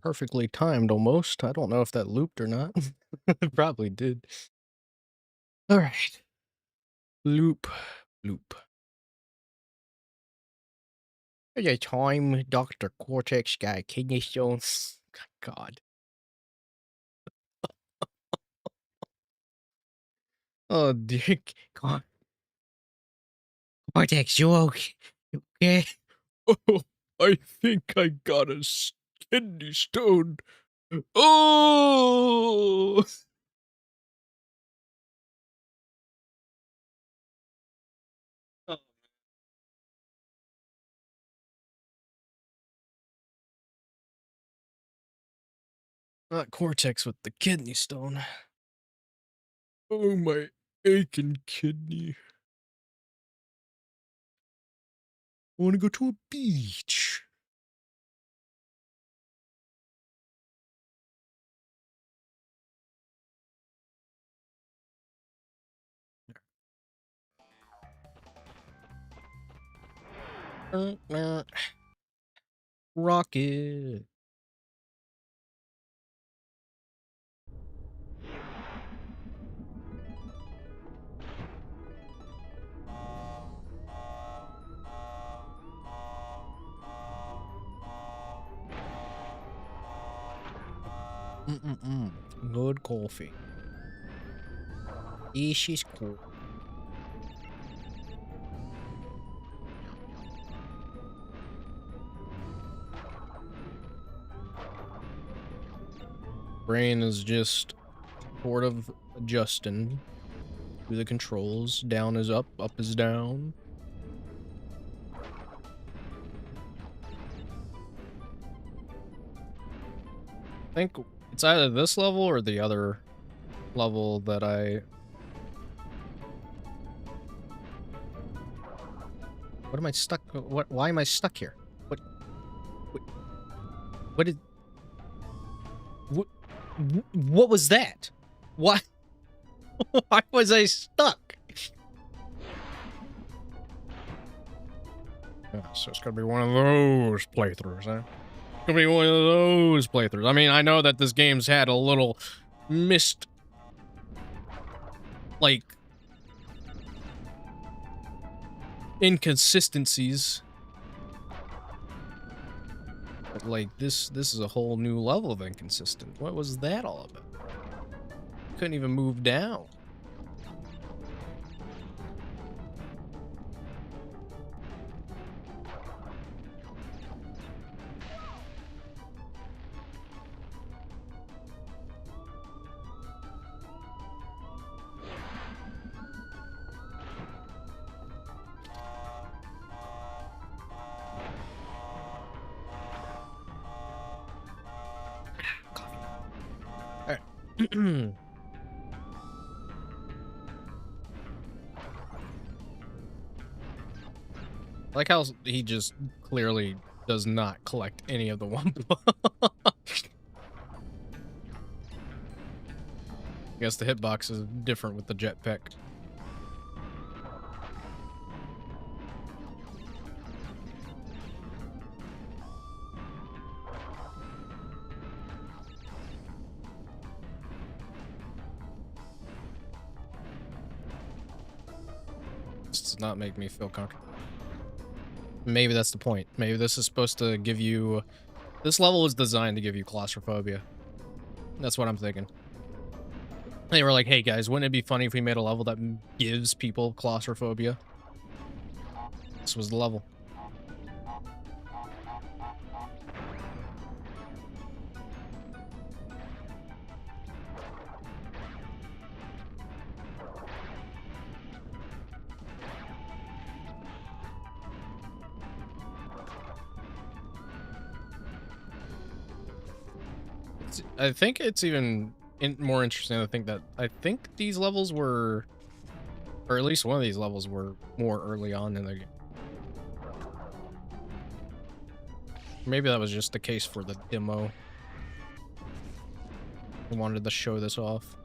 C: Perfectly timed almost. I don't know if that looped or not. It probably did. All right. Loop. Loop. At a time, Dr. Cortex got a kidney stone. God. Oh, dear. God. Cortex, you okay? You okay? Oh, I think I got a kidney stone. Oh! Not Cortex with the kidney stone. Oh, my aching kidney. I want to go to a beach. Rocket. Good coffee. This is cool. Brain is just sort of adjusting to the controls. Down is up is down. I think it's either this level or the other level that I... What am I stuck? Why am I stuck here? What, what did... What was that? What? Why was I stuck? So it's gonna be one of those playthroughs, huh? It's gonna be one of those playthroughs. I mean, I know that this game's had a little missed, like, inconsistencies. But, like, this is a whole new level of inconsistent. What was that all about? Couldn't even move down. I like how he just clearly does not collect any of the Wumpa. I guess the hitbox is different with the jetpack. This does not make me feel comfortable. Maybe that's the point. Maybe this is supposed to give you... This level is designed to give you claustrophobia. That's what I'm thinking. They were like, hey guys, wouldn't it be funny if we made a level that gives people claustrophobia? This was the level. I think it's even more interesting to think that I think these levels were, or at least one of these levels were more early on in the game. Maybe that was just the case for the demo. I wanted to show this off.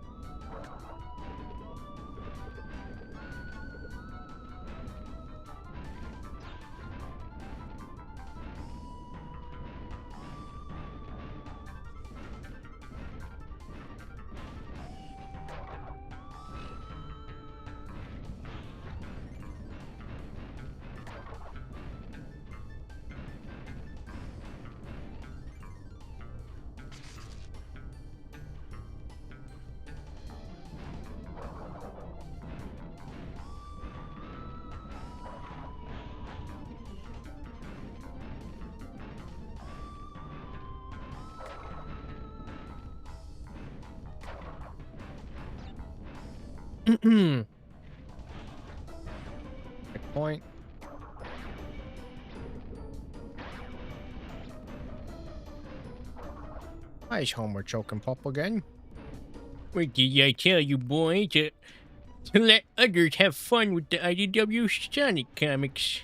C: Point. Nice Homer choking Pop again. What did I tell you, boy? To let others have fun with the IDW Sonic comics.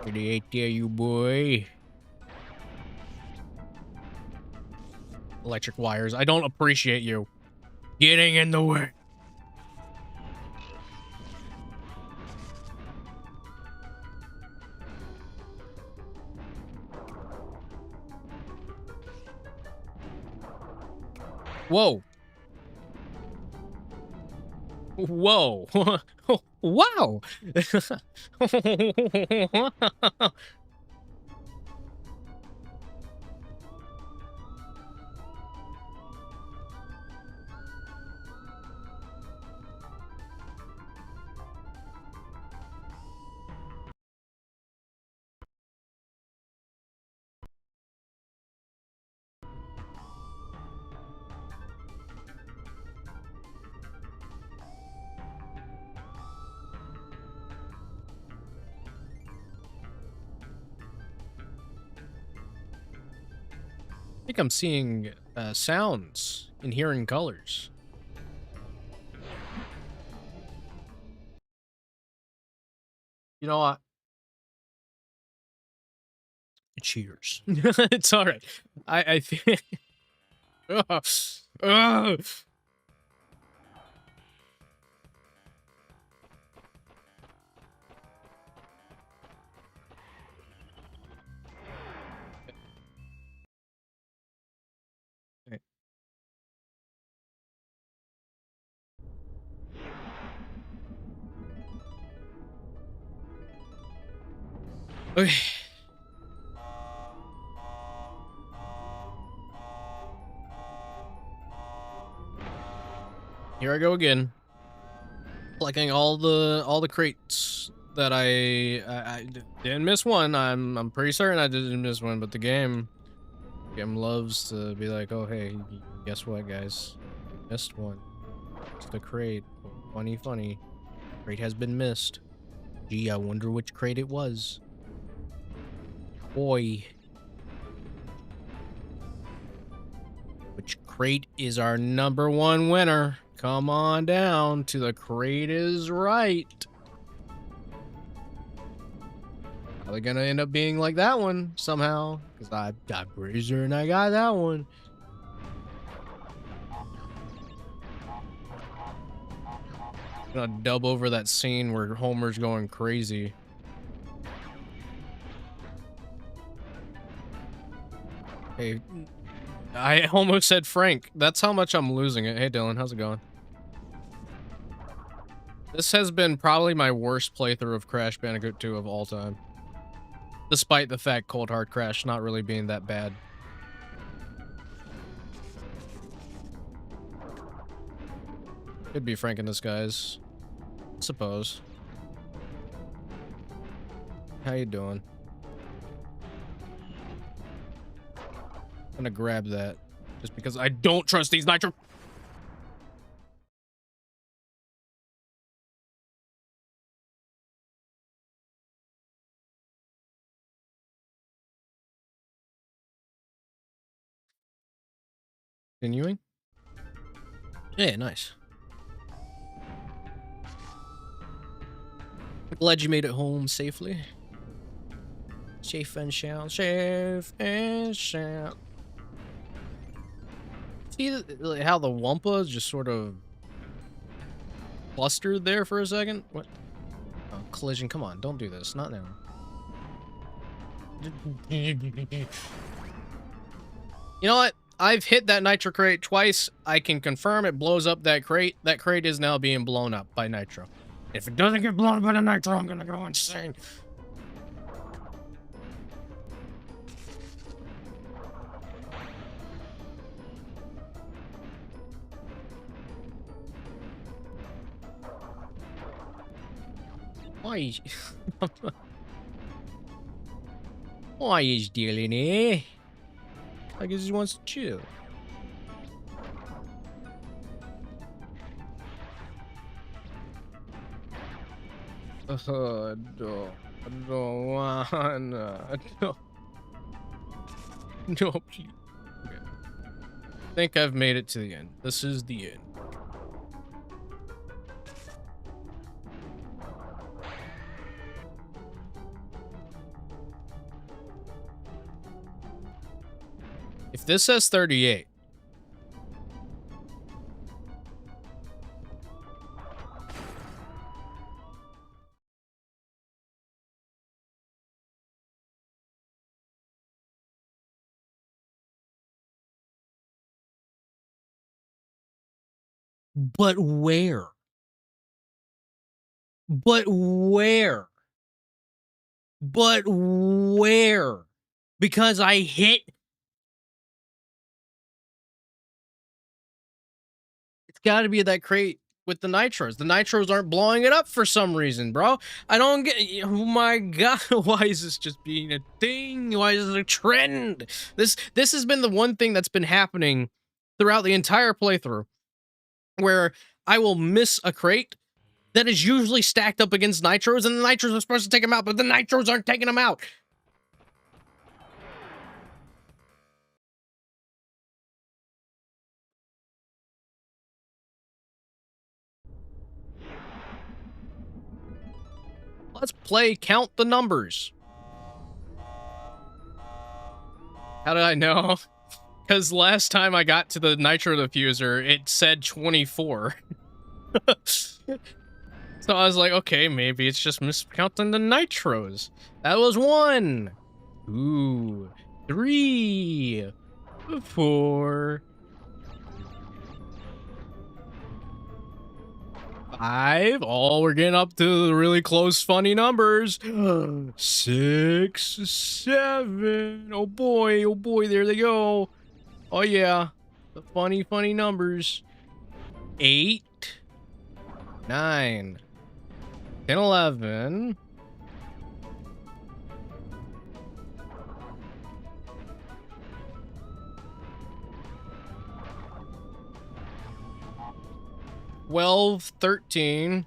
C: What did I tell you, boy? Electric wires. I don't appreciate you getting in the way. Whoa. Whoa. Wow. I think I'm seeing sounds and hearing colors. You know what? Cheers. It's all right. I think. Ugh. Ugh. Okay. Here I go again. Collecting all the crates that I didn't miss one. I'm pretty certain I didn't miss one, but the game loves to be like, oh hey, guess what, guys? Missed one. It's the crate. Funny. Crate has been missed. Gee, I wonder which crate it was. Boy. Which crate is our #1 winner? Come on down to the crate is right. Probably gonna end up being like that one somehow. Because I got Bruiser and I got that one. I'm gonna dub over that scene where Homer's going crazy. Hey, I almost said Frank. That's how much I'm losing it. Hey, Dylan, how's it going? This has been probably my worst playthrough of Crash Bandicoot 2 of all time. Despite the fact Cold Hard Crash not really being that bad. Could be Frank in disguise. Suppose. How you doing? I'm gonna grab that. Just because I don't trust these nitro... Continuing? Yeah, nice. Glad you made it home safely. Safe and sound. Safe and sound. See how the Wumpas just sort of clustered there for a second? What? Oh, collision. Come on, don't do this. Not now. You know what? I've hit that nitro crate twice. I can confirm it blows up that crate. That crate is now being blown up by nitro. If it doesn't get blown up by the nitro, I'm gonna go insane. Why is... Why is dealing here? I guess he wants to chill. No. I don't wanna. No. No, please. Okay. I think I've made it to the end. This is the end. If this says 38, but where? But where? But where? Because I hit. It's got to be that crate with the nitros. The nitros aren't blowing it up for some reason, bro. I don't get. Oh my god! Why is this just being a thing? Why is this a trend? This has been the one thing that's been happening throughout the entire playthrough, where I will miss a crate that is usually stacked up against nitros, and the nitros are supposed to take them out, but the nitros aren't taking them out. Let's play Count the Numbers. How did I know? Because last time I got to the nitro diffuser, it said 24. So I was like, okay, maybe it's just miscounting the nitros. That was 1, 2, 3, 4, 5. Oh, we're getting up to the really close, funny numbers. 6, 7. Oh boy, there they go. Oh yeah, the funny, funny numbers. 8, 9, 10, 11. 12, 13.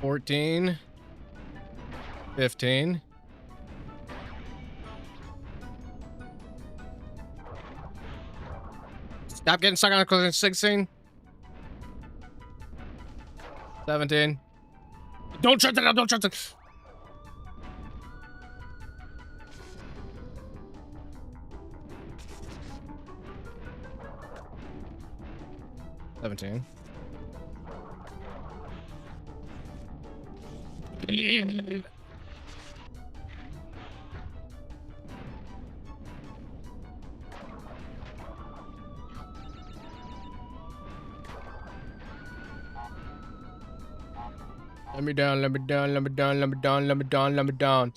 C: 14, 15. Stop getting stuck on a closing 16. 17. Don't shut it up, don't shut it. 17. Let me down, let me down, let me down, let me down, let me down, let me down.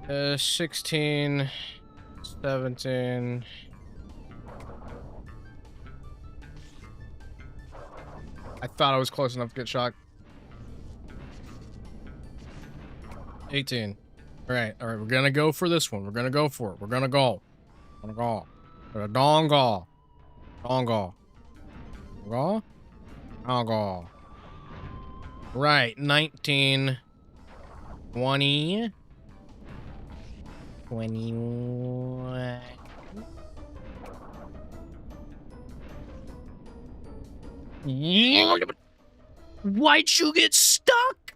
C: Uh, 16, 17. I thought I was close enough to get shocked. 18. All right, we're gonna go for this one. We're gonna go for it. We're gonna go. We're gonna go. We're gonna dongle. Dongle. Go. Dongle. Right, 19, 20, 21. Why'd you get stuck?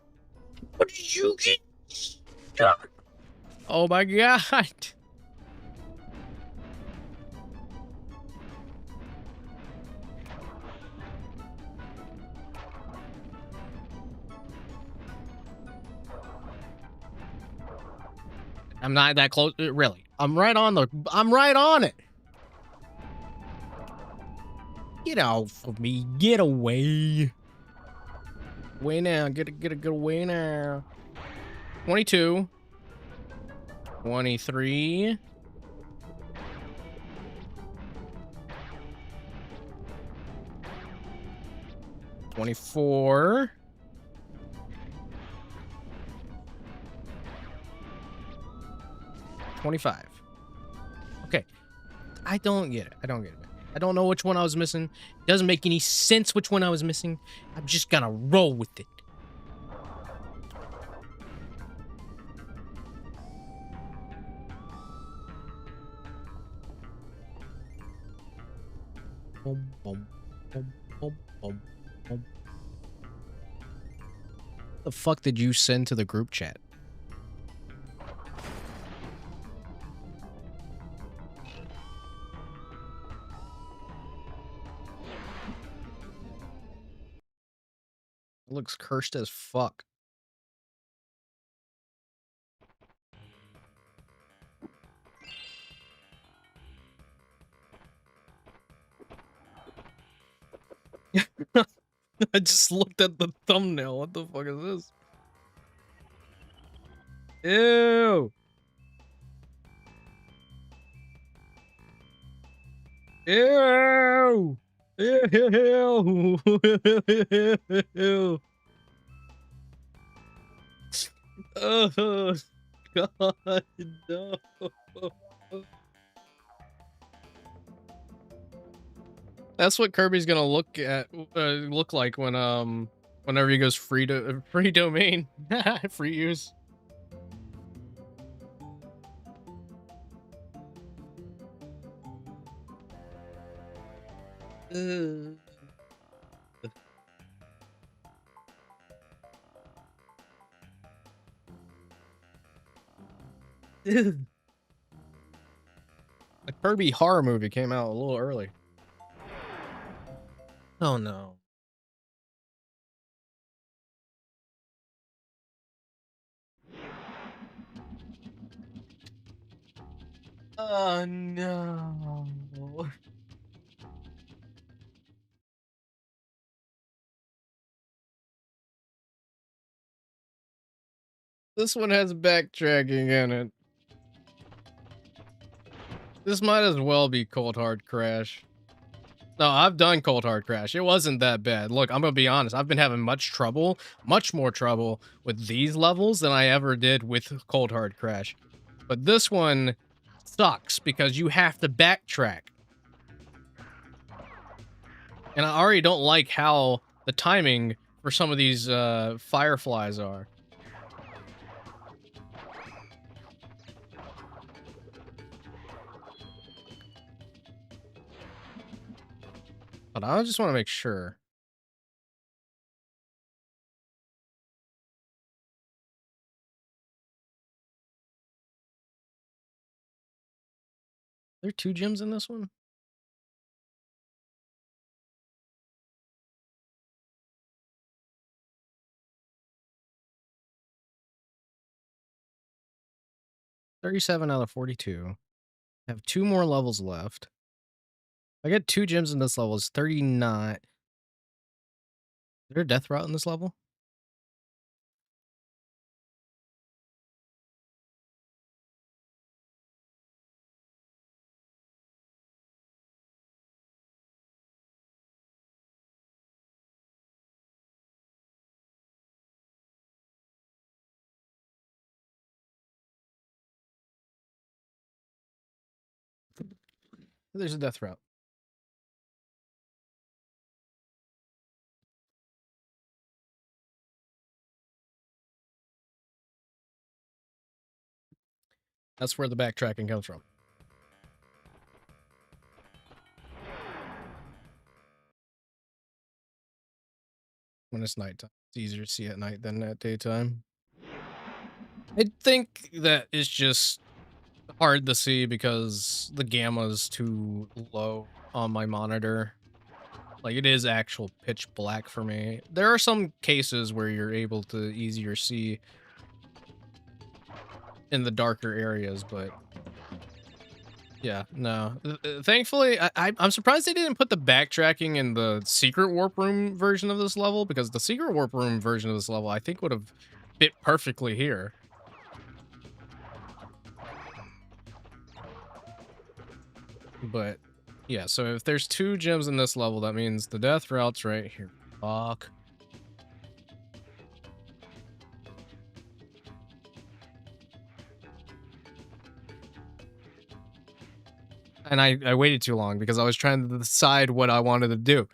C: What did you get stuck? Oh my god. I'm not that close, really. I'm right on it. Get off of me. Get away. Away now. Get away now. 22. 23. 24. 25. I don't get it. I don't get it. I don't know which one I was missing. It doesn't make any sense which one I was missing. I'm just gonna roll with it. Boom, boom, boom, boom, boom, boom. The fuck did you send to the group chat? It looks cursed as fuck. I just looked at the thumbnail. What the fuck is this? Ew. Ew. Ew. Ew. Oh, God, no. That's what Kirby's gonna look like when whenever he goes free domain, free use. Ugh. The Kirby horror movie came out a little early. Oh no. Oh no. This one has backtracking in it. This might as well be Cold Hard Crash. No, I've done Cold Hard Crash. It wasn't that bad. Look, I'm gonna be honest. I've been having much more trouble with these levels than I ever did with Cold Hard Crash. But this one sucks because you have to backtrack. And I already don't like how the timing for some of these fireflies are. But I just want to make sure. There are 2 gems in this one? $37 out of 42. I have 2 more levels left. I get 2 gems in this level. It's 39. Is there a death route in this level? There's a death route. That's where the backtracking comes from. When it's nighttime. It's easier to see at night than at daytime. I think that it's just hard to see because the gamma's too low on my monitor. Like, it is actual pitch black for me. There are some cases where you're able to easier see in the darker areas, but yeah, no. Thankfully, I'm surprised they didn't put the backtracking in the secret warp room version of this level, because the secret warp room version of this level I think would have fit perfectly here. But yeah, so if there's 2 gems in this level, that means the death route's right here. Fuck. And I waited too long because I was trying to decide what I wanted to do.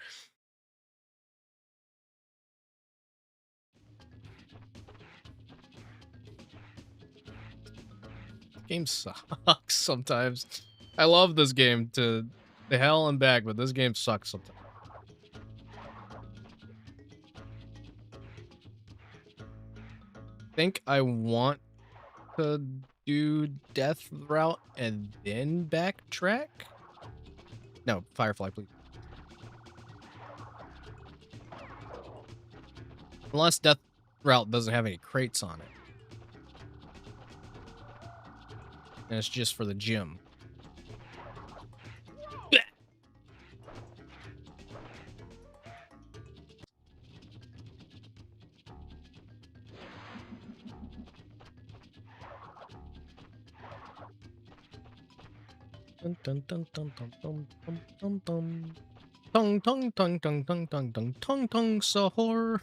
C: Game sucks sometimes. I love this game to the hell and back, but this game sucks sometimes. Think I want to do death route and then backtrack? No, Firefly, please. Unless death route doesn't have any crates on it. And it's just for the gym. Dun dun dun dun dun dun dun dun dun. Tung tung tung tung tung tung tung tung tung sahur.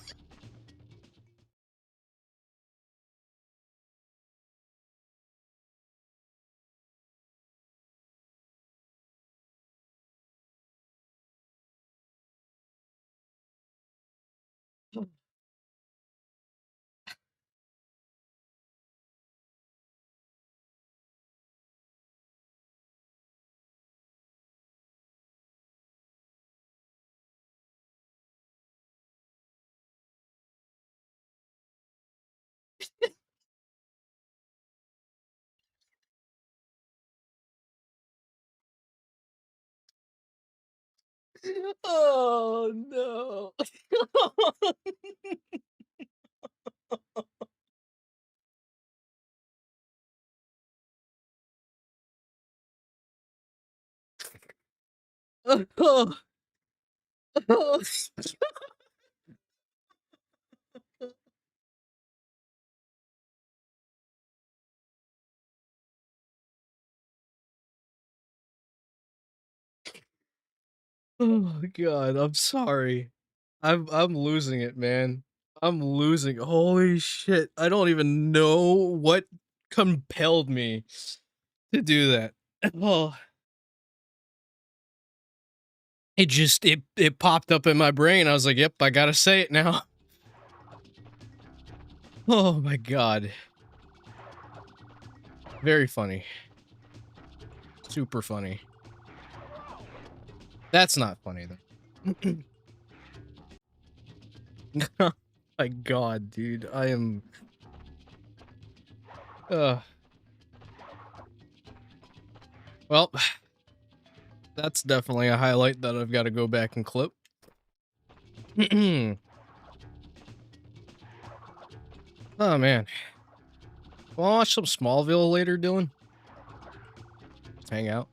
C: Oh no. Oh god, I'm sorry. I'm losing it, man. I'm losing. Holy shit. I don't even know what compelled me to do that. Oh, it popped up in my brain. I was like, "Yep, I got to say it now." Oh my god. Very funny. Super funny. That's not funny though. My god, dude. I am well, that's definitely a highlight that I've got to go back and clip. Oh man. Wanna watch some Smallville later, Dylan? Just hang out.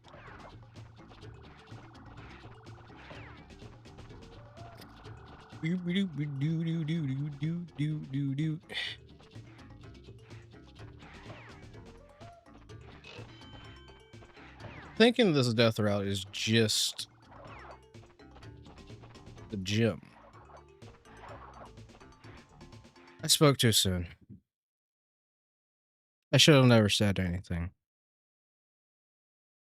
C: Thinking this death route is just the gym. I spoke too soon. I should have never said anything.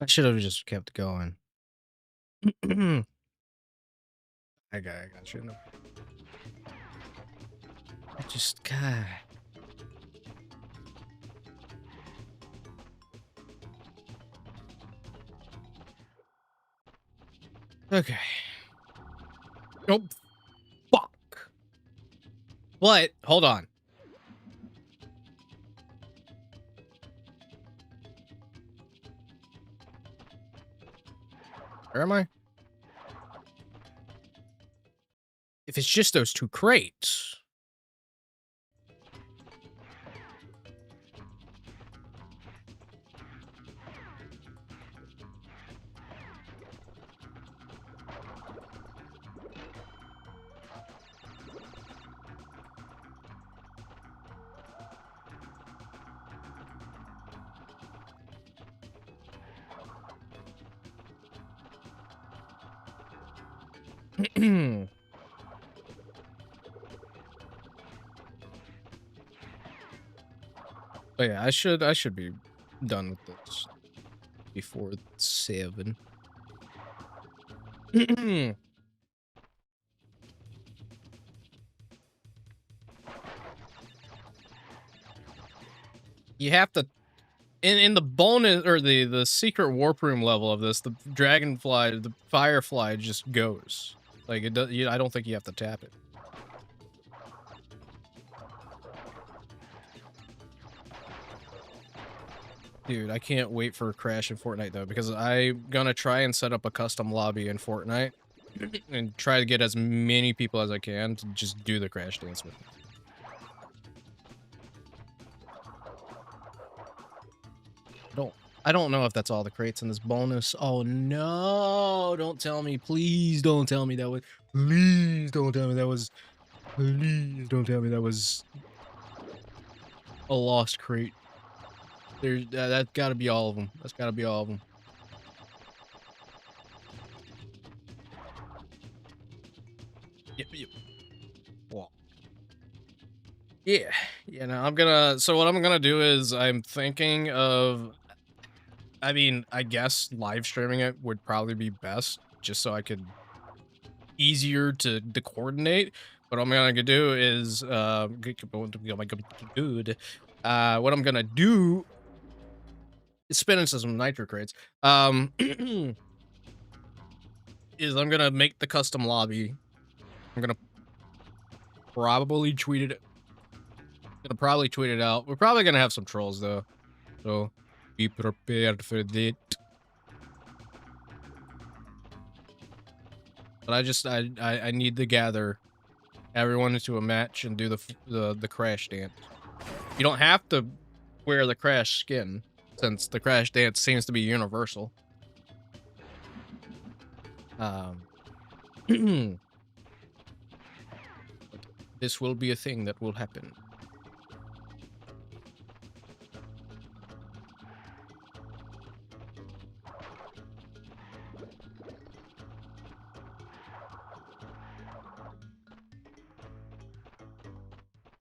C: I should have just kept going. I got you. I just, God. Okay. Oh, fuck. What? Hold on. Where am I? If it's just those two crates. But yeah, I should be done with this before 7. You have to in the bonus or the secret warp room level of this, the dragonfly, the firefly just goes. Like it does. I don't think you have to tap it. Dude, I can't wait for a crash in Fortnite though, because I'm gonna try and set up a custom lobby in Fortnite and try to get as many people as I can to just do the crash dance with me. I don't know if that's all the crates in this bonus. Oh no, don't tell me. Please don't tell me that was. Please don't tell me that was. Please don't tell me that was a lost crate. There's that's gotta be all of them. That's gotta be all of them. Yep. Well, yeah. No, I'm gonna. So what I'm gonna do is I'm thinking of. I mean, I guess live streaming it would probably be best, just so I could easier to coordinate. What I'm gonna do is what I'm gonna do is spin into some nitro crates. Is I'm gonna make the custom lobby. I'm gonna probably tweet it. Probably tweet it out. We're probably gonna have some trolls though, so be prepared for that. But I need to gather everyone into a match and do the crash dance. You don't have to wear the crash skin, since the crash dance seems to be universal. This will be a thing that will happen.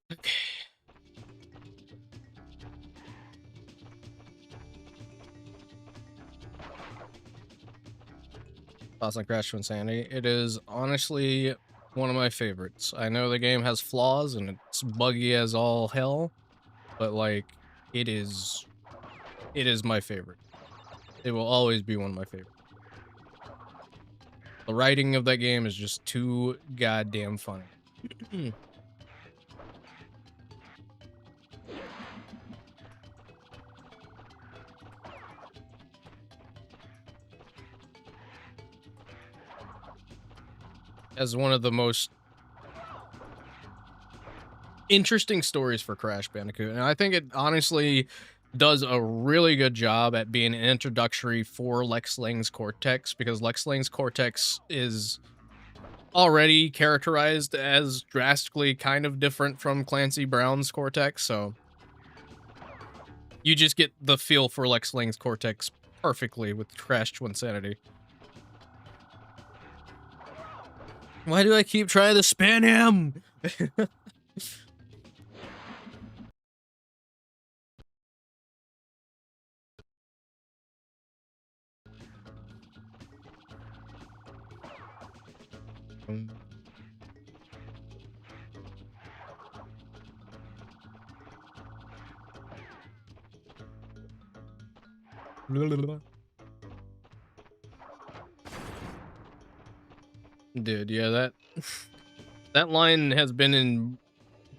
C: Okay. Thoughts on Crash to Insanity. It is honestly one of my favorites. I know the game has flaws and it's buggy as all hell, but like it is my favorite. It will always be one of my favorites. The writing of that game is just too goddamn funny. As one of the most interesting stories for Crash Bandicoot, and I think it honestly does a really good job at being an introductory for Lex Lang's Cortex, because Lex Lang's Cortex is already characterized as drastically kind of different from Clancy Brown's Cortex, so you just get the feel for Lex Lang's Cortex perfectly with Crash to Insanity. Why do I keep trying to spin him? Dude, yeah, that line has been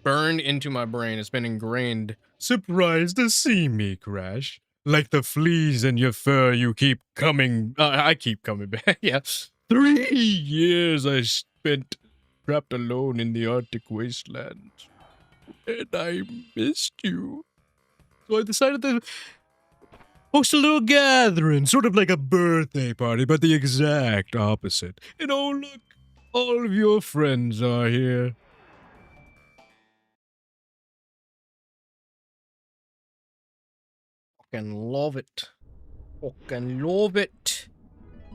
C: burned into my brain. It's been ingrained. Surprised to see me, Crash. Like the fleas in your fur, you keep coming. I keep coming back. Yeah. 3 years I spent trapped alone in the Arctic wasteland. And I missed you. So I decided to host a little gathering, sort of like a birthday party, but the exact opposite. And oh, look, all of your friends are here. Fucking love it. Fucking love it.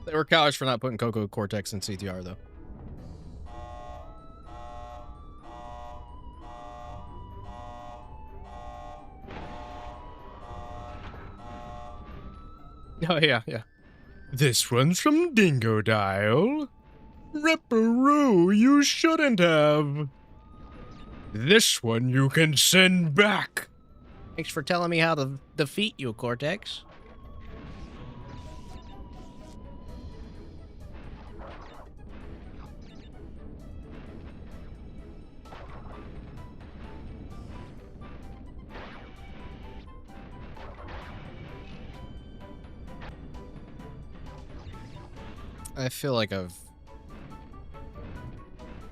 C: They were cowards for not putting Coco Cortex in CTR, though. Oh, yeah, yeah. This one's from Dingo Dial. Ripperoo, you shouldn't have. This one you can send back.
E: Thanks for telling me how to defeat you, Cortex.
A: I feel like I've... Is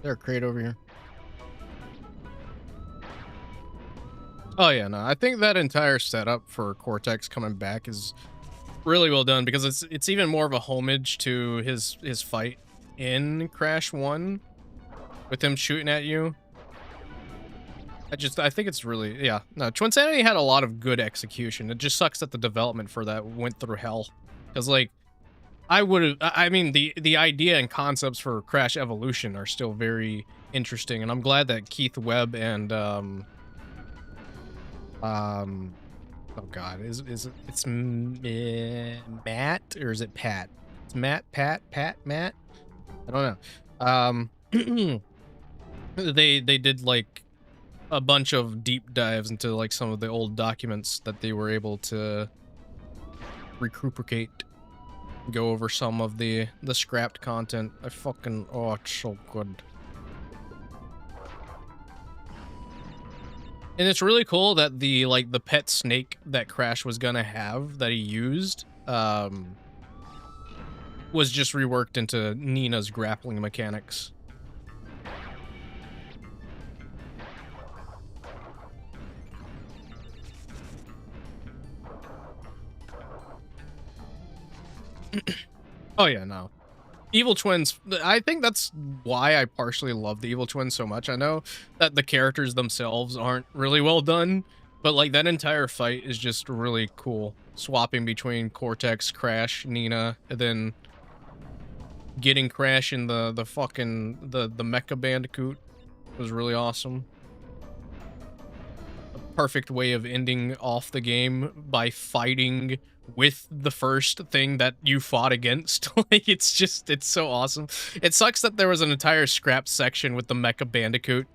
A: there a crate over here?
C: Oh, yeah, no. I think that entire setup for Cortex coming back is really well done because it's even more of a homage to his fight in Crash 1 with him shooting at you. I think it's really, yeah. No, Twinsanity had a lot of good execution. It just sucks that the development for that went through hell. Because, like, I mean, the idea and concepts for Crash Evolution are still very interesting, and I'm glad that Keith Webb and, oh god, it's Matt, or is it Pat? It's Matt, Pat, Matt? I don't know. They did, like, a bunch of deep dives into, like, some of the old documents that they were able to recuperate. Go over some of the scrapped content. Oh, it's so good. And it's really cool that the pet snake that Crash was gonna have that he used was just reworked into Nina's grappling mechanics. Oh yeah, no. Evil Twins, I think that's why I partially love the Evil Twins so much. I know that the characters themselves aren't really well done, but like that entire fight is just really cool. Swapping between Cortex, Crash, Nina, and then getting Crash in the fucking the Mecha Bandicoot was really awesome. A perfect way of ending off the game by fighting with the first thing that you fought against. Like, it's so awesome. It sucks that there was an entire scrap section with the Mecha Bandicoot,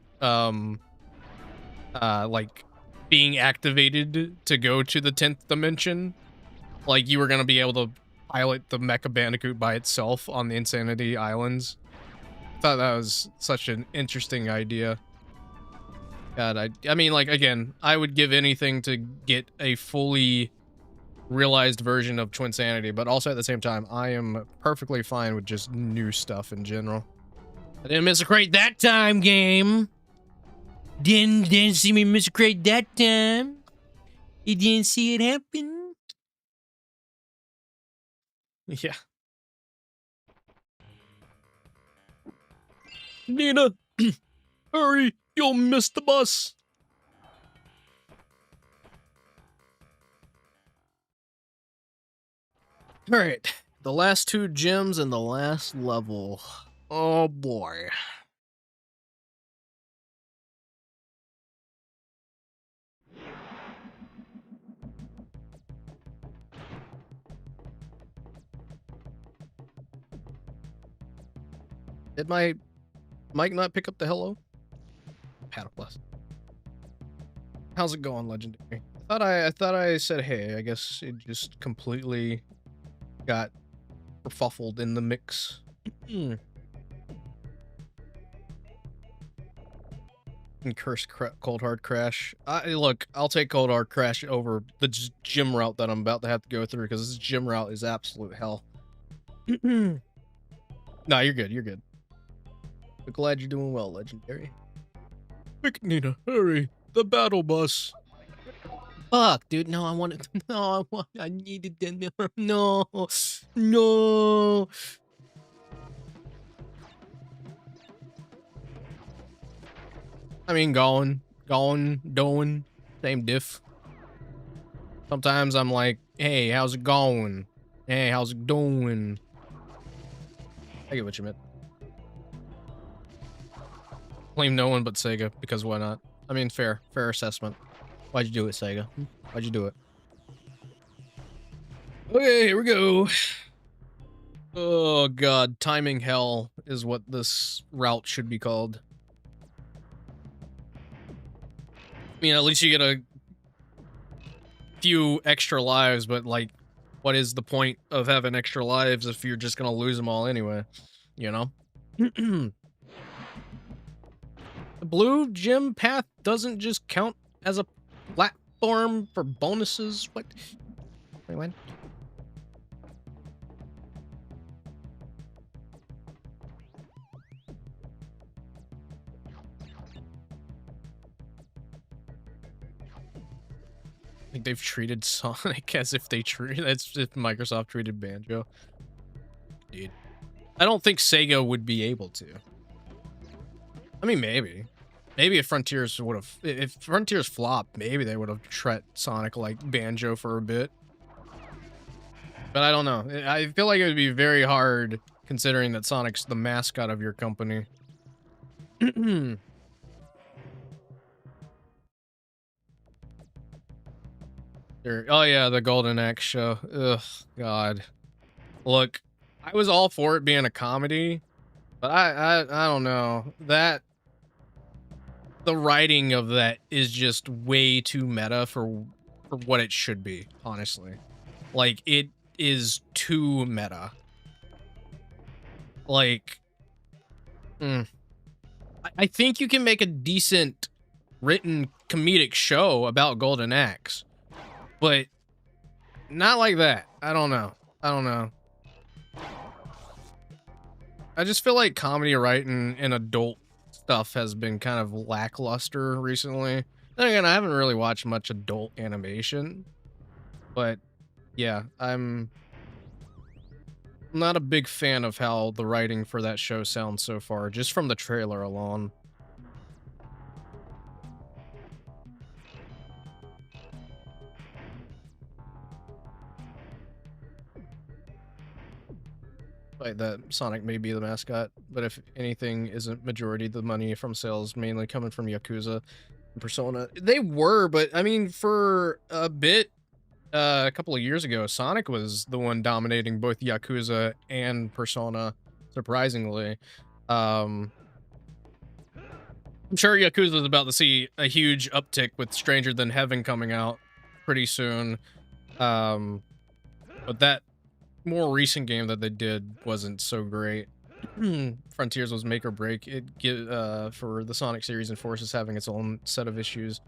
C: like, being activated to go to the 10th dimension. Like, you were gonna be able to pilot the Mecha Bandicoot by itself on the Insanity Islands. I thought that was such an interesting idea. God, I mean, like, again, I would give anything to get a fully realized version of Twinsanity, but also at the same time, I am perfectly fine with just new stuff in general.
E: I didn't miss a crate that time, game. Didn't see me miss a crate that time. You didn't see it happen.
C: Yeah. Nina, hurry, you'll miss the bus. All right, the last two gems and the last level. Oh boy. Did my mic not pick up the hello? Paddle plus. How's it going, Legendary? I thought I said hey. I guess it just completely got kerfuffled in the mix. And curse Cold Hard Crash. Look, I'll take Cold Hard Crash over the gym route that I'm about to have to go through, because this gym route is absolute hell. No, you're good. You're good. But glad you're doing well, Legendary. Quick, Nina, hurry! The battle bus.
E: Fuck, dude. No, I wanted. No, I needed the. No, no.
C: I mean, going, doing, same diff. Sometimes I'm like, hey, how's it going? Hey, how's it doing? I get what you meant. Blame no one but Sega, because why not? I mean, fair assessment. Why'd you do it, Sega? Why'd you do it? Okay, here we go. Oh god, timing hell is what this route should be called. I mean, at least you get a few extra lives, but like, what is the point of having extra lives if you're just gonna lose them all anyway? You know? The blue gym path doesn't just count as a platform for bonuses? What? Wait, what? Like they've treated Sonic as if they that's if Microsoft treated Banjo. Dude. I don't think Sega would be able to. I mean, maybe. Maybe if Frontiers would have... If Frontiers flopped, maybe they would have treated Sonic like Banjo for a bit. But I don't know. I feel like it would be very hard considering that Sonic's the mascot of your company. Oh yeah, the Golden Axe show. Ugh, God. Look, I was all for it being a comedy, but I don't know. The writing of that is just way too meta for what it should be, honestly. Like, it is too meta. Like, I think you can make a decent written comedic show about Golden Axe, but not like that. I don't know. I just feel like comedy writing and adult stuff has been kind of lackluster recently. Then again, I haven't really watched much adult animation, but yeah, I'm not a big fan of how the writing for that show sounds so far, just from the trailer alone. Like that Sonic may be the mascot, but if anything isn't majority the money from sales mainly coming from Yakuza and Persona. They were, but I mean for a bit a couple of years ago, Sonic was the one dominating both Yakuza and Persona, surprisingly. I'm sure Yakuza is about to see a huge uptick with Stranger Than Heaven coming out pretty soon. But that more recent game that they did wasn't so great. Frontiers was make or break. For the Sonic series, and Forces having its own set of issues.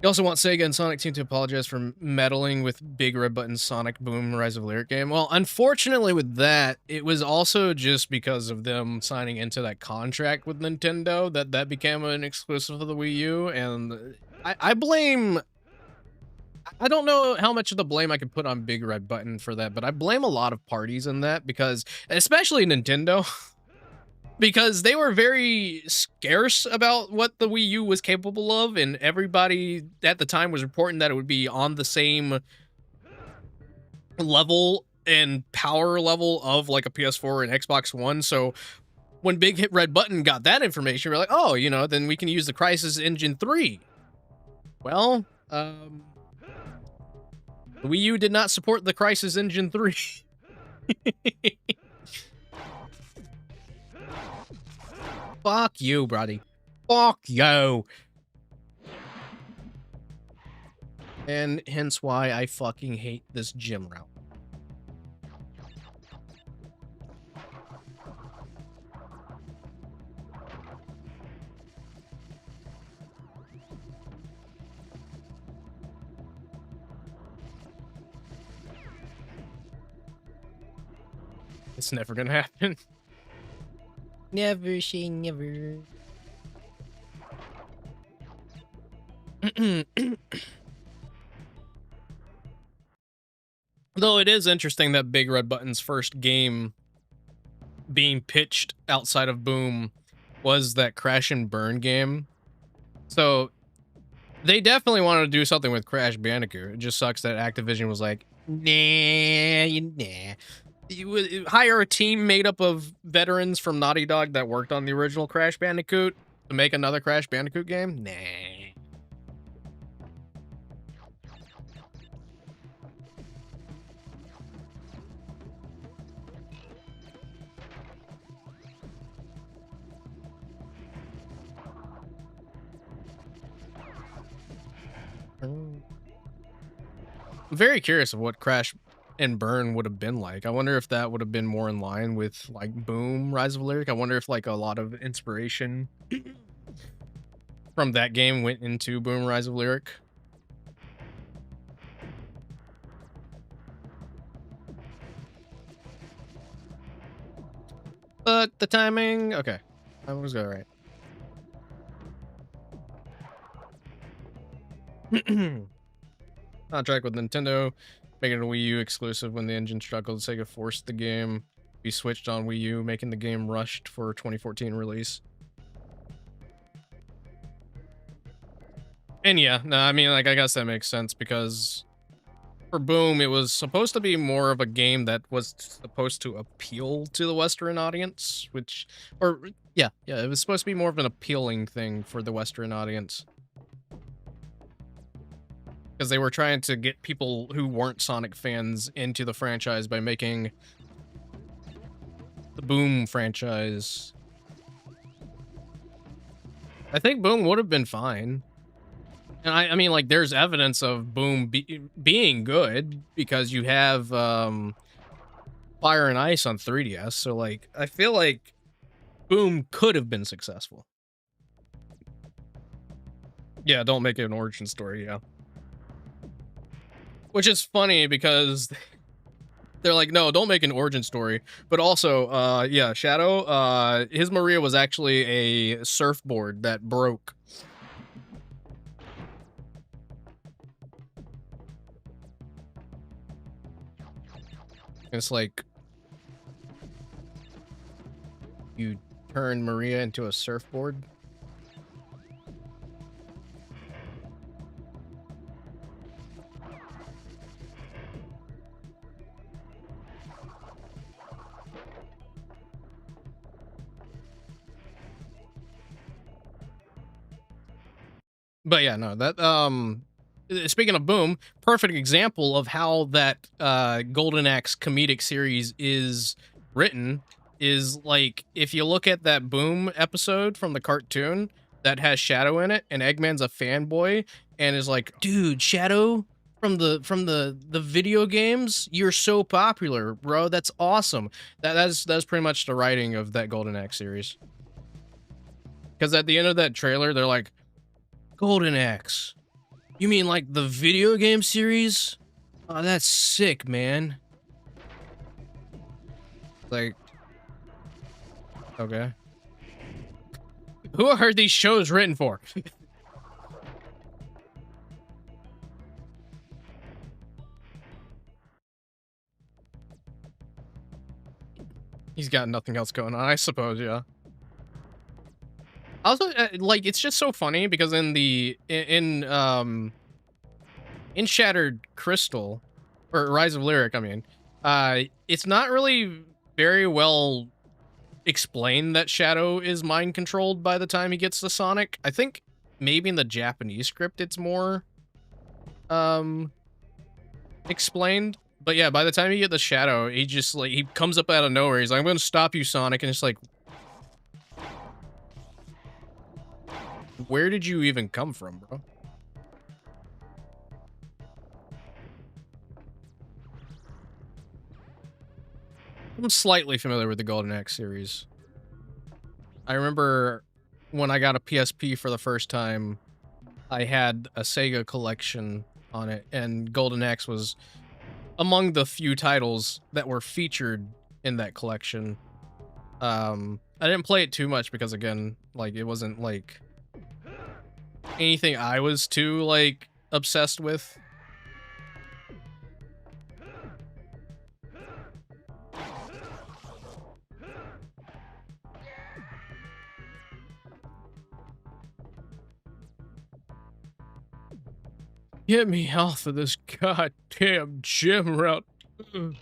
C: You also want Sega and Sonic Team to apologize for meddling with Big Red Button's Sonic Boom Rise of Lyric game. Well, unfortunately with that, it was also just because of them signing into that contract with Nintendo that became an exclusive of the Wii U, and I blame... I don't know how much of the blame I could put on Big Red Button for that, but I blame a lot of parties in that because, especially Nintendo, because they were very scarce about what the Wii U was capable of, and everybody at the time was reporting that it would be on the same level and power level of like a PS4 and Xbox One. So when Big Red Button got that information, we're like, oh, you know, then we can use the Crysis Engine 3. Well, the Wii U did not support the Crysis Engine 3. Fuck you, buddy. Fuck you. And hence why I fucking hate this gym route. It's never gonna happen. Never say never. Though it is interesting that Big Red Button's first game being pitched outside of Boom was that Crash and Burn game. So they definitely wanted to do something with Crash Bandicoot. It just sucks that Activision was like, nah. You would hire a team made up of veterans from Naughty Dog that worked on the original Crash Bandicoot to make another Crash Bandicoot game? Nah. I'm very curious of what Crash and Burn would have been like. I wonder if that would have been more in line with like Boom, Rise of Lyric. I wonder if like a lot of inspiration from that game went into Boom, Rise of Lyric. But the timing, okay. I was all right. Contract with Nintendo, making a Wii U exclusive when the engine struggled. Sega forced the game be switched on Wii U, making the game rushed for 2014 release. And yeah, no, I mean, like, I guess that makes sense because for Boom, it was supposed to be more of a game that was supposed to appeal to the Western audience, which, or yeah, it was supposed to be more of an appealing thing for the Western audience. Because they were trying to get people who weren't Sonic fans into the franchise by making the Boom franchise. I think Boom would have been fine. And I mean, like, there's evidence of Boom being good because you have Fire and Ice on 3DS. So, like, I feel like Boom could have been successful. Yeah, don't make it an origin story, yeah. Which is funny because they're like, no, don't make an origin story. But also, yeah, Shadow, his Maria was actually a surfboard that broke. It's like you turn Maria into a surfboard. But yeah, no, that speaking of Boom, perfect example of how that Golden Axe comedic series is written is like if you look at that Boom episode from the cartoon that has Shadow in it, and Eggman's a fanboy and is like, dude, Shadow from the video games, you're so popular, bro. That's awesome. That's pretty much the writing of that Golden Axe series. Because at the end of that trailer, they're like, Golden Axe. You mean like the video game series? Oh, that's sick, man. Like, okay. Who are these shows written for? He's got nothing else going on, I suppose, yeah. Also, like, it's just so funny because in Shattered Crystal, or Rise of Lyric, I mean, it's not really very well explained that Shadow is mind controlled by the time he gets to Sonic. I think maybe in the Japanese script it's more explained. But yeah, by the time you get the Shadow, he just like he comes up out of nowhere. He's like, I'm gonna stop you, Sonic, and it's like, where did you even come from, bro? I'm slightly familiar with the Golden Axe series. I remember when I got a PSP for the first time, I had a Sega collection on it, and Golden Axe was among the few titles that were featured in that collection. I didn't play it too much because, again, like, it wasn't, like, anything I was too, like, obsessed with. Get me off of this goddamn gym route. Ugh.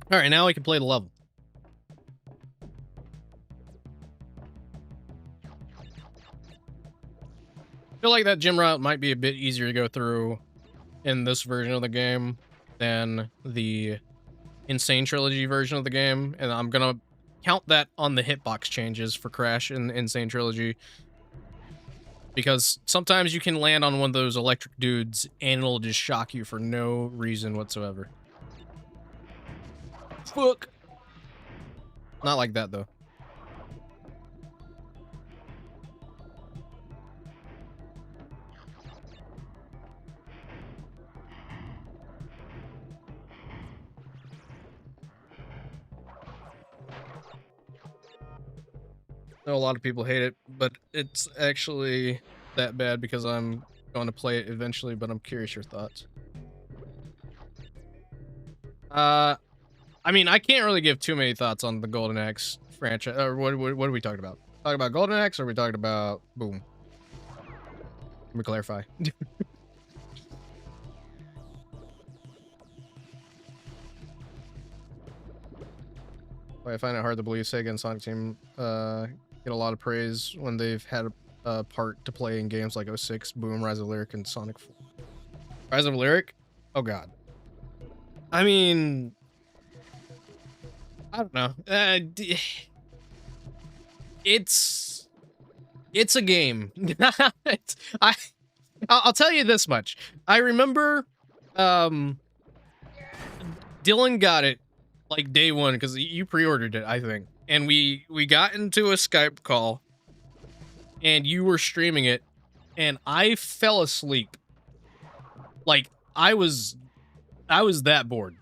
C: All right, now we can play the level. I feel like that gym route might be a bit easier to go through in this version of the game than the Insane Trilogy version of the game, and I'm gonna count that on the hitbox changes for Crash in Insane Trilogy. Because sometimes you can land on one of those electric dudes and it'll just shock you for no reason whatsoever. Fuck. Not like that, though. I know a lot of people hate it, but it's actually that bad because I'm going to play it eventually, but I'm curious your thoughts. I mean, I can't really give too many thoughts on the Golden Axe franchise. Or what are we talking about? Talking about Golden Axe, or are we talking about Boom? Let me clarify. I find it hard to believe Sega and Sonic Team get a lot of praise when they've had a part to play in games like 06, Boom, Rise of Lyric, and Sonic 4. Rise of Lyric? Oh god. I mean, I don't know. It's a game. I'll tell you this much. I remember Dylan got it like day one because you pre-ordered it, I think. And we got into a Skype call and you were streaming it and I fell asleep. Like I was that bored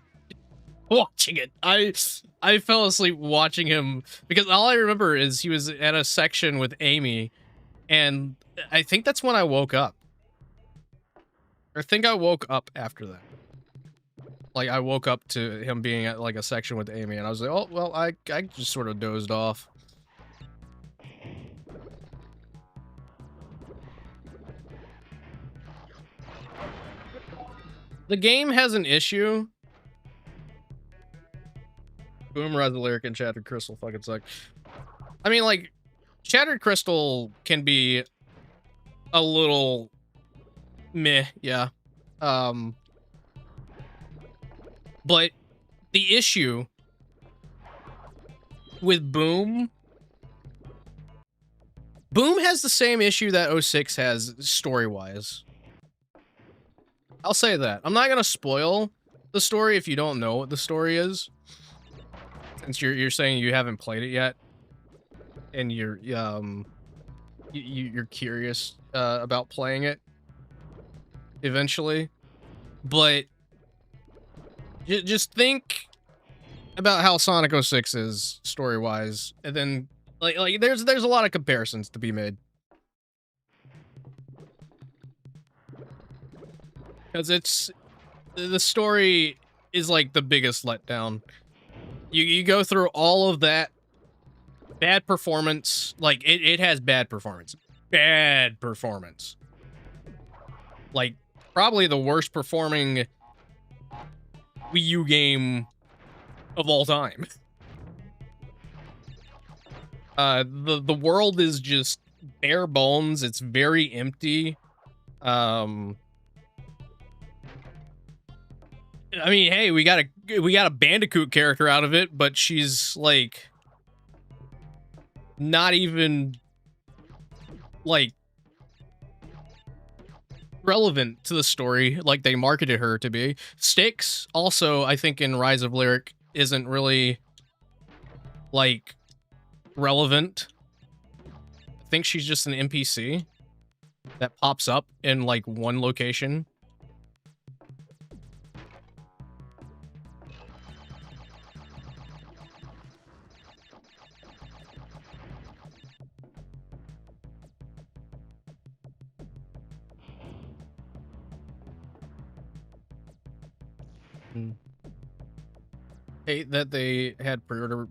C: watching it. I fell asleep watching him because all I remember is he was at a section with Amy and I think that's when I woke up. I think I woke up after that. Like, I woke up to him being at, like, a section with Amy, and I was like, oh, well, I just sort of dozed off. The game has an issue. Boom, Rise of Lyric, and Shattered Crystal fucking suck. I mean, like, Shattered Crystal can be a little meh, yeah. But the issue with Boom has the same issue that 06 has story-wise. I'll say that. I'm not gonna spoil the story if you don't know what the story is. Since you're saying you haven't played it yet. And you're curious about playing it eventually. But just think about how Sonic 06 is story-wise, and then like there's a lot of comparisons to be made. Because the story is like the biggest letdown. You go through all of that bad performance, like it has bad performance. Bad performance. Like probably the worst performing Wii U game of all time. The world is just bare bones. It's very empty. I mean, hey, we got a Bandicoot character out of it, but she's like not even like relevant to the story like they marketed her to be. Styx also, I think, in Rise of Lyric isn't really like relevant. I think she's just an NPC that pops up in like one location. Hate that they had pre-order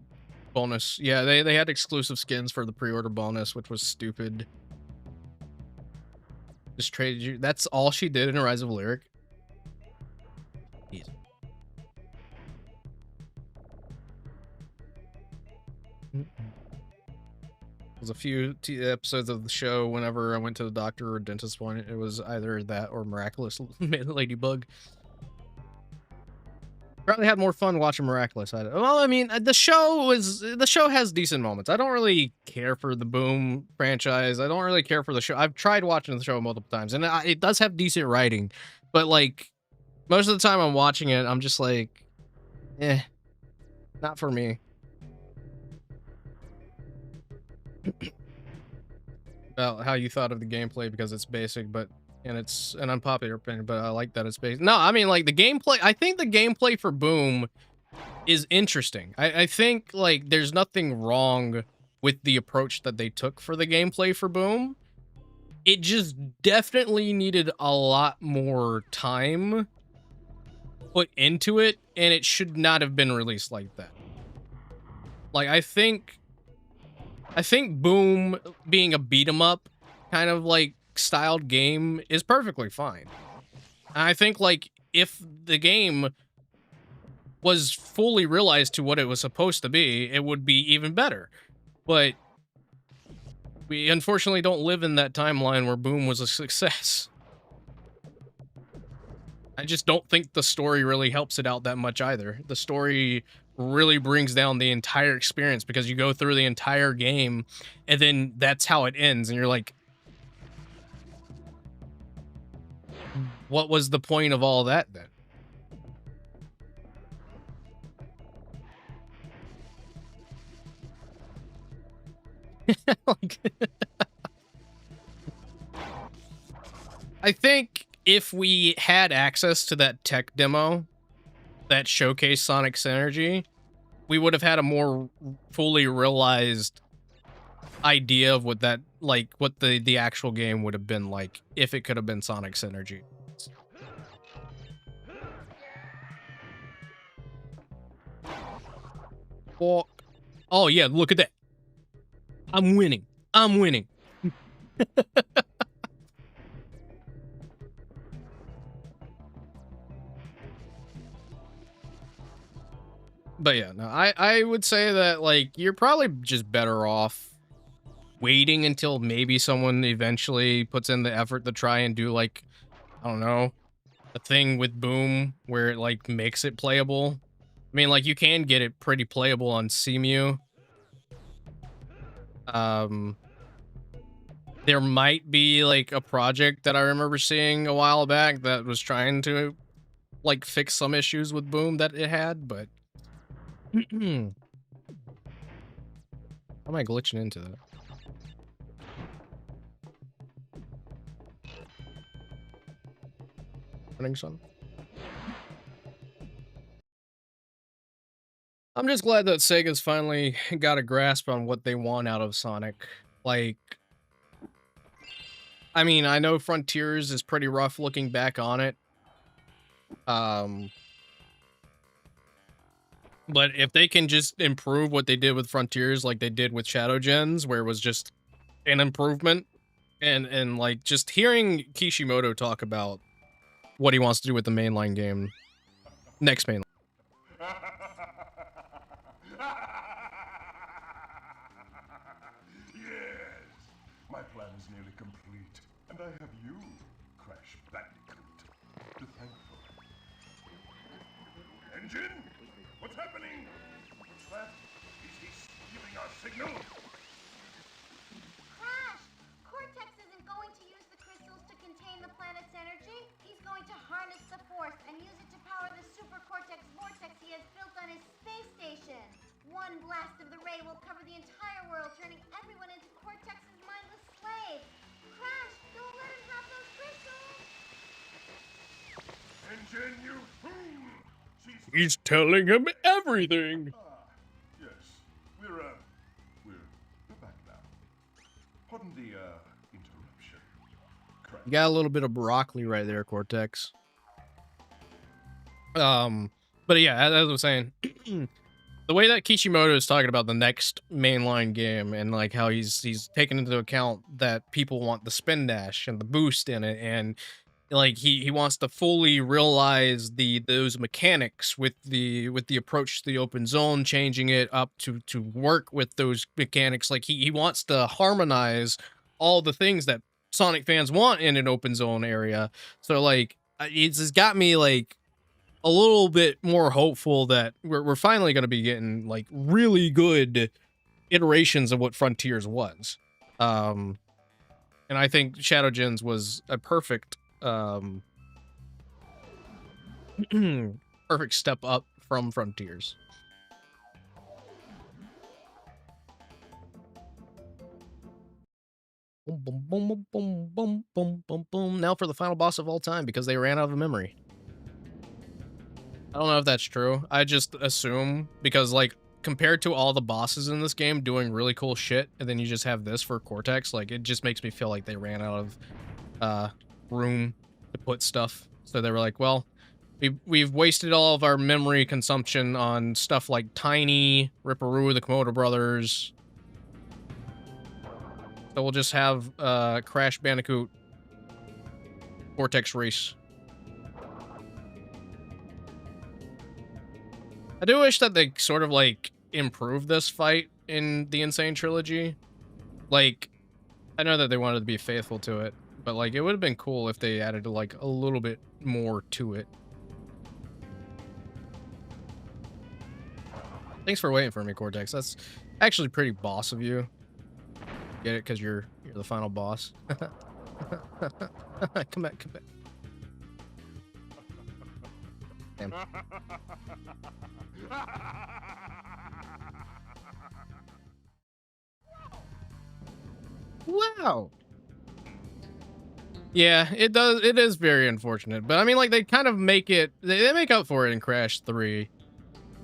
C: bonus. Yeah, they had exclusive skins for the pre-order bonus, which was stupid. Just traded you. That's all she did in Rise of Lyric. Easy. There's a few episodes of the show whenever I went to the doctor or dentist one, it was either that or Miraculous Ladybug. Probably had more fun watching Miraculous. Well, I mean, the show has decent moments. I don't really care for the Boom franchise. I don't really care for the show. I've tried watching the show multiple times, and it does have decent writing, but like most of the time I'm watching it, I'm just like, eh, not for me. About how you thought of the gameplay because it's basic, and it's an unpopular opinion, but I like that it's basic. No, I mean, like, the gameplay, I think the gameplay for Boom is interesting. I think, like, there's nothing wrong with the approach that they took for the gameplay for Boom. It just definitely needed a lot more time put into it, and it should not have been released like that. Like, I think Boom being a beat 'em up kind of like styled game is perfectly fine. And I think, like, if the game was fully realized to what it was supposed to be, it would be even better. But we unfortunately don't live in that timeline where Boom was a success. I just don't think the story really helps it out that much either. The story really brings down the entire experience because you go through the entire game and then that's how it ends, and you're like, what was the point of all that then? Like, I think if we had access to that tech demo that showcased Sonic Synergy, we would have had a more fully realized idea of what that, like, what the actual game would have been like if it could have been Sonic Synergy. Oh yeah, look at that. I'm winning. I'm winning. But yeah, no, I would say that, like, you're probably just better off waiting until maybe someone eventually puts in the effort to try and do, like, I don't know, a thing with Boom where it, like, makes it playable. I mean, like, you can get it pretty playable on CMU. There might be, like, a project that I remember seeing a while back that was trying to, like, fix some issues with Boom that it had, but how am I glitching into that? Running some. I'm just glad that Sega's finally got a grasp on what they want out of Sonic. Like, I mean, I know Frontiers is pretty rough looking back on it. But if they can just improve what they did with Frontiers like they did with Shadow Gens, where it was just an improvement, and like, just hearing Kishimoto talk about what he wants to do with the mainline game, next mainline.
D: Yes, my plan is nearly complete, and I have you, Crash Bandicoot, to thank for it. Engine, what's happening? What's that? Is he stealing our signal?
B: Crash! Cortex isn't going to use the crystals to contain the planet's energy. He's going to harness the force and use it to power the super cortex vortex he has built on his space station. One blast of the ray will cover the entire world, turning everyone into Cortex's mindless slaves. Crash, don't let him have those crystals!
D: Engine, you fool!
C: He's telling him everything.
D: Yes, we're back now. Pardon the, interruption.
C: You got a little bit of broccoli right there, Cortex. But yeah, as I was saying, the way that Kishimoto is talking about the next mainline game and like how he's taken into account that people want the spin dash and the boost in it, and like he wants to fully realize those mechanics with the approach to the open zone, changing it up to work with those mechanics. Like he wants to harmonize all the things that Sonic fans want in an open zone area. So like it's got me like a little bit more hopeful that we're finally going to be getting like really good iterations of what Frontiers was. And I think Shadow Gens was a perfect perfect step up from Frontiers. Boom, boom, boom, boom, boom, boom, boom, boom. Now for the final boss of all time, because they ran out of memory. I don't know if that's true. I just assume, because like compared to all the bosses in this game doing really cool shit, and then you just have this for Cortex, like it just makes me feel like they ran out of room to put stuff. So they were like, well, we've wasted all of our memory consumption on stuff like Tiny, Ripperoo, the Komodo brothers. So we'll just have Crash Bandicoot Vortex Race. I do wish that they sort of like improved this fight in the Insane Trilogy. Like, I know that they wanted to be faithful to it, but like it would have been cool if they added like a little bit more to it. Thanks for waiting for me, Cortex. That's actually pretty boss of you. Get it? Because you're the final boss. Come back, come back. Damn. Wow. Yeah, it does. It is very unfortunate, but I mean, like they kind of make it. They make up for it in Crash 3.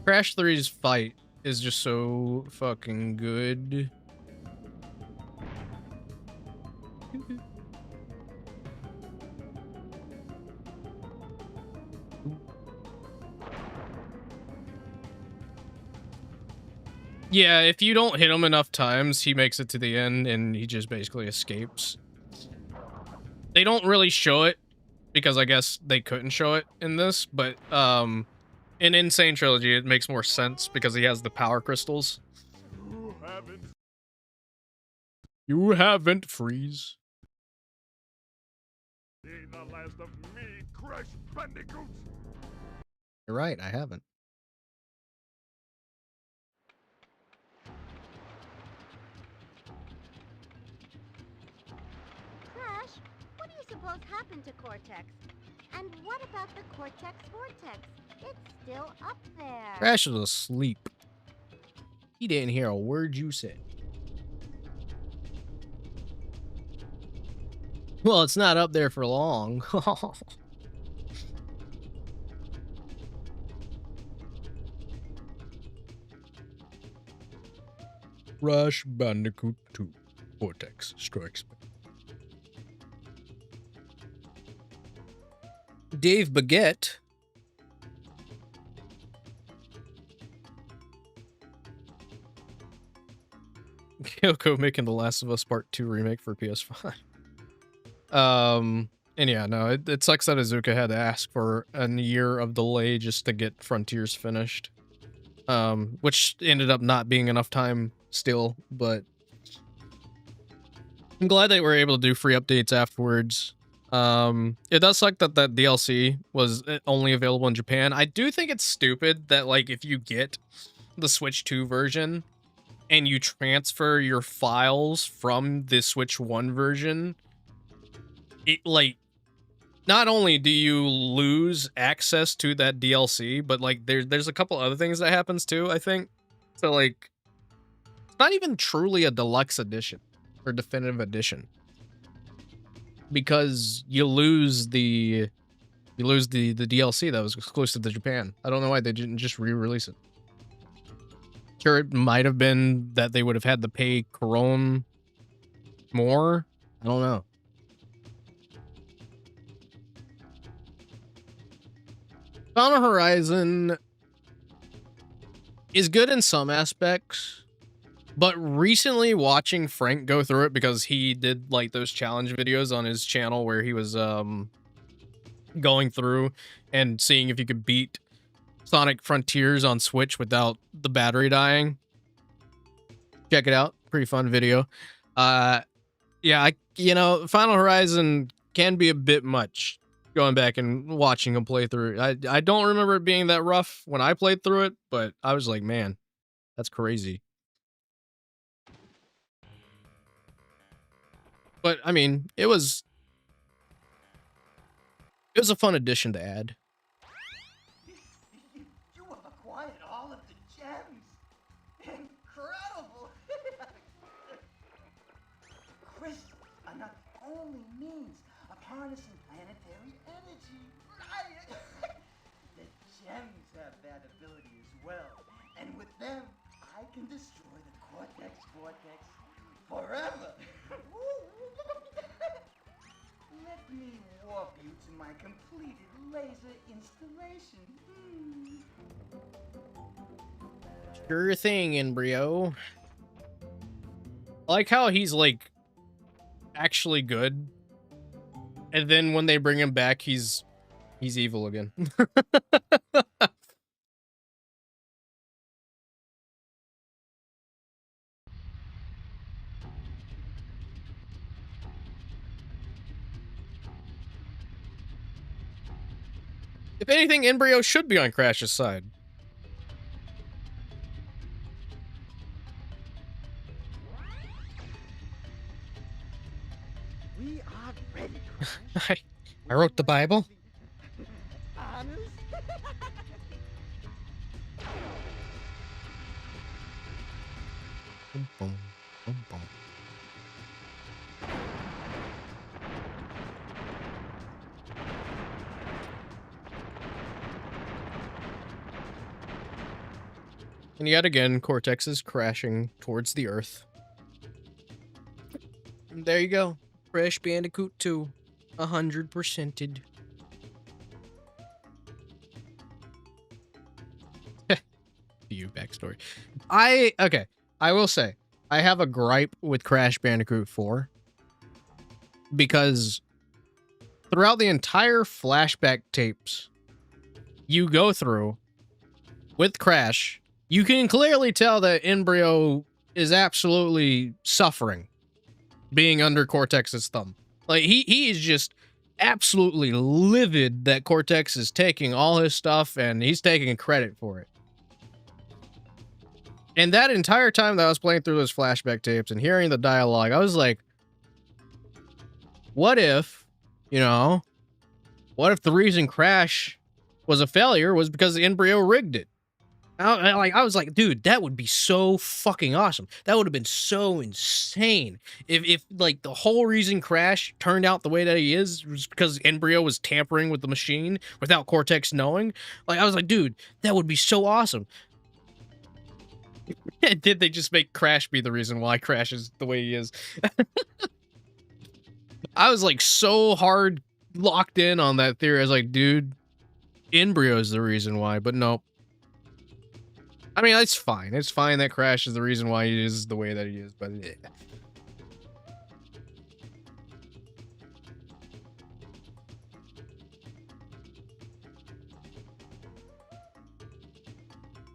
C: Crash 3's fight is just so fucking good. Yeah, if you don't hit him enough times, he makes it to the end and he just basically escapes. They don't really show it because I guess they couldn't show it in this, but in Insane Trilogy it makes more sense because he has the power crystals. You haven't freeze.
D: Seen the last of me, Crash Bandicoot.
C: You're right, I haven't.
B: Crash, what do you suppose happened to Cortex? And what about the Cortex Vortex? It's still up there.
C: Crash is asleep. He didn't hear a word you said. Well, it's not up there for long. Crash Bandicoot 2 Vortex Strikes Back. Dave Baguette. Kyoko making The Last of Us Part 2 remake for PS5. And yeah, no, it sucks that Azuka had to ask for a year of delay just to get Frontiers finished. Which ended up not being enough time still, but I'm glad they were able to do free updates afterwards. It does suck that that DLC was only available in Japan. I do think it's stupid that like if you get the Switch 2 version and you transfer your files from the Switch 1 version, it like not only do you lose access to that DLC, but like there's a couple other things that happens too, I think. So like it's not even truly a deluxe edition or definitive edition, because you lose the DLC that was exclusive to Japan. I don't know why they didn't just re-release it. Sure, it might have been that they would have had to pay Corone more. I don't know. Final Horizon is good in some aspects, but recently watching Frank go through it, because he did like those challenge videos on his channel where he was going through and seeing if you could beat Sonic Frontiers on Switch without the battery dying. Check it out. Pretty fun video. Yeah, Final Horizon can be a bit much. going back and watching him play through. I don't remember it being that rough when I played through it, but I was like, man, that's crazy. But I mean, it was a fun addition to add.
F: You have acquired all of the gems. Incredible! Crystals are not the only means of harnessing planetary energy. Right? The gems have that ability as well. And with them, I can destroy the Cortex Vortex forever. Let me warp you to my completed laser installation.
C: Sure thing, Embryo. I like how he's like actually good, and then when they bring him back, he's evil again. If anything, Embryo should be on Crash's side.
F: We are ready.
E: I wrote the Bible.
F: Honest?
E: Boom, boom, boom, boom.
C: And yet again, Cortex is crashing towards the Earth. And there you go. Crash Bandicoot 2. 100%ed. You backstory. Okay. I will say, I have a gripe with Crash Bandicoot 4. Because throughout the entire flashback tapes you go through with Crash, you can clearly tell that Embryo is absolutely suffering being under Cortex's thumb. Like, he is just absolutely livid that Cortex is taking all his stuff and he's taking credit for it. And that entire time that I was playing through those flashback tapes and hearing the dialogue, I was like, what if, what if the reason Crash was a failure was because Embryo rigged it? I was like, dude, that would be so fucking awesome. That would have been so insane if like the whole reason Crash turned out the way that he is was because Embryo was tampering with the machine without Cortex knowing. Like, I was like, dude, that would be so awesome. Did they just make Crash be the reason why Crash is the way he is? I was like so hard locked in on that theory. I was like, dude, Embryo is the reason why, but no. I mean, it's fine. It's fine that Crash is the reason why he is the way that he is, but yeah.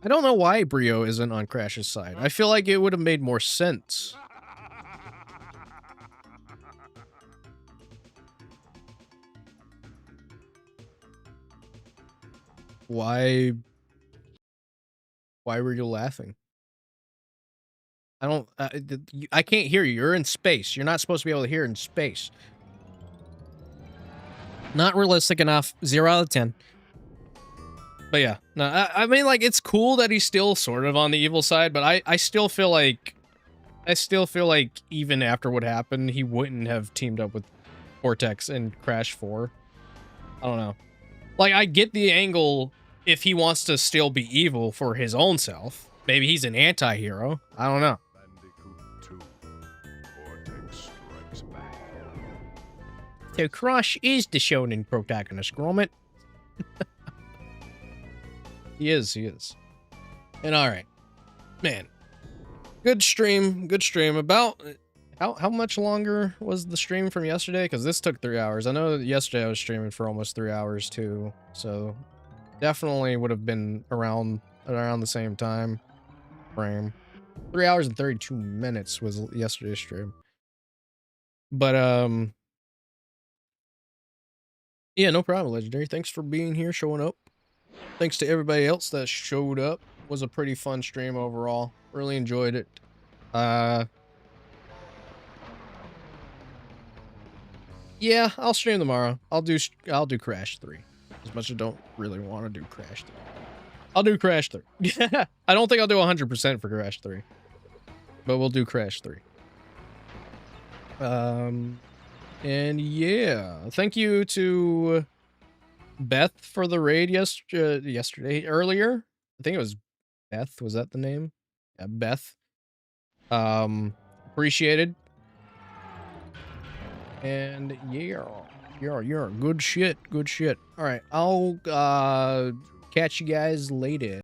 C: I don't know why Brio isn't on Crash's side. I feel like it would have made more sense. Why were you laughing? I don't, I can't hear you. You're in space. You're not supposed to be able to hear in space. Not realistic enough. 0 out of 10. But yeah, no, I mean, like, it's cool that he's still sort of on the evil side, but I still feel like, even after what happened, he wouldn't have teamed up with Cortex and Crash 4. I don't know. Like, I get the angle if he wants to still be evil for his own self. Maybe he's an anti-hero. I don't know.
D: Bandicoot 2. Cortex strikes back.
C: So Crash is the shonen protagonist, Gromit. He is. And alright. Man. Good stream. About... How much longer was the stream from yesterday? Because this took 3 hours. I know that yesterday I was streaming for almost 3 hours too. So definitely would have been around the same time frame. 3 hours and 32 minutes was yesterday's stream. But
A: Yeah, no problem, Legendary. Thanks for being here, showing up. Thanks to everybody else that showed up. Was a pretty fun stream overall. Really enjoyed it. Yeah, I'll stream tomorrow. I'll do Crash 3. As much as I don't really want to do Crash 3. I'll do Crash 3. I don't think I'll do 100% for Crash 3. But we'll do Crash 3. And yeah, thank you to Beth for the raid earlier. I think it was Beth. Was that the name? Yeah, Beth. Appreciated. And yeah, good shit. All right, I'll catch you guys later.